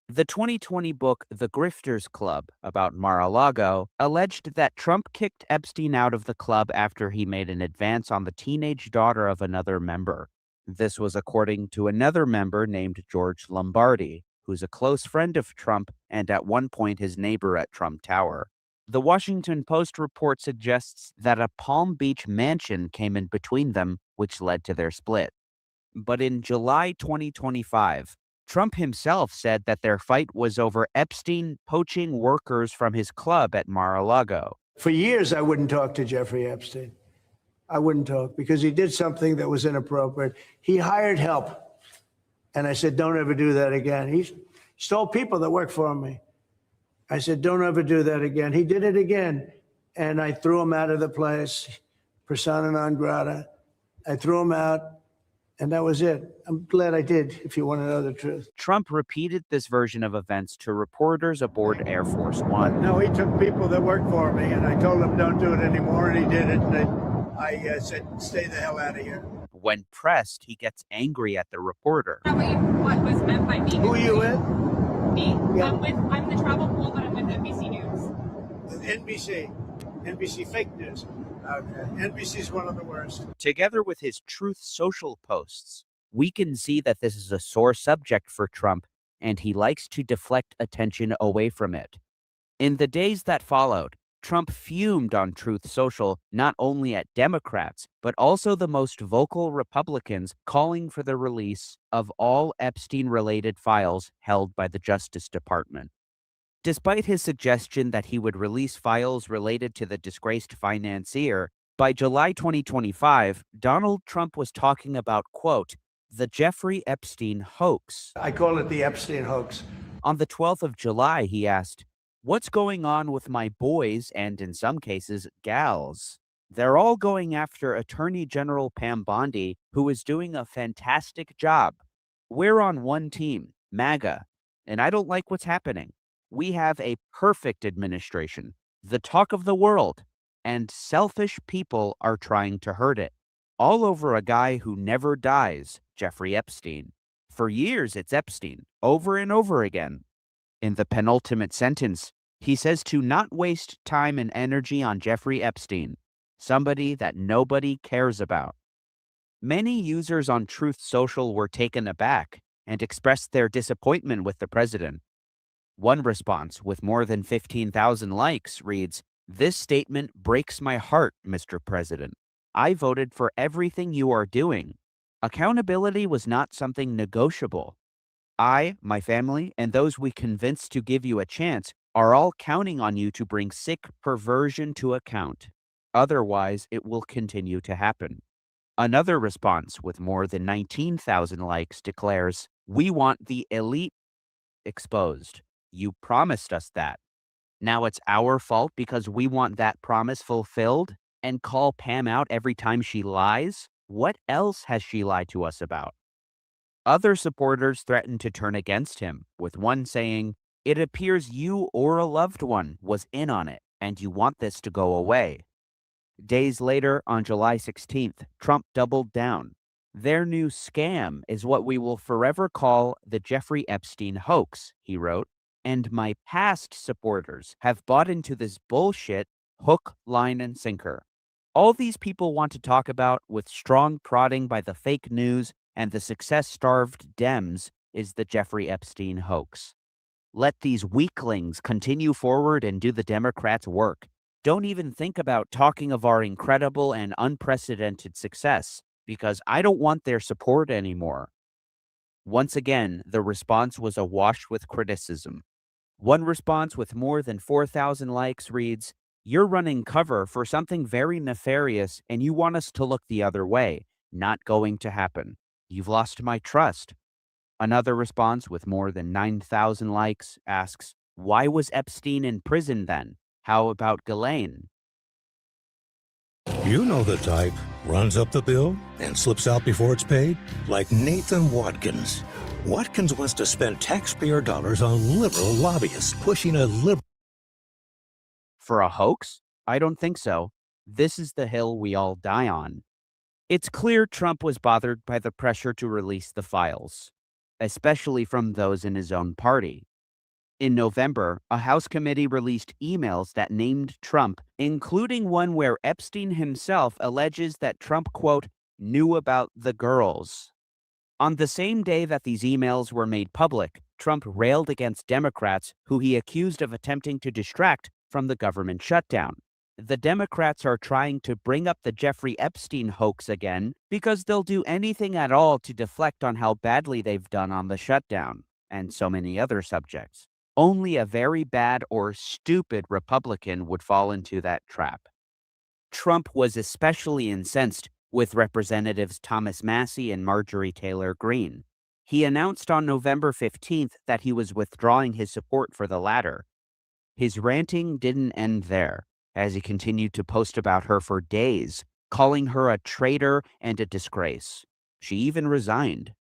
Speaker 16: The 2020 book The Grifters Club about Mar-a-Lago alleged that Trump kicked Epstein out of the club after he made an advance on the teenage daughter of another member. This was according to another member named George Lombardi, who's a close friend of Trump and at one point his neighbor at Trump Tower. The Washington Post report suggests that a Palm Beach mansion came in between them, which led to their split. But in July 2025, Trump himself said that their fight was over Epstein poaching workers from his club at Mar-a-Lago.
Speaker 17: For years, I wouldn't talk to Jeffrey Epstein. I wouldn't talk because he did something that was inappropriate. He hired help. And I said, don't ever do that again. He stole people that work for me. I said, don't ever do that again. He did it again. And I threw him out of the place, persona non grata. I threw him out. And that was it. I'm glad I did, if you want to know the truth.
Speaker 16: Trump repeated this version of events to reporters aboard Air Force One.
Speaker 17: No, he took people that worked for me, and I told him don't do it anymore, and he did it. And I said, stay the hell out of here.
Speaker 16: When pressed, he gets angry at the reporter.
Speaker 18: What was meant by me?
Speaker 17: Who are you with?
Speaker 18: Me?
Speaker 17: Yeah.
Speaker 18: I'm the travel pool, but I'm with NBC News.
Speaker 17: NBC fake news. Okay. NBC's one of the worst.
Speaker 16: Together with his Truth Social posts, we can see that this is a sore subject for Trump, and he likes to deflect attention away from it. In the days that followed, Trump fumed on Truth Social not only at Democrats, but also the most vocal Republicans, calling for the release of all Epstein-related files held by the Justice Department. Despite his suggestion that he would release files related to the disgraced financier, by July 2025, Donald Trump was talking about, quote, the Jeffrey Epstein hoax.
Speaker 17: I call it the Epstein hoax.
Speaker 16: On the 12th of July, he asked, what's going on with my boys and, in some cases, gals? They're all going after Attorney General Pam Bondi, who is doing a fantastic job. We're on one team, MAGA, and I don't like what's happening. We have a perfect administration, the talk of the world, and selfish people are trying to hurt it. All over a guy who never dies, Jeffrey Epstein. For years, it's Epstein, over and over again. In the penultimate sentence, he says to not waste time and energy on Jeffrey Epstein, somebody that nobody cares about. Many users on Truth Social were taken aback and expressed their disappointment with the president. One response, with more than 15,000 likes, reads, this statement breaks my heart, Mr. President. I voted for everything you are doing. Accountability was not something negotiable. I, my family, and those we convinced to give you a chance are all counting on you to bring sick perversion to account. Otherwise, it will continue to happen. Another response, with more than 19,000 likes, declares, we want the elite exposed. You promised us that. Now it's our fault because we want that promise fulfilled and call Pam out every time she lies? What else has she lied to us about? Other supporters threatened to turn against him, with one saying, it appears you or a loved one was in on it, and you want this to go away. Days later, on July 16th, Trump doubled down. Their new scam is what we will forever call the Jeffrey Epstein hoax, he wrote. And my past supporters have bought into this bullshit hook, line, and sinker. All these people want to talk about, with strong prodding by the fake news and the success-starved Dems, is the Jeffrey Epstein hoax. Let these weaklings continue forward and do the Democrats' work. Don't even think about talking of our incredible and unprecedented success, because I don't want their support anymore. Once again, the response was awash with criticism. One response with more than 4,000 likes reads, you're running cover for something very nefarious and you want us to look the other way. Not going to happen. You've lost my trust. Another response with more than 9,000 likes asks, why was Epstein in prison then? How about Ghislaine?
Speaker 19: You know the type. Runs up the bill and slips out before it's paid. Like Nathan Watkins. Watkins wants to spend taxpayer dollars on liberal lobbyists pushing a liberal.
Speaker 16: For a hoax? I don't think so. This is the hill we all die on. It's clear Trump was bothered by the pressure to release the files, especially from those in his own party. In November, a House committee released emails that named Trump, including one where Epstein himself alleges that Trump, quote, knew about the girls. On the same day that these emails were made public, Trump railed against Democrats who he accused of attempting to distract from the government shutdown. The Democrats are trying to bring up the Jeffrey Epstein hoax again because they'll do anything at all to deflect on how badly they've done on the shutdown and so many other subjects. Only a very bad or stupid Republican would fall into that trap. Trump was especially incensed with Representatives Thomas Massie and Marjorie Taylor Greene. He announced on November 15th that he was withdrawing his support for the latter. His ranting didn't end there, as he continued to post about her for days, calling her a traitor and a disgrace. She even resigned.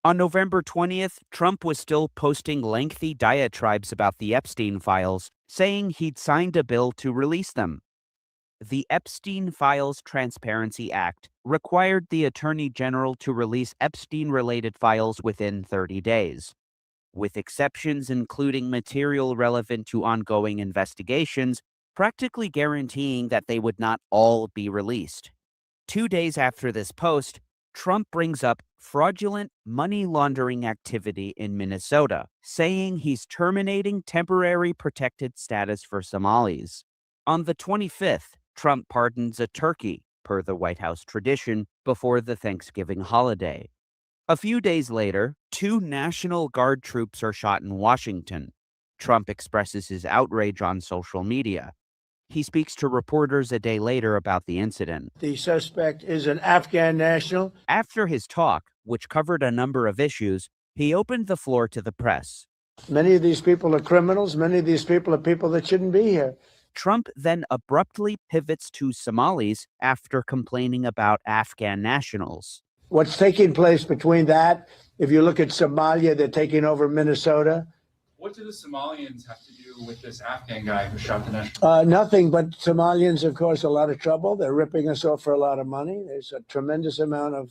Speaker 16: On November 20th, Trump was still posting lengthy diatribes about the Epstein files, saying he'd signed a bill to release them. The Epstein Files Transparency Act required the Attorney General to release Epstein-related files within 30 days, with exceptions including material relevant to ongoing investigations, practically guaranteeing that they would not all be released. 2 days after this post, Trump brings up fraudulent money laundering activity in Minnesota, saying he's terminating temporary protected status for Somalis. On the 25th, Trump pardons a turkey, per the White House tradition, before the Thanksgiving holiday. A few days later, 2 National Guard troops are shot in Washington. Trump expresses his outrage on social media. He speaks to reporters a day later about the incident.
Speaker 17: The suspect is an Afghan national.
Speaker 16: After his talk, which covered a number of issues, he opened the floor to the press.
Speaker 17: Many of these people are criminals. Many of these people are people that shouldn't be here.
Speaker 16: Trump then abruptly pivots to Somalis after complaining about Afghan nationals.
Speaker 17: What's taking place between that, if you look at Somalia, they're taking over Minnesota.
Speaker 20: What do the Somalians have to do with this Afghan guy who shot the national?
Speaker 17: Nothing, but Somalians, of course, a lot of trouble. They're ripping us off for a lot of money. There's a tremendous amount of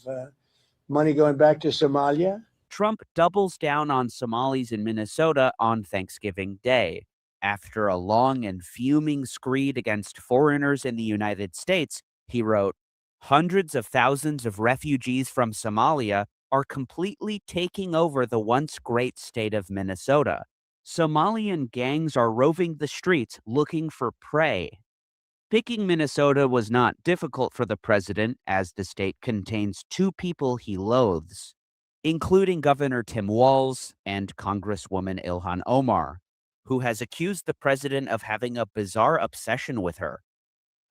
Speaker 17: money going back to Somalia.
Speaker 16: Trump doubles down on Somalis in Minnesota on Thanksgiving Day. After a long and fuming screed against foreigners in the United States, he wrote, "Hundreds of thousands of refugees from Somalia are completely taking over the once great state of Minnesota. Somalian gangs are roving the streets looking for prey." Picking Minnesota was not difficult for the president, as the state contains 2 people he loathes, including Governor Tim Walz and Congresswoman Ilhan Omar, who has accused the president of having a bizarre obsession with her.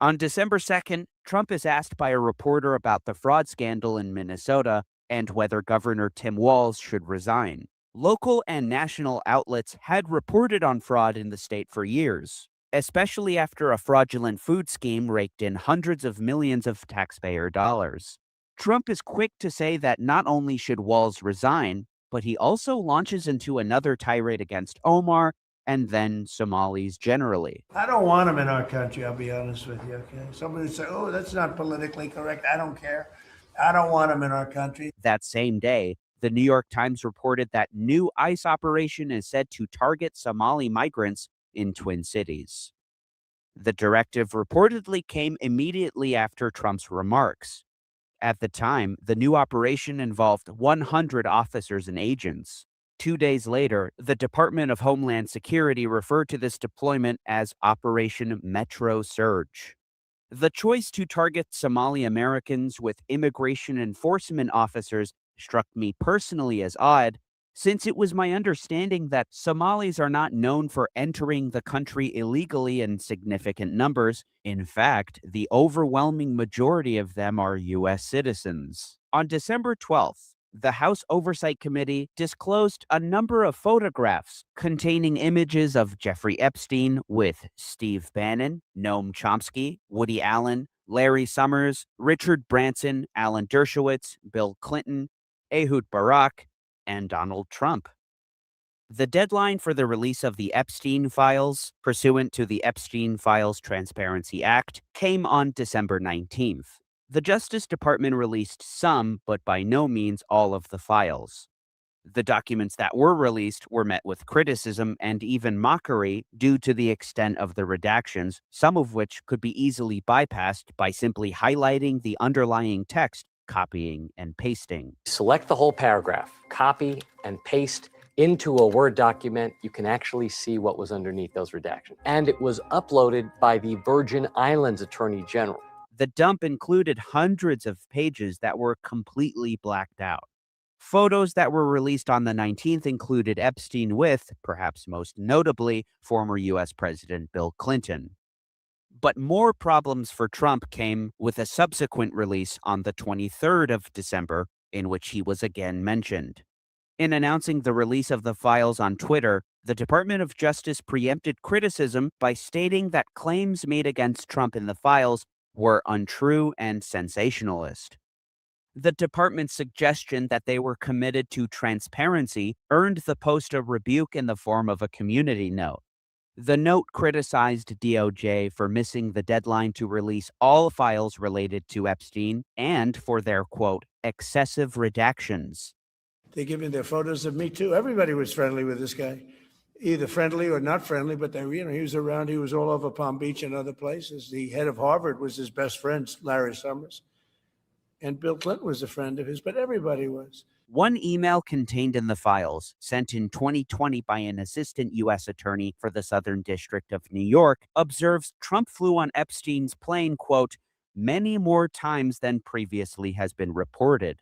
Speaker 16: On December 2nd, Trump is asked by a reporter about the fraud scandal in Minnesota and whether Governor Tim Walz should resign. Local and national outlets had reported on fraud in the state for years, especially after a fraudulent food scheme raked in hundreds of millions of taxpayer dollars. Trump is quick to say that not only should Walz resign, but he also launches into another tirade against Omar and then Somalis generally.
Speaker 17: I don't want them in our country, I'll be honest with you, okay? Somebody say, oh, that's not politically correct. I don't care. I don't want them in our country.
Speaker 16: That same day, the New York Times reported that new ICE operation is said to target Somali migrants in Twin Cities. The directive reportedly came immediately after Trump's remarks. At the time, the new operation involved 100 officers and agents. 2 days later, the Department of Homeland Security referred to this deployment as Operation Metro Surge. The choice to target Somali Americans with immigration enforcement officers struck me personally as odd, since it was my understanding that Somalis are not known for entering the country illegally in significant numbers. In fact, the overwhelming majority of them are U.S. citizens. On December 12th, the House Oversight Committee disclosed a number of photographs containing images of Jeffrey Epstein with Steve Bannon, Noam Chomsky, Woody Allen, Larry Summers, Richard Branson, Alan Dershowitz, Bill Clinton, Ehud Barak, and Donald Trump. The deadline for the release of the Epstein files, pursuant to the Epstein Files Transparency Act, came on December 19th. The Justice Department released some, but by no means all of the files. The documents that were released were met with criticism and even mockery due to the extent of the redactions, some of which could be easily bypassed by simply highlighting the underlying text, copying and pasting.
Speaker 21: Select the whole paragraph, copy and paste into a Word document. You can actually see what was underneath those redactions. And it was uploaded by the Virgin Islands Attorney General.
Speaker 16: The dump included hundreds of pages that were completely blacked out. Photos that were released on the 19th included Epstein with, perhaps most notably, former U.S. President Bill Clinton. But more problems for Trump came with a subsequent release on the 23rd of December, in which he was again mentioned. In announcing the release of the files on Twitter, the Department of Justice preempted criticism by stating that claims made against Trump in the files were untrue and sensationalist. The department's suggestion that they were committed to transparency earned the post a rebuke in the form of a community note. The note criticized DOJ for missing the deadline to release all files related to Epstein and for their, quote, excessive redactions.
Speaker 17: They give me their photos of me too. Everybody was friendly with this guy, either friendly or not friendly, but they, he was around. He was all over Palm Beach and other places. The head of Harvard was his best friend, Larry Summers. And Bill Clinton was a friend of his, but everybody was.
Speaker 16: One email contained in the files, sent in 2020 by an assistant U.S. attorney for the Southern District of New York, observes Trump flew on Epstein's plane, quote, many more times than previously has been reported.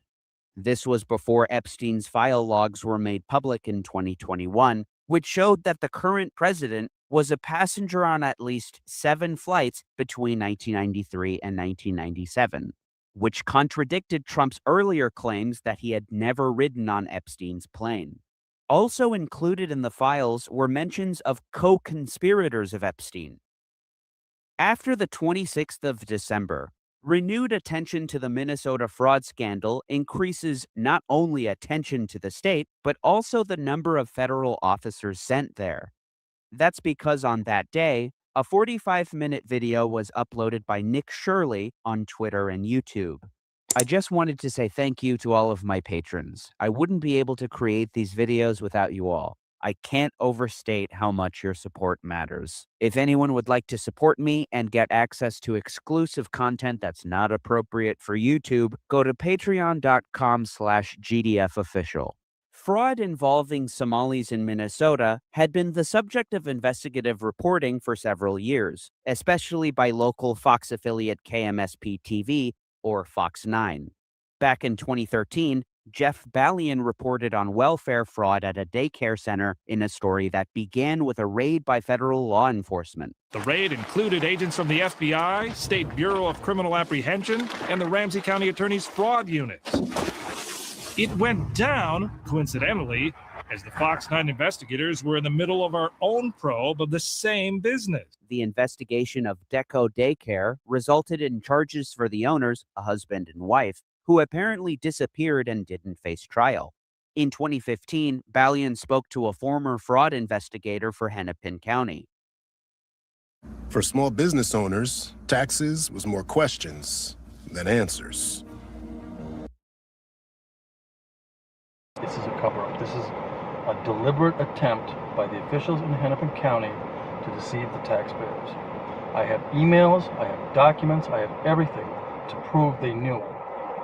Speaker 16: This was before Epstein's file logs were made public in 2021, which showed that the current president was a passenger on at least 7 flights between 1993 and 1997. Which contradicted Trump's earlier claims that he had never ridden on Epstein's plane. Also included in the files were mentions of co-conspirators of Epstein. After the 26th of December, renewed attention to the Minnesota fraud scandal increases not only attention to the state, but also the number of federal officers sent there. That's because on that day, a 45-minute video was uploaded by Nick Shirley on Twitter and YouTube. I just wanted to say thank you to all of my patrons. I wouldn't be able to create these videos without you all. I can't overstate how much your support matters. If anyone would like to support me and get access to exclusive content that's not appropriate for YouTube, go to patreon.com/GDFofficial. Fraud involving Somalis in Minnesota had been the subject of investigative reporting for several years, especially by local Fox affiliate KMSP-TV, or Fox 9. Back in 2013, Jeff Balian reported on welfare fraud at a daycare center in a story that began with a raid by federal law enforcement.
Speaker 22: The raid included agents from the FBI, State Bureau of Criminal Apprehension, and the Ramsey County Attorney's fraud units. It went down, coincidentally, as the Fox 9 investigators were in the middle of our own probe of the same business.
Speaker 16: The investigation of Deco Daycare resulted in charges for the owners, a husband and wife, who apparently disappeared and didn't face trial. In 2015, Balian spoke to a former fraud investigator for Hennepin County.
Speaker 23: For small business owners, taxes was more questions than answers.
Speaker 24: This is a cover-up. This is a deliberate attempt by the officials in Hennepin County to deceive the taxpayers. I have emails, I have documents, I have everything to prove they knew,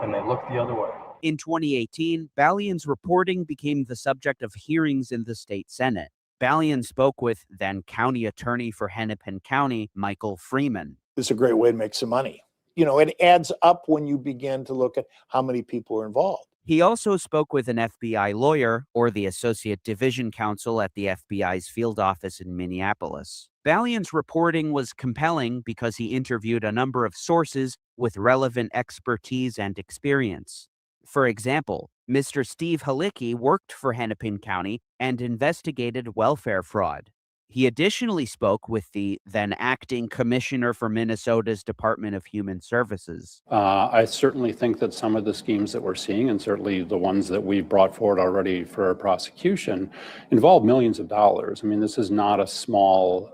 Speaker 24: and they looked the other way.
Speaker 16: In 2018, Balian's reporting became the subject of hearings in the state Senate. Balian spoke with then county attorney for Hennepin County, Michael Freeman.
Speaker 25: It's a great way to make some money. You know, it adds up when you begin to look at how many people are involved.
Speaker 16: He also spoke with an FBI lawyer, or the Associate Division Counsel at the FBI's field office in Minneapolis. Balian's reporting was compelling because he interviewed a number of sources with relevant expertise and experience. For example, Mr. Steve Halicki worked for Hennepin County and investigated welfare fraud. He additionally spoke with the then acting commissioner for Minnesota's Department of Human Services.
Speaker 1: I certainly think that some of the schemes that we're seeing, and certainly the ones that we've brought forward already for prosecution, involve millions of dollars. I mean, this is not a small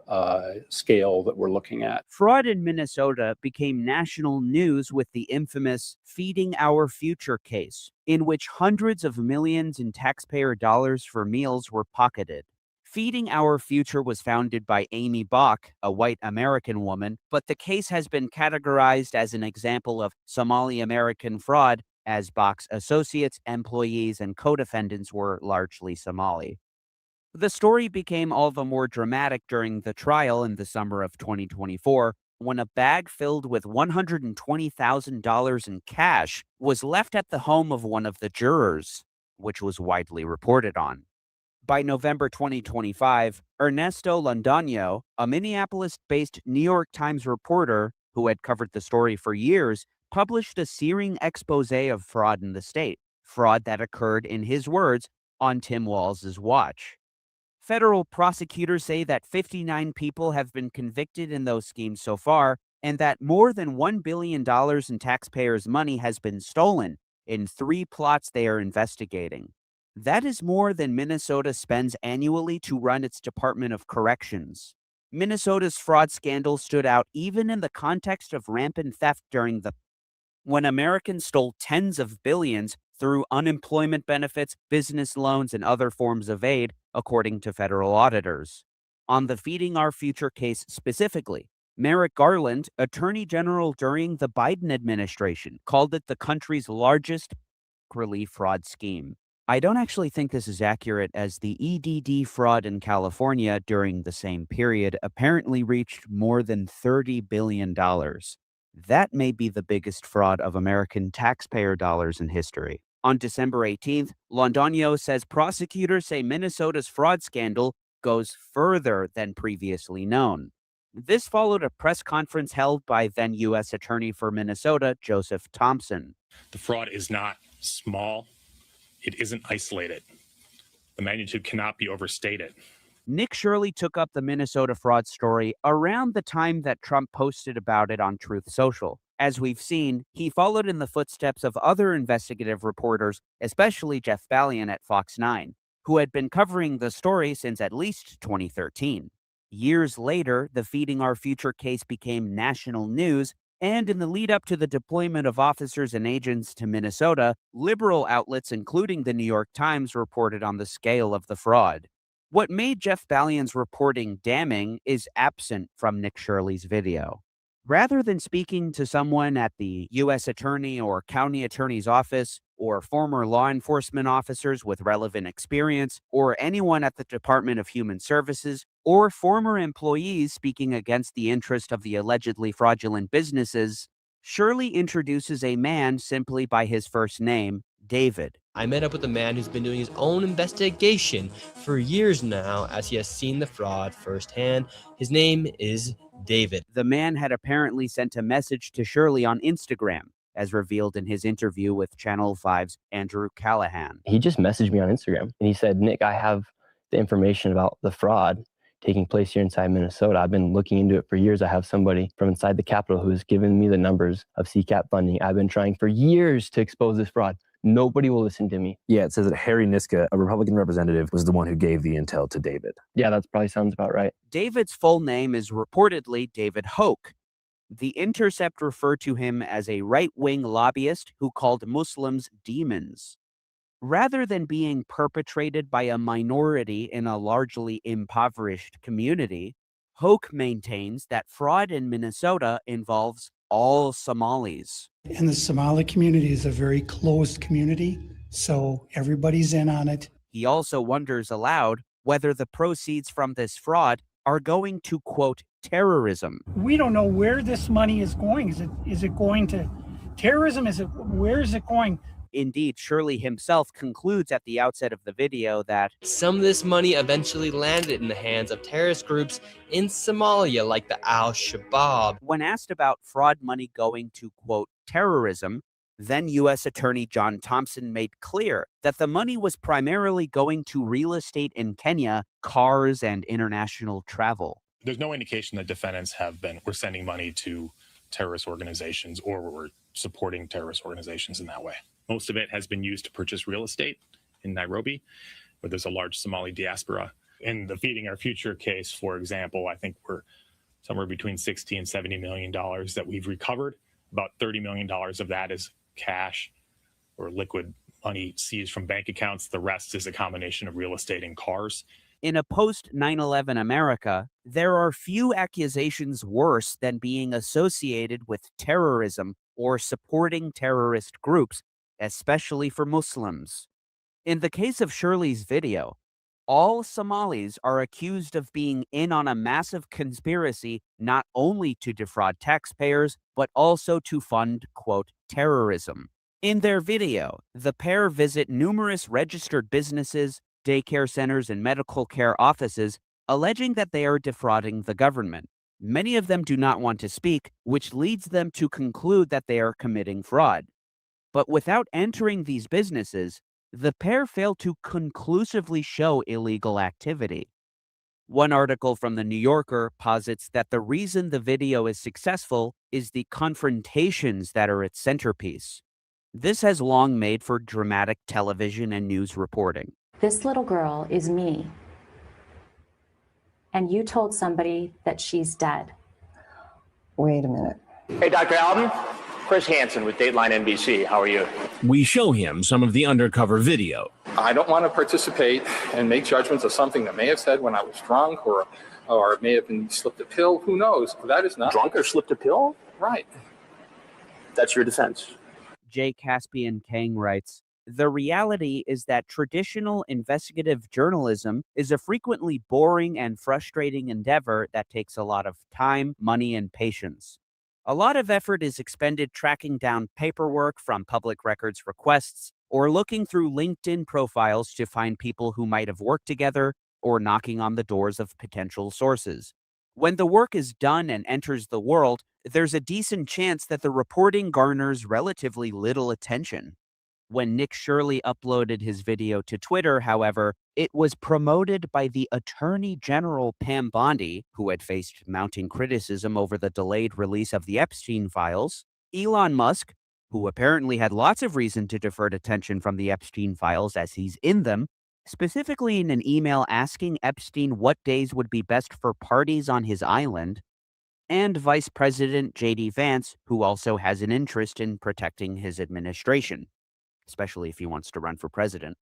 Speaker 1: scale that we're looking at.
Speaker 16: Fraud in Minnesota became national news with the infamous Feeding Our Future case, in which hundreds of millions in taxpayer dollars for meals were pocketed. Feeding Our Future was founded by Amy Bach, a white American woman, but the case has been categorized as an example of Somali American fraud, as Bach's associates, employees, and co-defendants were largely Somali. The story became all the more dramatic during the trial in the summer of 2024, when a bag filled with $120,000 in cash was left at the home of one of the jurors, which was widely reported on. By November 2025, Ernesto Londoño, a Minneapolis-based New York Times reporter who had covered the story for years, published a searing expose of fraud in the state, fraud that occurred, in his words, on Tim Walz's watch. Federal prosecutors say that 59 people have been convicted in those schemes so far, and that more than $1 billion in taxpayers' money has been stolen in 3 plots they are investigating. That is more than Minnesota spends annually to run its Department of Corrections. Minnesota's fraud scandal stood out even in the context of rampant theft when Americans stole tens of billions through unemployment benefits, business loans, and other forms of aid, according to federal auditors. On the Feeding Our Future case specifically, Merrick Garland, Attorney General during the Biden administration, called it the country's largest relief fraud scheme. I don't actually think this is accurate, as the EDD fraud in California during the same period apparently reached more than $30 billion. That may be the biggest fraud of American taxpayer dollars in history. On December 18th, Londoño says prosecutors say Minnesota's fraud scandal goes further than previously known. This followed a press conference held by then U.S. Attorney for Minnesota, Joseph Thompson.
Speaker 2: The fraud is not small. It isn't isolated. The magnitude cannot be overstated.
Speaker 16: Nick Shirley took up the Minnesota fraud story around the time that Trump posted about it on Truth Social. As we've seen, he followed in the footsteps of other investigative reporters, especially Jeff Balian at Fox 9, who had been covering the story since at least 2013. Years later, the Feeding Our Future case became national news, and in the lead up to the deployment of officers and agents to Minnesota, liberal outlets, including the New York Times, reported on the scale of the fraud. What made Jeff Balian's reporting damning is absent from Nick Shirley's video. Rather than speaking to someone at the U.S. Attorney or County Attorney's office, or former law enforcement officers with relevant experience, or anyone at the Department of Human Services, or former employees speaking against the interest of the allegedly fraudulent businesses, Shirley introduces a man simply by his first name, David.
Speaker 4: I met up with a man who's been doing his own investigation for years now, as he has seen the fraud firsthand. His name is David.
Speaker 16: The man had apparently sent a message to Shirley on Instagram, as revealed in his interview with Channel 5's Andrew Callahan.
Speaker 4: He just messaged me on Instagram, and he said, Nick, I have the information about the fraud taking place here inside Minnesota. I've been looking into it for years. I have somebody from inside the Capitol who's given me the numbers of CCAP funding. I've been trying for years to expose this fraud. Nobody will listen to me.
Speaker 5: Yeah, it says that Harry Niska, a Republican representative, was the one who gave the intel to David.
Speaker 4: Yeah, that probably sounds about right.
Speaker 16: David's full name is reportedly David Hoke. The Intercept referred to him as a right-wing lobbyist who called Muslims demons. Rather than being perpetrated by a minority in a largely impoverished community, Hoke maintains that fraud in Minnesota involves all Somalis.
Speaker 6: And the Somali community is a very closed community, so everybody's in on it.
Speaker 16: He also wonders aloud whether the proceeds from this fraud are going to, quote, terrorism.
Speaker 6: We don't know where this money is going. Is it going to terrorism? Where is it going?
Speaker 16: Indeed, Shirley himself concludes at the outset of the video that
Speaker 4: some of this money eventually landed in the hands of terrorist groups in Somalia, like the Al-Shabaab.
Speaker 16: When asked about fraud money going to, quote, terrorism, Then U.S. Attorney John Thompson made clear that the money was primarily going to real estate in Kenya, cars, and international travel.
Speaker 2: There's no indication that defendants were sending money to terrorist organizations or were supporting terrorist organizations in that way. Most of it has been used to purchase real estate in Nairobi, where there's a large Somali diaspora. In the Feeding Our Future case, for example, I think we're somewhere between $60 and $70 million that we've recovered. About $30 million of that is cash or liquid money seized from bank accounts. The rest is a combination of real estate and cars.
Speaker 16: In a post 9/11 America, there are few accusations worse than being associated with terrorism or supporting terrorist groups, especially for Muslims. In the case of Shirley's video, all Somalis are accused of being in on a massive conspiracy not only to defraud taxpayers, but also to fund, quote, terrorism. In their video, the pair visit numerous registered businesses, daycare centers, and medical care offices, alleging that they are defrauding the government. Many of them do not want to speak, which leads them to conclude that they are committing fraud. But without entering these businesses, the pair fail to conclusively show illegal activity. One article from The New Yorker posits that the reason the video is successful is the confrontations that are its centerpiece. This has long made for dramatic television and news reporting.
Speaker 3: This little girl is me, and you told somebody that she's dead.
Speaker 7: Wait a minute.
Speaker 8: Hey, Dr. Alden. Chris Hansen with Dateline NBC. How are you?
Speaker 9: We show him some of the undercover video.
Speaker 20: I don't want to participate and make judgments of something that may have said when I was drunk or it may have been slipped a pill. Who knows? That is not
Speaker 8: Drunk or slipped a pill?
Speaker 20: right.
Speaker 8: That's your defense.
Speaker 16: J. Caspian Kang writes, "The reality is that traditional investigative journalism is a frequently boring and frustrating endeavor that takes a lot of time, money, and patience. A lot of effort is expended tracking down paperwork from public records requests or looking through LinkedIn profiles to find people who might have worked together or knocking on the doors of potential sources. When the work is done and enters the world, there's a decent chance that the reporting garners relatively little attention. When Nick Shirley uploaded his video to Twitter, however, it was promoted by the Attorney General Pam Bondi, who had faced mounting criticism over the delayed release of the Epstein files, Elon Musk, who apparently had lots of reason to divert attention from the Epstein files as he's in them, specifically in an email asking Epstein what days would be best for parties on his island, and Vice President J.D. Vance, who also has an interest in protecting his administration, especially if he wants to run for president.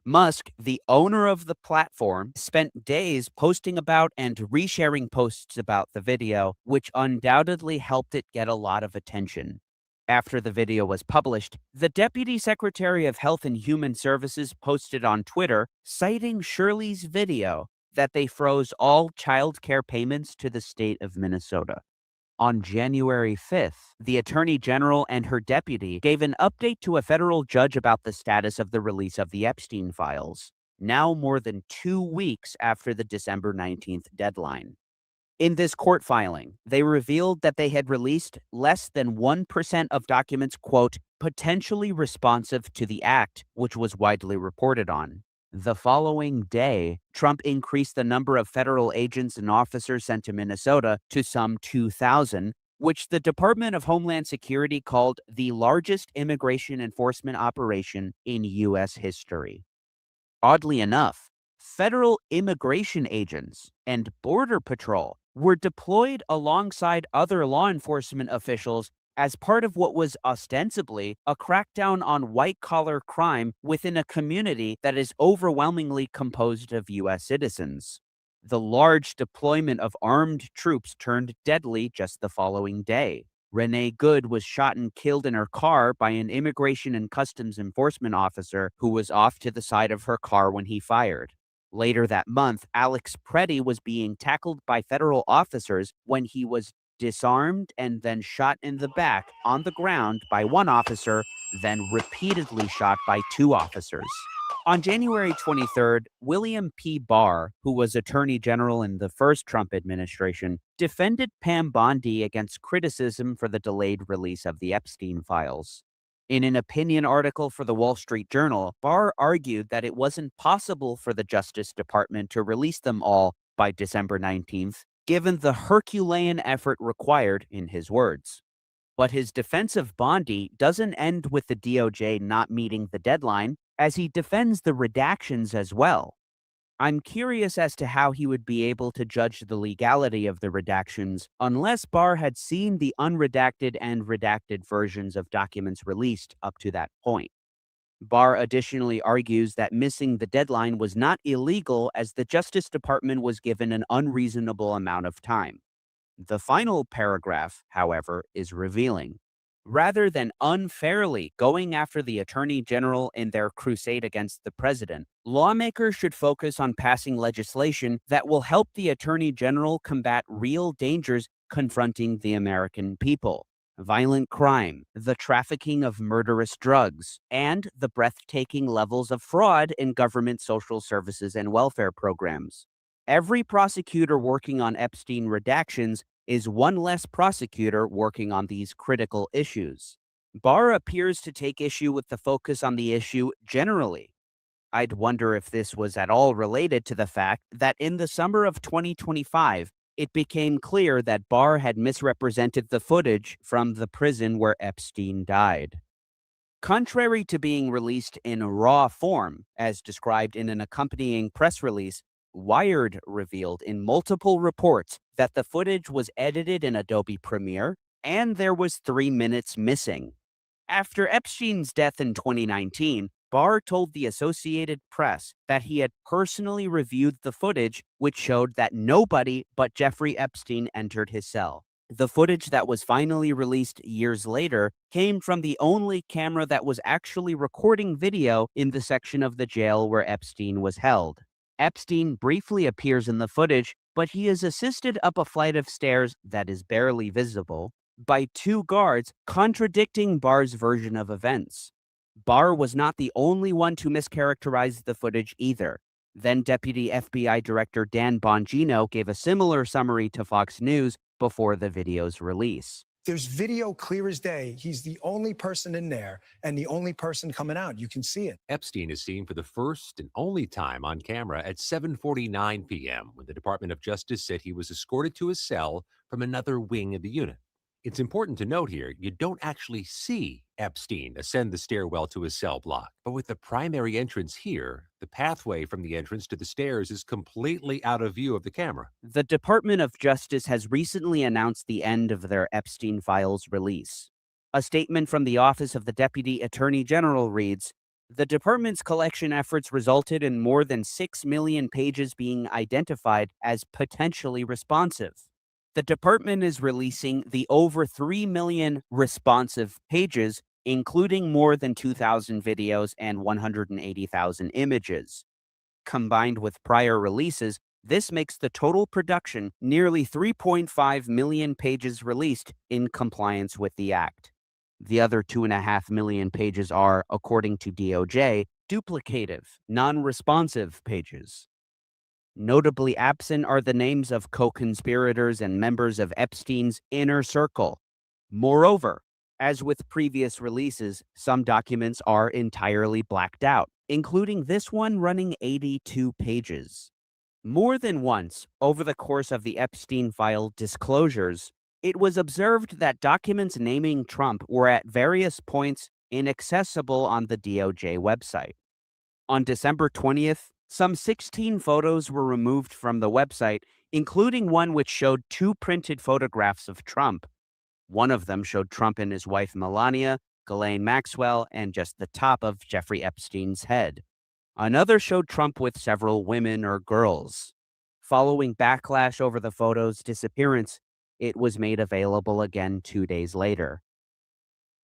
Speaker 16: Musk, the owner of the platform, spent days posting about and resharing posts about the video, which undoubtedly helped it get a lot of attention. After the video was published, the Deputy Secretary of Health and Human Services posted on Twitter, citing Shirley's video, that they froze all child care payments to the state of Minnesota. On January 5th, the Attorney General and her deputy gave an update to a federal judge about the status of the release of the Epstein files, now more than 2 weeks after the December 19th deadline. In this court filing, they revealed that they had released less than 1% of documents, quote, potentially responsive to the act, which was widely reported on. The following day, Trump increased the number of federal agents and officers sent to Minnesota to some 2,000, which the Department of Homeland Security called the largest immigration enforcement operation in U.S. history. Oddly enough, federal immigration agents and Border Patrol were deployed alongside other law enforcement officials as part of what was ostensibly a crackdown on white-collar crime within a community that is overwhelmingly composed of U.S. citizens. The large deployment of armed troops turned deadly just the following day. Renee Good was shot and killed in her car by an Immigration and Customs Enforcement officer who was off to the side of her car when he fired. Later that month, Alex Preddy was being tackled by federal officers when he was disarmed and then shot in the back on the ground by one officer, then repeatedly shot by 2 officers. On January 23rd, William P. Barr, who was Attorney General in the first Trump administration, defended Pam Bondi against criticism for the delayed release of the Epstein files. In an opinion article for the Wall Street Journal, Barr argued that it wasn't possible for the Justice Department to release them all by December 19th, given the Herculean effort required, in his words. But his defense of Bondi doesn't end with the DOJ not meeting the deadline, as he defends the redactions as well. I'm curious as to how he would be able to judge the legality of the redactions unless Barr had seen the unredacted and redacted versions of documents released up to that point. Barr additionally argues that missing the deadline was not illegal as the Justice Department was given an unreasonable amount of time. The final paragraph, however, is revealing. Rather than unfairly going after the Attorney General in their crusade against the president, lawmakers should focus on passing legislation that will help the Attorney General combat real dangers confronting the American people: violent crime, the trafficking of murderous drugs, and the breathtaking levels of fraud in government social services and welfare programs. Every prosecutor working on Epstein redactions is one less prosecutor working on these critical issues. Barr appears to take issue with the focus on the issue generally. I'd wonder if this was at all related to the fact that in the summer of 2025, it became clear that Barr had misrepresented the footage from the prison where Epstein died. Contrary to being released in raw form, as described in an accompanying press release, Wired revealed in multiple reports that the footage was edited in Adobe Premiere and there was 3 minutes missing. After Epstein's death in 2019, Barr told the Associated Press that he had personally reviewed the footage, which showed that nobody but Jeffrey Epstein entered his cell. The footage that was finally released years later came from the only camera that was actually recording video in the section of the jail where Epstein was held. Epstein briefly appears in the footage, but he is assisted up a flight of stairs that is barely visible by 2 guards, contradicting Barr's version of events. Barr was not the only one to mischaracterize the footage either. Then Deputy FBI Director Dan Bongino gave a similar summary to Fox News before the video's release.
Speaker 10: There's video clear as day. He's the only person in there and the only person coming out. You can see it.
Speaker 11: Epstein is seen for the first and only time on camera at 7:49 p.m. when the Department of Justice said he was escorted to his cell from another wing of the unit. It's important to note here, you don't actually see Epstein ascend the stairwell to his cell block. But with the primary entrance here, the pathway from the entrance to the stairs is completely out of view of the camera.
Speaker 16: The Department of Justice has recently announced the end of their Epstein files release. A statement from the Office of the Deputy Attorney General reads, "The department's collection efforts resulted in more than 6 million pages being identified as potentially responsive. The department is releasing the over 3 million responsive pages, including more than 2,000 videos and 180,000 images. Combined with prior releases, this makes the total production nearly 3.5 million pages released in compliance with the Act. The other 2.5 million pages are, according to DOJ, duplicative, non-responsive pages. Notably absent are the names of co-conspirators and members of Epstein's inner circle. Moreover, as with previous releases, some documents are entirely blacked out, including this one running 82 pages. More than once, over the course of the Epstein file disclosures, it was observed that documents naming Trump were at various points inaccessible on the DOJ website. On December 20th, some 16 photos were removed from the website, including one which showed 2 printed photographs of Trump. One of them showed Trump and his wife Melania, Ghislaine Maxwell, and just the top of Jeffrey Epstein's head. Another showed Trump with several women or girls. Following backlash over the photo's disappearance, it was made available again 2 days later.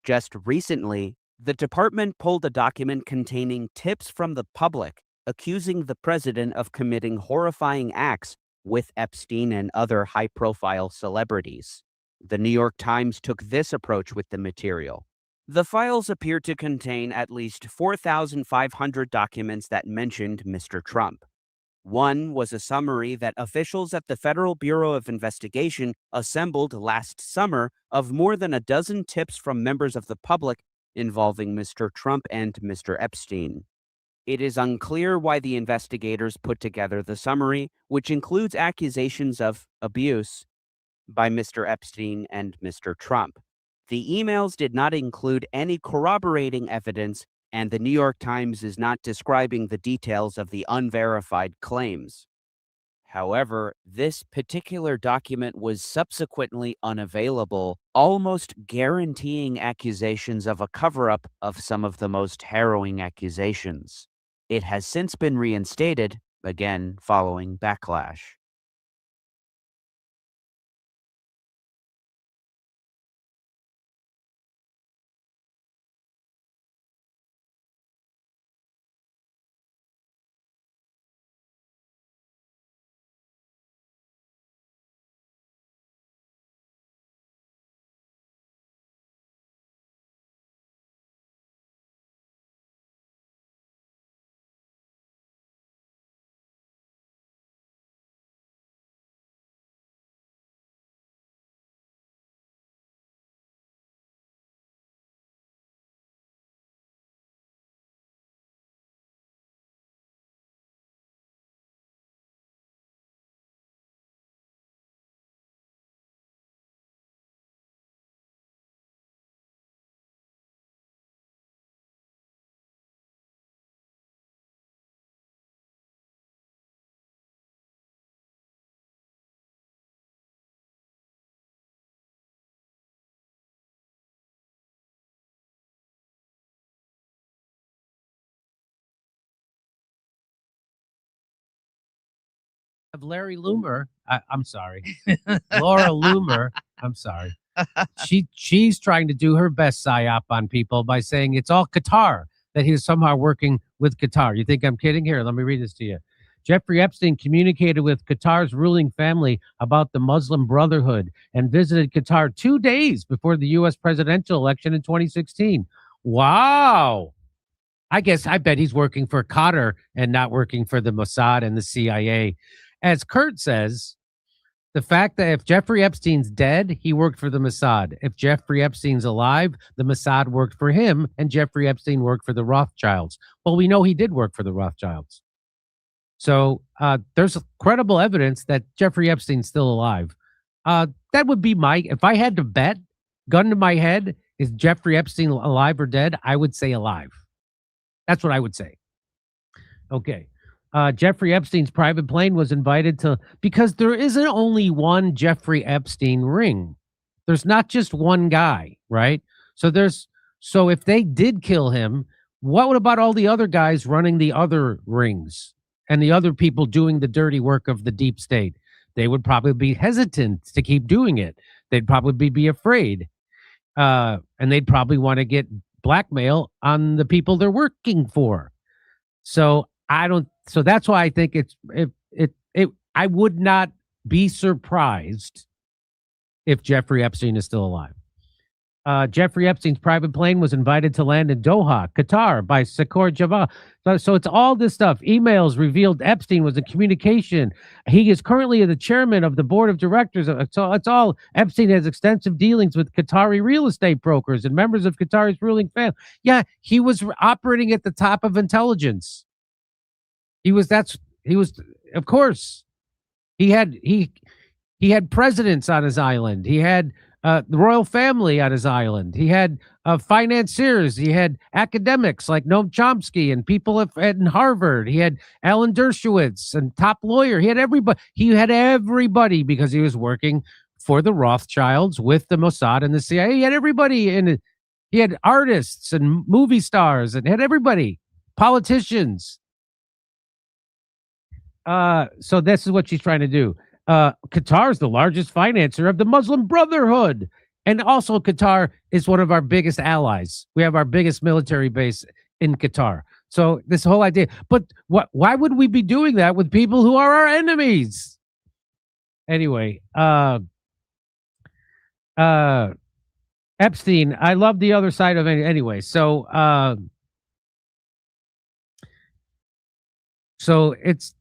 Speaker 16: Just recently, the department pulled a document containing tips from the public accusing the president of committing horrifying acts with Epstein and other high-profile celebrities. The New York Times took this approach with the material. The files appear to contain at least 4,500 documents that mentioned Mr. Trump. One was a summary that officials at the Federal Bureau of Investigation assembled last summer of more than a dozen tips from members of the public involving Mr. Trump and Mr. Epstein. It is unclear why the investigators put together the summary, which includes accusations of abuse by Mr. Epstein and Mr. Trump. The emails did not include any corroborating evidence, and the New York Times is not describing the details of the unverified claims. However, this particular document was subsequently unavailable, almost guaranteeing accusations of a cover-up of some of the most harrowing accusations. It has since been reinstated, again following backlash.
Speaker 12: Of Larry Loomer. I'm sorry. Laura Loomer. I'm sorry. She's trying to do her best psyop on people by saying it's all Qatar, that he's somehow working with Qatar. You think I'm kidding? Here, let me read this to you. Jeffrey Epstein communicated with Qatar's ruling family about the Muslim Brotherhood and visited Qatar 2 days before the U.S. presidential election in 2016. Wow. I bet he's working for Qatar and not working for the Mossad and the CIA. As Kurt says, the fact that if Jeffrey Epstein's dead, he worked for the Mossad. If Jeffrey Epstein's alive, the Mossad worked for him, and Jeffrey Epstein worked for the Rothschilds. Well, we know he did work for the Rothschilds. So there's credible evidence that Jeffrey Epstein's still alive. That would be if I had to bet, gun to my head, is Jeffrey Epstein alive or dead? I would say alive. That's what I would say. Okay. Jeffrey Epstein's private plane was invited because there isn't only one Jeffrey Epstein ring. There's not just one guy, right? So if they did kill him, what about all the other guys running the other rings and the other people doing the dirty work of the deep state? They would probably be hesitant to keep doing it. They'd probably be afraid. And they'd probably want to get blackmail on the people they're working for. So that's why I think I would not be surprised if Jeffrey Epstein is still alive. Jeffrey Epstein's private plane was invited to land in Doha, Qatar by Sakor Java. So it's all this stuff. Emails revealed Epstein was in communication. He is currently the chairman of the board of directors. So it's all Epstein has extensive dealings with Qatari real estate brokers and members of Qatar's ruling family. Yeah, he was operating at the top of intelligence. Of course, he had presidents on his island. He had the royal family on his island. He had financiers. He had academics like Noam Chomsky and people at Harvard. He had Alan Dershowitz and top lawyer. He had everybody. He had everybody because he was working for the Rothschilds with the Mossad and the CIA. He had everybody in it. He had artists and movie stars and had everybody, politicians. So this is what she's trying to do. Qatar is the largest financer of the Muslim Brotherhood. And also Qatar is one of our biggest allies. We have our biggest military base in Qatar. So this whole idea, but why would we be doing that with people who are our enemies? Anyway, Epstein, I love the other side of it anyway. So it's,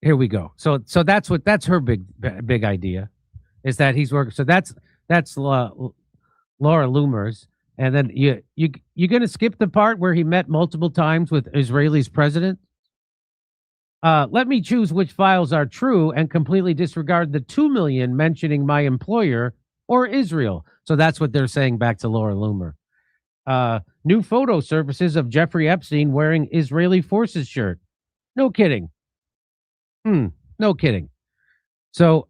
Speaker 12: here we go. So that's her big idea, is that he's working. So that's Laura Loomer's. And then you're going to skip the part where he met multiple times with Israel's president? Let me choose which files are true and completely disregard the 2 million mentioning my employer or Israel. So that's what they're saying back to Laura Loomer. New photo surfaces of Jeffrey Epstein wearing Israeli forces shirt. No kidding. No kidding. So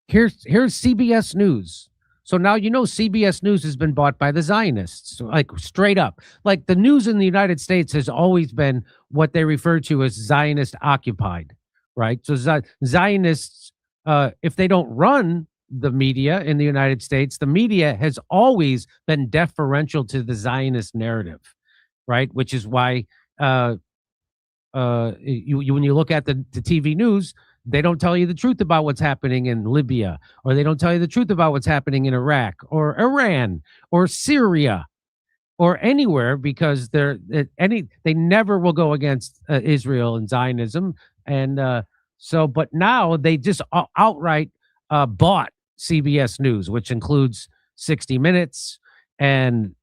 Speaker 12: here's CBS News. So now you know CBS News has been bought by the Zionists, like straight up. Like the news in the United States has always been what they refer to as Zionist occupied, right? So Zionists, if they don't run the media in the United States, the media has always been deferential to the Zionist narrative, right? Which is why when you look at the TV news, they don't tell you the truth about what's happening in Libya, or they don't tell you the truth about what's happening in Iraq or Iran or Syria or anywhere, because they never will go against Israel and Zionism. And but now they just outright bought CBS News, which includes 60 Minutes and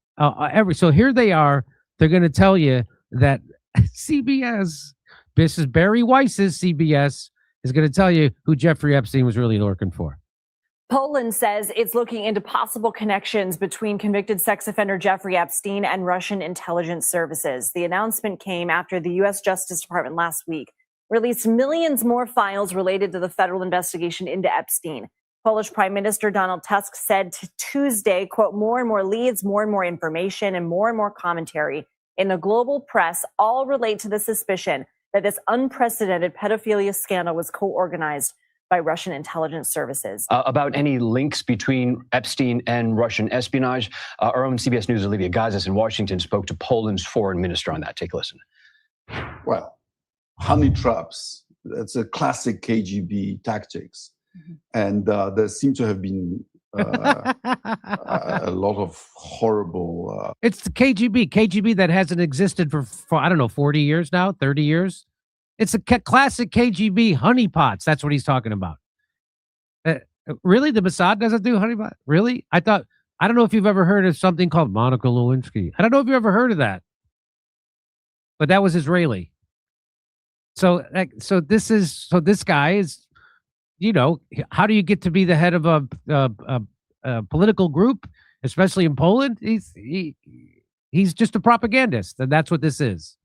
Speaker 12: so here they are. They're going to tell you that CBS, this is Barry Weiss's CBS, is going to tell you who Jeffrey Epstein was really looking for.
Speaker 13: Poland says it's looking into possible connections between convicted sex offender Jeffrey Epstein and Russian intelligence services. The announcement came after the U.S. Justice Department last week released millions more files related to the federal investigation into Epstein. Polish Prime Minister Donald Tusk said to Tuesday, quote, more and more leads, more and more information, and more commentary in the global press all relate to the suspicion that this unprecedented pedophilia scandal was co-organized by Russian intelligence services.
Speaker 14: About any links between Epstein and Russian espionage, our own CBS News' Olivia Gazis in Washington spoke to Poland's foreign minister on that. Take a listen.
Speaker 15: Well, honey traps, that's a classic KGB tactics. And there seem to have been a lot of horrible...
Speaker 12: It's the KGB that hasn't existed for, I don't know, 40 years now, 30 years. It's a classic KGB honeypots. That's what he's talking about. Really? The Mossad doesn't do honeypot? Really? I don't know if you've ever heard of something called Monica Lewinsky. I don't know if you've ever heard of that. But that was Israeli. So this guy is, you know, how do you get to be the head of a political group, especially in Poland? He's just a propagandist, and that's what this is.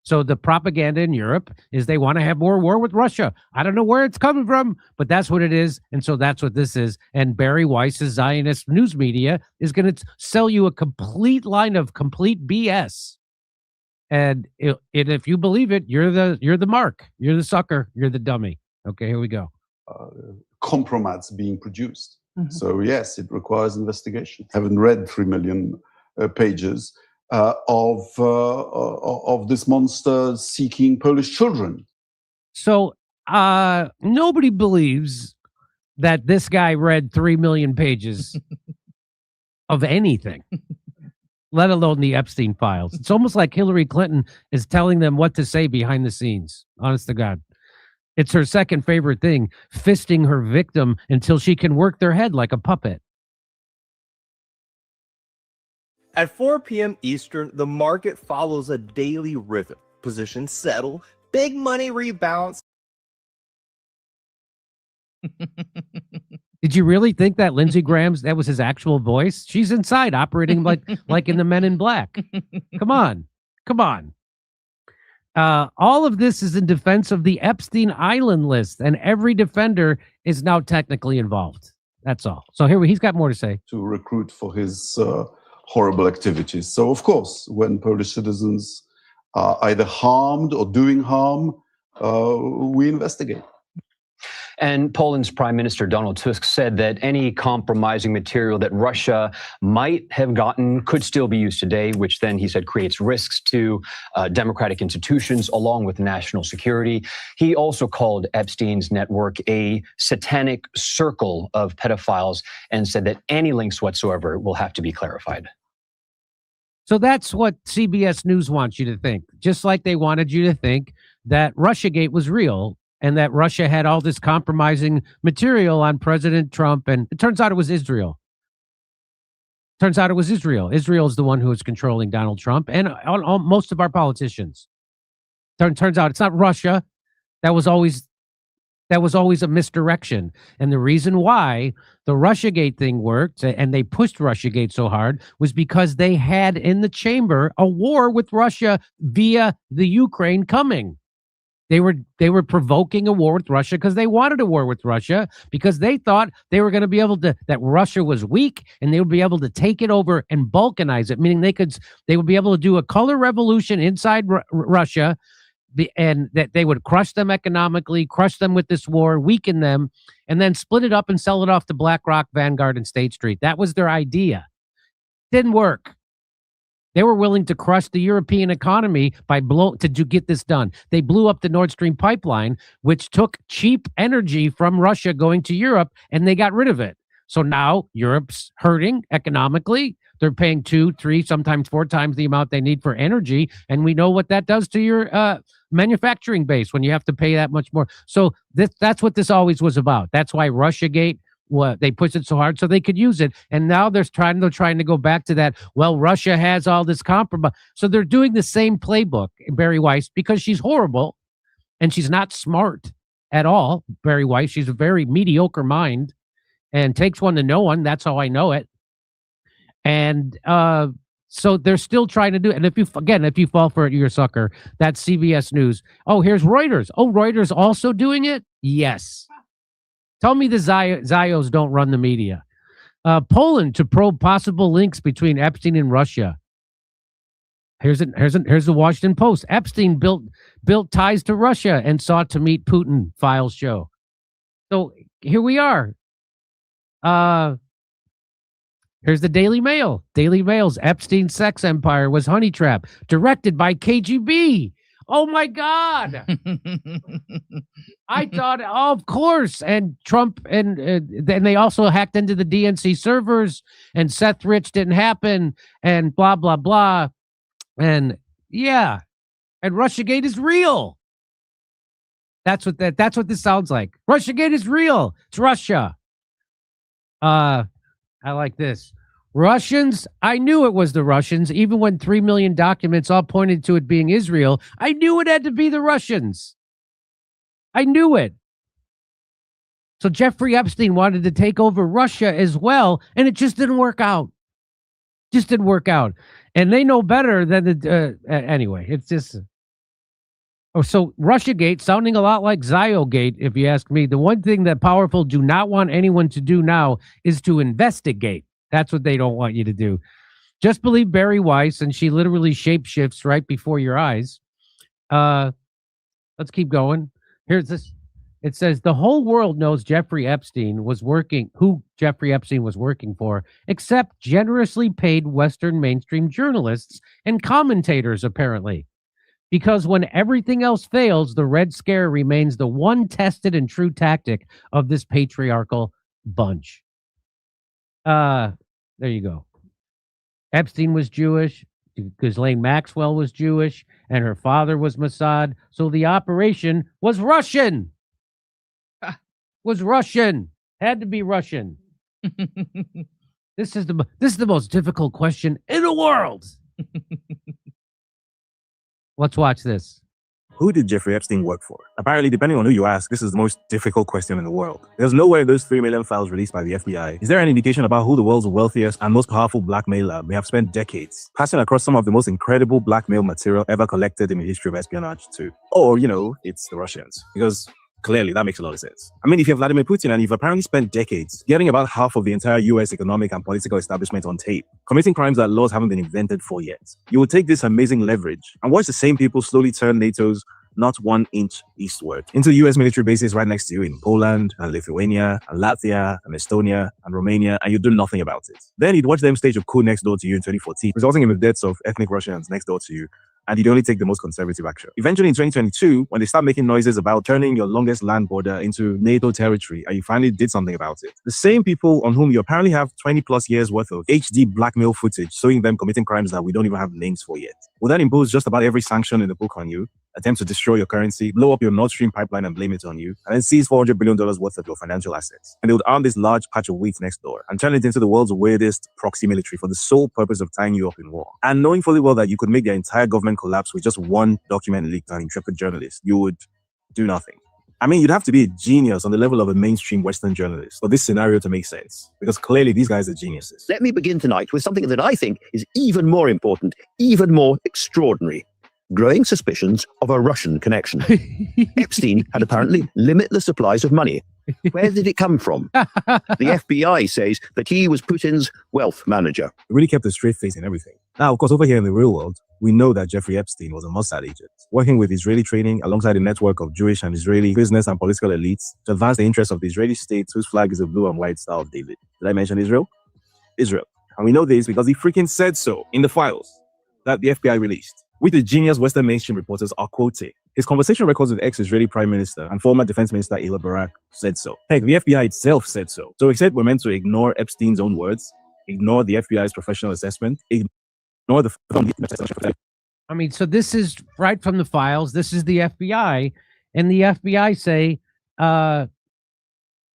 Speaker 12: So the propaganda in Europe is they want to have more war with Russia. I don't know where it's coming from, but that's what it is. And so that's what this is. And Barry Weiss's Zionist news media is going to sell you a complete line of complete BS. And if you believe it, you're the mark. You're the sucker. You're the dummy. Okay, here we go.
Speaker 15: Compromise being produced. So yes, it requires investigation. Haven't read 3 million pages of this monster seeking Polish children.
Speaker 12: So nobody believes that this guy read 3 million pages of anything, let alone the Epstein files. It's almost like Hillary Clinton is telling them what to say behind the scenes. Honest to God. It's her second favorite thing, fisting her victim until she can work their head like a puppet.
Speaker 18: At 4 p.m. Eastern, the market follows a daily rhythm. Positions settle, big money rebounds.
Speaker 12: Did you really think that Lindsey Graham's, that was his actual voice? She's inside operating like in the Men in Black. Come on. All of this is in defense of the Epstein Island list, and every defender is now technically involved. That's all. So he's got more to say.
Speaker 15: To recruit for his horrible activities. So, of course, when Polish citizens are either harmed or doing harm, we investigate.
Speaker 14: And Poland's Prime Minister Donald Tusk said that any compromising material that Russia might have gotten could still be used today, which then, he said, creates risks to democratic institutions along with national security. He also called Epstein's network a satanic circle of pedophiles and said that any links whatsoever will have to be clarified.
Speaker 12: So that's what CBS News wants you to think, just like they wanted you to think that Russiagate was real and that Russia had all this compromising material on President Trump. And it turns out it was Israel. Turns out it was Israel. Israel is the one who is controlling Donald Trump and most of our politicians. Turns out it's not Russia. That was always a misdirection. And the reason why the Russiagate thing worked and they pushed Russiagate so hard was because they had in the chamber a war with Russia via the Ukraine coming. They were provoking a war with Russia because they wanted a war with Russia because they thought they were going to be able to, that Russia was weak and they would be able to take it over and balkanize it, meaning they would be able to do a color revolution inside Russia, and that they would crush them economically, crush them with this war, weaken them, and then split it up and sell it off to BlackRock, Vanguard, and State Street. That was their idea. Didn't work. They were willing to crush the European economy to get this done. They blew up the Nord Stream pipeline, which took cheap energy from Russia going to Europe, and they got rid of it. So now Europe's hurting economically. They're paying 2, 3, sometimes 4 times the amount they need for energy. And we know what that does to your manufacturing base when you have to pay that much more. So that's what this always was about. That's why Russiagate, they pushed it so hard so they could use it. And now they're trying to go back to that. Well, Russia has all this compromise. So they're doing the same playbook, Bari Weiss, because she's horrible and she's not smart at all. Bari Weiss, she's a very mediocre mind and takes one to know one. That's how I know it. And so they're still trying to do it. And if you fall for it, you're a sucker. That's CBS News. Oh, here's Reuters. Oh, Reuters also doing it? Yes. Tell me the Zios don't run the media. Poland to probe possible links between Epstein and Russia. Here's the Washington Post. Epstein built ties to Russia and sought to meet Putin. Files show. So here we are. Here's the Daily Mail. Daily Mail's Epstein sex empire was honey trap, directed by KGB. Oh my God. I thought, of course. And Trump, and then they also hacked into the DNC servers, and Seth Rich didn't happen, and blah, blah, blah. And yeah. And Russiagate is real. That's what this sounds like. Russiagate is real. It's Russia. I like this. Russians, I knew it was the Russians, even when 3 million documents all pointed to it being Israel. I knew it had to be the Russians. I knew it. So Jeffrey Epstein wanted to take over Russia as well, and it just didn't work out. Just didn't work out. And they know better than anyway, it's just... Oh, so Russiagate, sounding a lot like Ziogate, if you ask me. The one thing that powerful do not want anyone to do now is to investigate. That's what they don't want you to do. Just believe Bari Weiss, and she literally shapeshifts right before your eyes. Let's keep going. Here's this. It says the whole world knows who Jeffrey Epstein was working for, except generously paid Western mainstream journalists and commentators, apparently. Because when everything else fails, the Red Scare remains the one tested and true tactic of this patriarchal bunch. There you go. Epstein was Jewish. Ghislaine Maxwell was Jewish, and her father was Mossad. So the operation was Russian. Was Russian. Had to be Russian. This is the most difficult question in the world. Let's watch this.
Speaker 17: Who did Jeffrey Epstein work for? Apparently, depending on who you ask, this is the most difficult question in the world. There's nowhere in those 3 million files released by the FBI is there an indication about who the world's wealthiest and most powerful blackmailer may have spent decades passing across some of the most incredible blackmail material ever collected in the history of espionage to. Or, it's the Russians. Because clearly, that makes a lot of sense. I mean, if you're Vladimir Putin and you've apparently spent decades getting about half of the entire US economic and political establishment on tape, committing crimes that laws haven't been invented for yet, you will take this amazing leverage and watch the same people slowly turn NATO's not 1 inch eastward into US military bases right next to you in Poland and Lithuania and Latvia and Estonia and Romania, and you do nothing about it. Then you'd watch them stage a coup next door to you in 2014, resulting in the deaths of ethnic Russians next door to you, and you'd only take the most conservative action. Eventually in 2022, when they start making noises about turning your longest land border into NATO territory, and you finally did something about it, the same people on whom you apparently have 20 plus years worth of HD blackmail footage showing them committing crimes that we don't even have names for yet, will then impose just about every sanction in the book on you, attempt to destroy your currency, blow up your Nord Stream pipeline and blame it on you, and then seize $400 billion worth of your financial assets. And they would arm this large patch of wheat next door and turn it into the world's weirdest proxy military for the sole purpose of tying you up in war. And knowing fully well that you could make their entire government collapse with just one document leaked by an intrepid journalist, you would do nothing. I mean, you'd have to be a genius on the level of a mainstream Western journalist for this scenario to make sense, because clearly these guys are geniuses.
Speaker 19: Let me begin tonight with something that I think is even more important, even more extraordinary. Growing suspicions of a Russian connection. Epstein had apparently limitless supplies of money. Where did it come from? The FBI says that he was Putin's wealth manager.
Speaker 17: He really kept a straight face in everything. Now, of course, over here in the real world, we know that Jeffrey Epstein was a Mossad agent, working with Israeli training alongside a network of Jewish and Israeli business and political elites to advance the interests of the Israeli state, whose flag is a blue and white Star of David. Did I mention Israel? Israel. And we know this because he freaking said so in the files that the FBI released, which the genius Western mainstream reporters are quoting. His conversation records with ex-Israeli Prime Minister and former Defense Minister Ehud Barak said so. Heck, the FBI itself said so. So except we're meant to ignore Epstein's own words, ignore the FBI's professional assessment, ignore the...
Speaker 12: I mean, so this is right from the files. This is the FBI, and the FBI say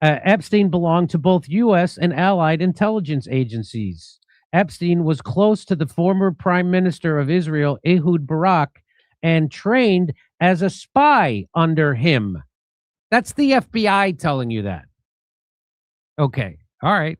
Speaker 12: Epstein belonged to both U.S. and allied intelligence agencies. Epstein was close to the former Prime Minister of Israel, Ehud Barak, and trained as a spy under him. That's the FBI telling you that. Okay. All right.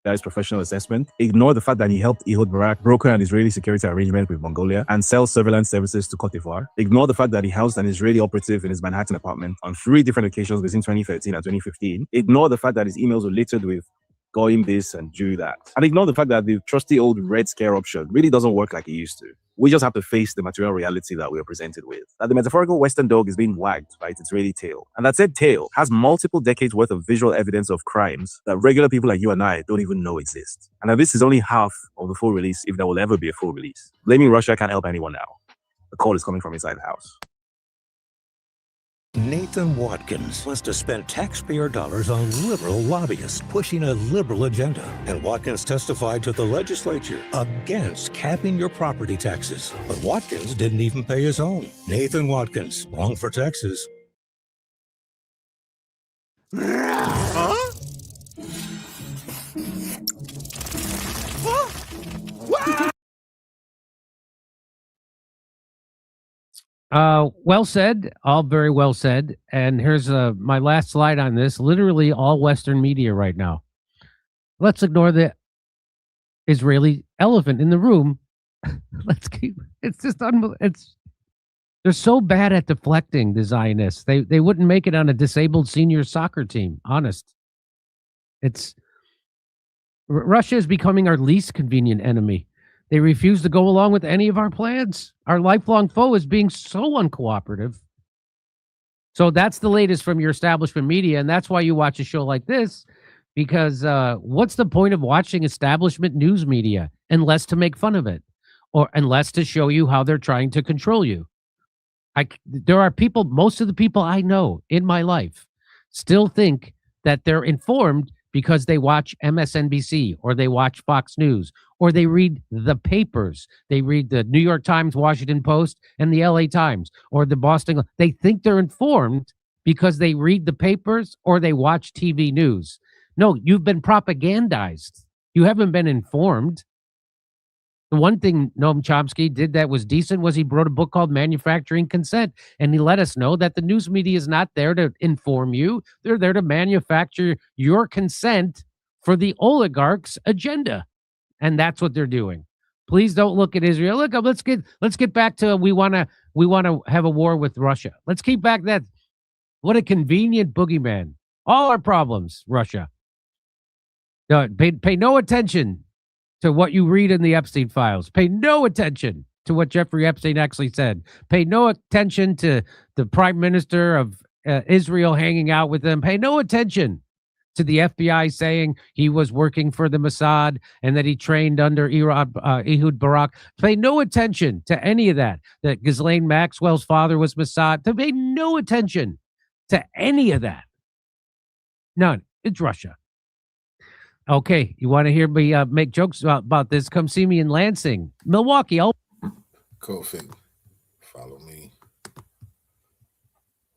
Speaker 17: His professional assessment, ignore the fact that he helped Ehud Barak broker an Israeli security arrangement with Mongolia and sell surveillance services to Cote d'Ivoire. Ignore the fact that he housed an Israeli operative in his Manhattan apartment on 3 different occasions between 2013 and 2015. Ignore the fact that his emails were littered with going this and do that. And ignore the fact that the trusty old Red Scare option really doesn't work like it used to. We just have to face the material reality that we are presented with. That the metaphorical Western dog is being wagged by its Israeli tail. And that said tail has multiple decades worth of visual evidence of crimes that regular people like you and I don't even know exist. And that this is only half of the full release, if there will ever be a full release. Blaming Russia can't help anyone now. The call is coming from inside the house.
Speaker 21: Nathan Watkins wants to spend taxpayer dollars on liberal lobbyists pushing a liberal agenda. And Watkins testified to the legislature against capping your property taxes. But Watkins didn't even pay his own. Nathan Watkins, wrong for taxes.
Speaker 22: Huh?
Speaker 12: Well said. All very well said. And here's my last slide on this. Literally all Western media right now. Let's ignore the Israeli elephant in the room. Let's keep. It's just they're so bad at deflecting, the Zionists. They wouldn't make it on a disabled senior soccer team. Honest. Russia is becoming our least convenient enemy. They refuse to go along with any of our plans. Our lifelong foe is being so uncooperative. So that's the latest from your establishment media, and that's why you watch a show like this, because what's the point of watching establishment news media unless to make fun of it, or unless to show you how they're trying to control you? There are people, most of the people I know in my life still think that they're informed because they watch MSNBC or they watch Fox News or they read the papers. They read the New York Times, Washington Post, and the LA Times or the Boston. They think they're informed because they read the papers or they watch TV news. No, you've been propagandized. You haven't been informed. The one thing Noam Chomsky did that was decent was he wrote a book called Manufacturing Consent, and he let us know that the news media is not there to inform you. They're there to manufacture your consent for the oligarchs' agenda, and that's what they're doing. Please don't look at Israel. Look, let's get back to we want to have a war with Russia. Let's keep back that. What a convenient boogeyman. All our problems, Russia. Pay no attention to what you read in the Epstein files. Pay no attention to what Jeffrey Epstein actually said. Pay no attention to the Prime Minister of Israel hanging out with them. Pay no attention to the FBI saying he was working for the Mossad and that he trained under Ehud Barak. Pay no attention to any of that. That Ghislaine Maxwell's father was Mossad. Pay no attention to any of that. None. It's Russia. Okay, you want to hear me make jokes about this? Come see me in Lansing, Milwaukee.
Speaker 23: Kofi, follow me.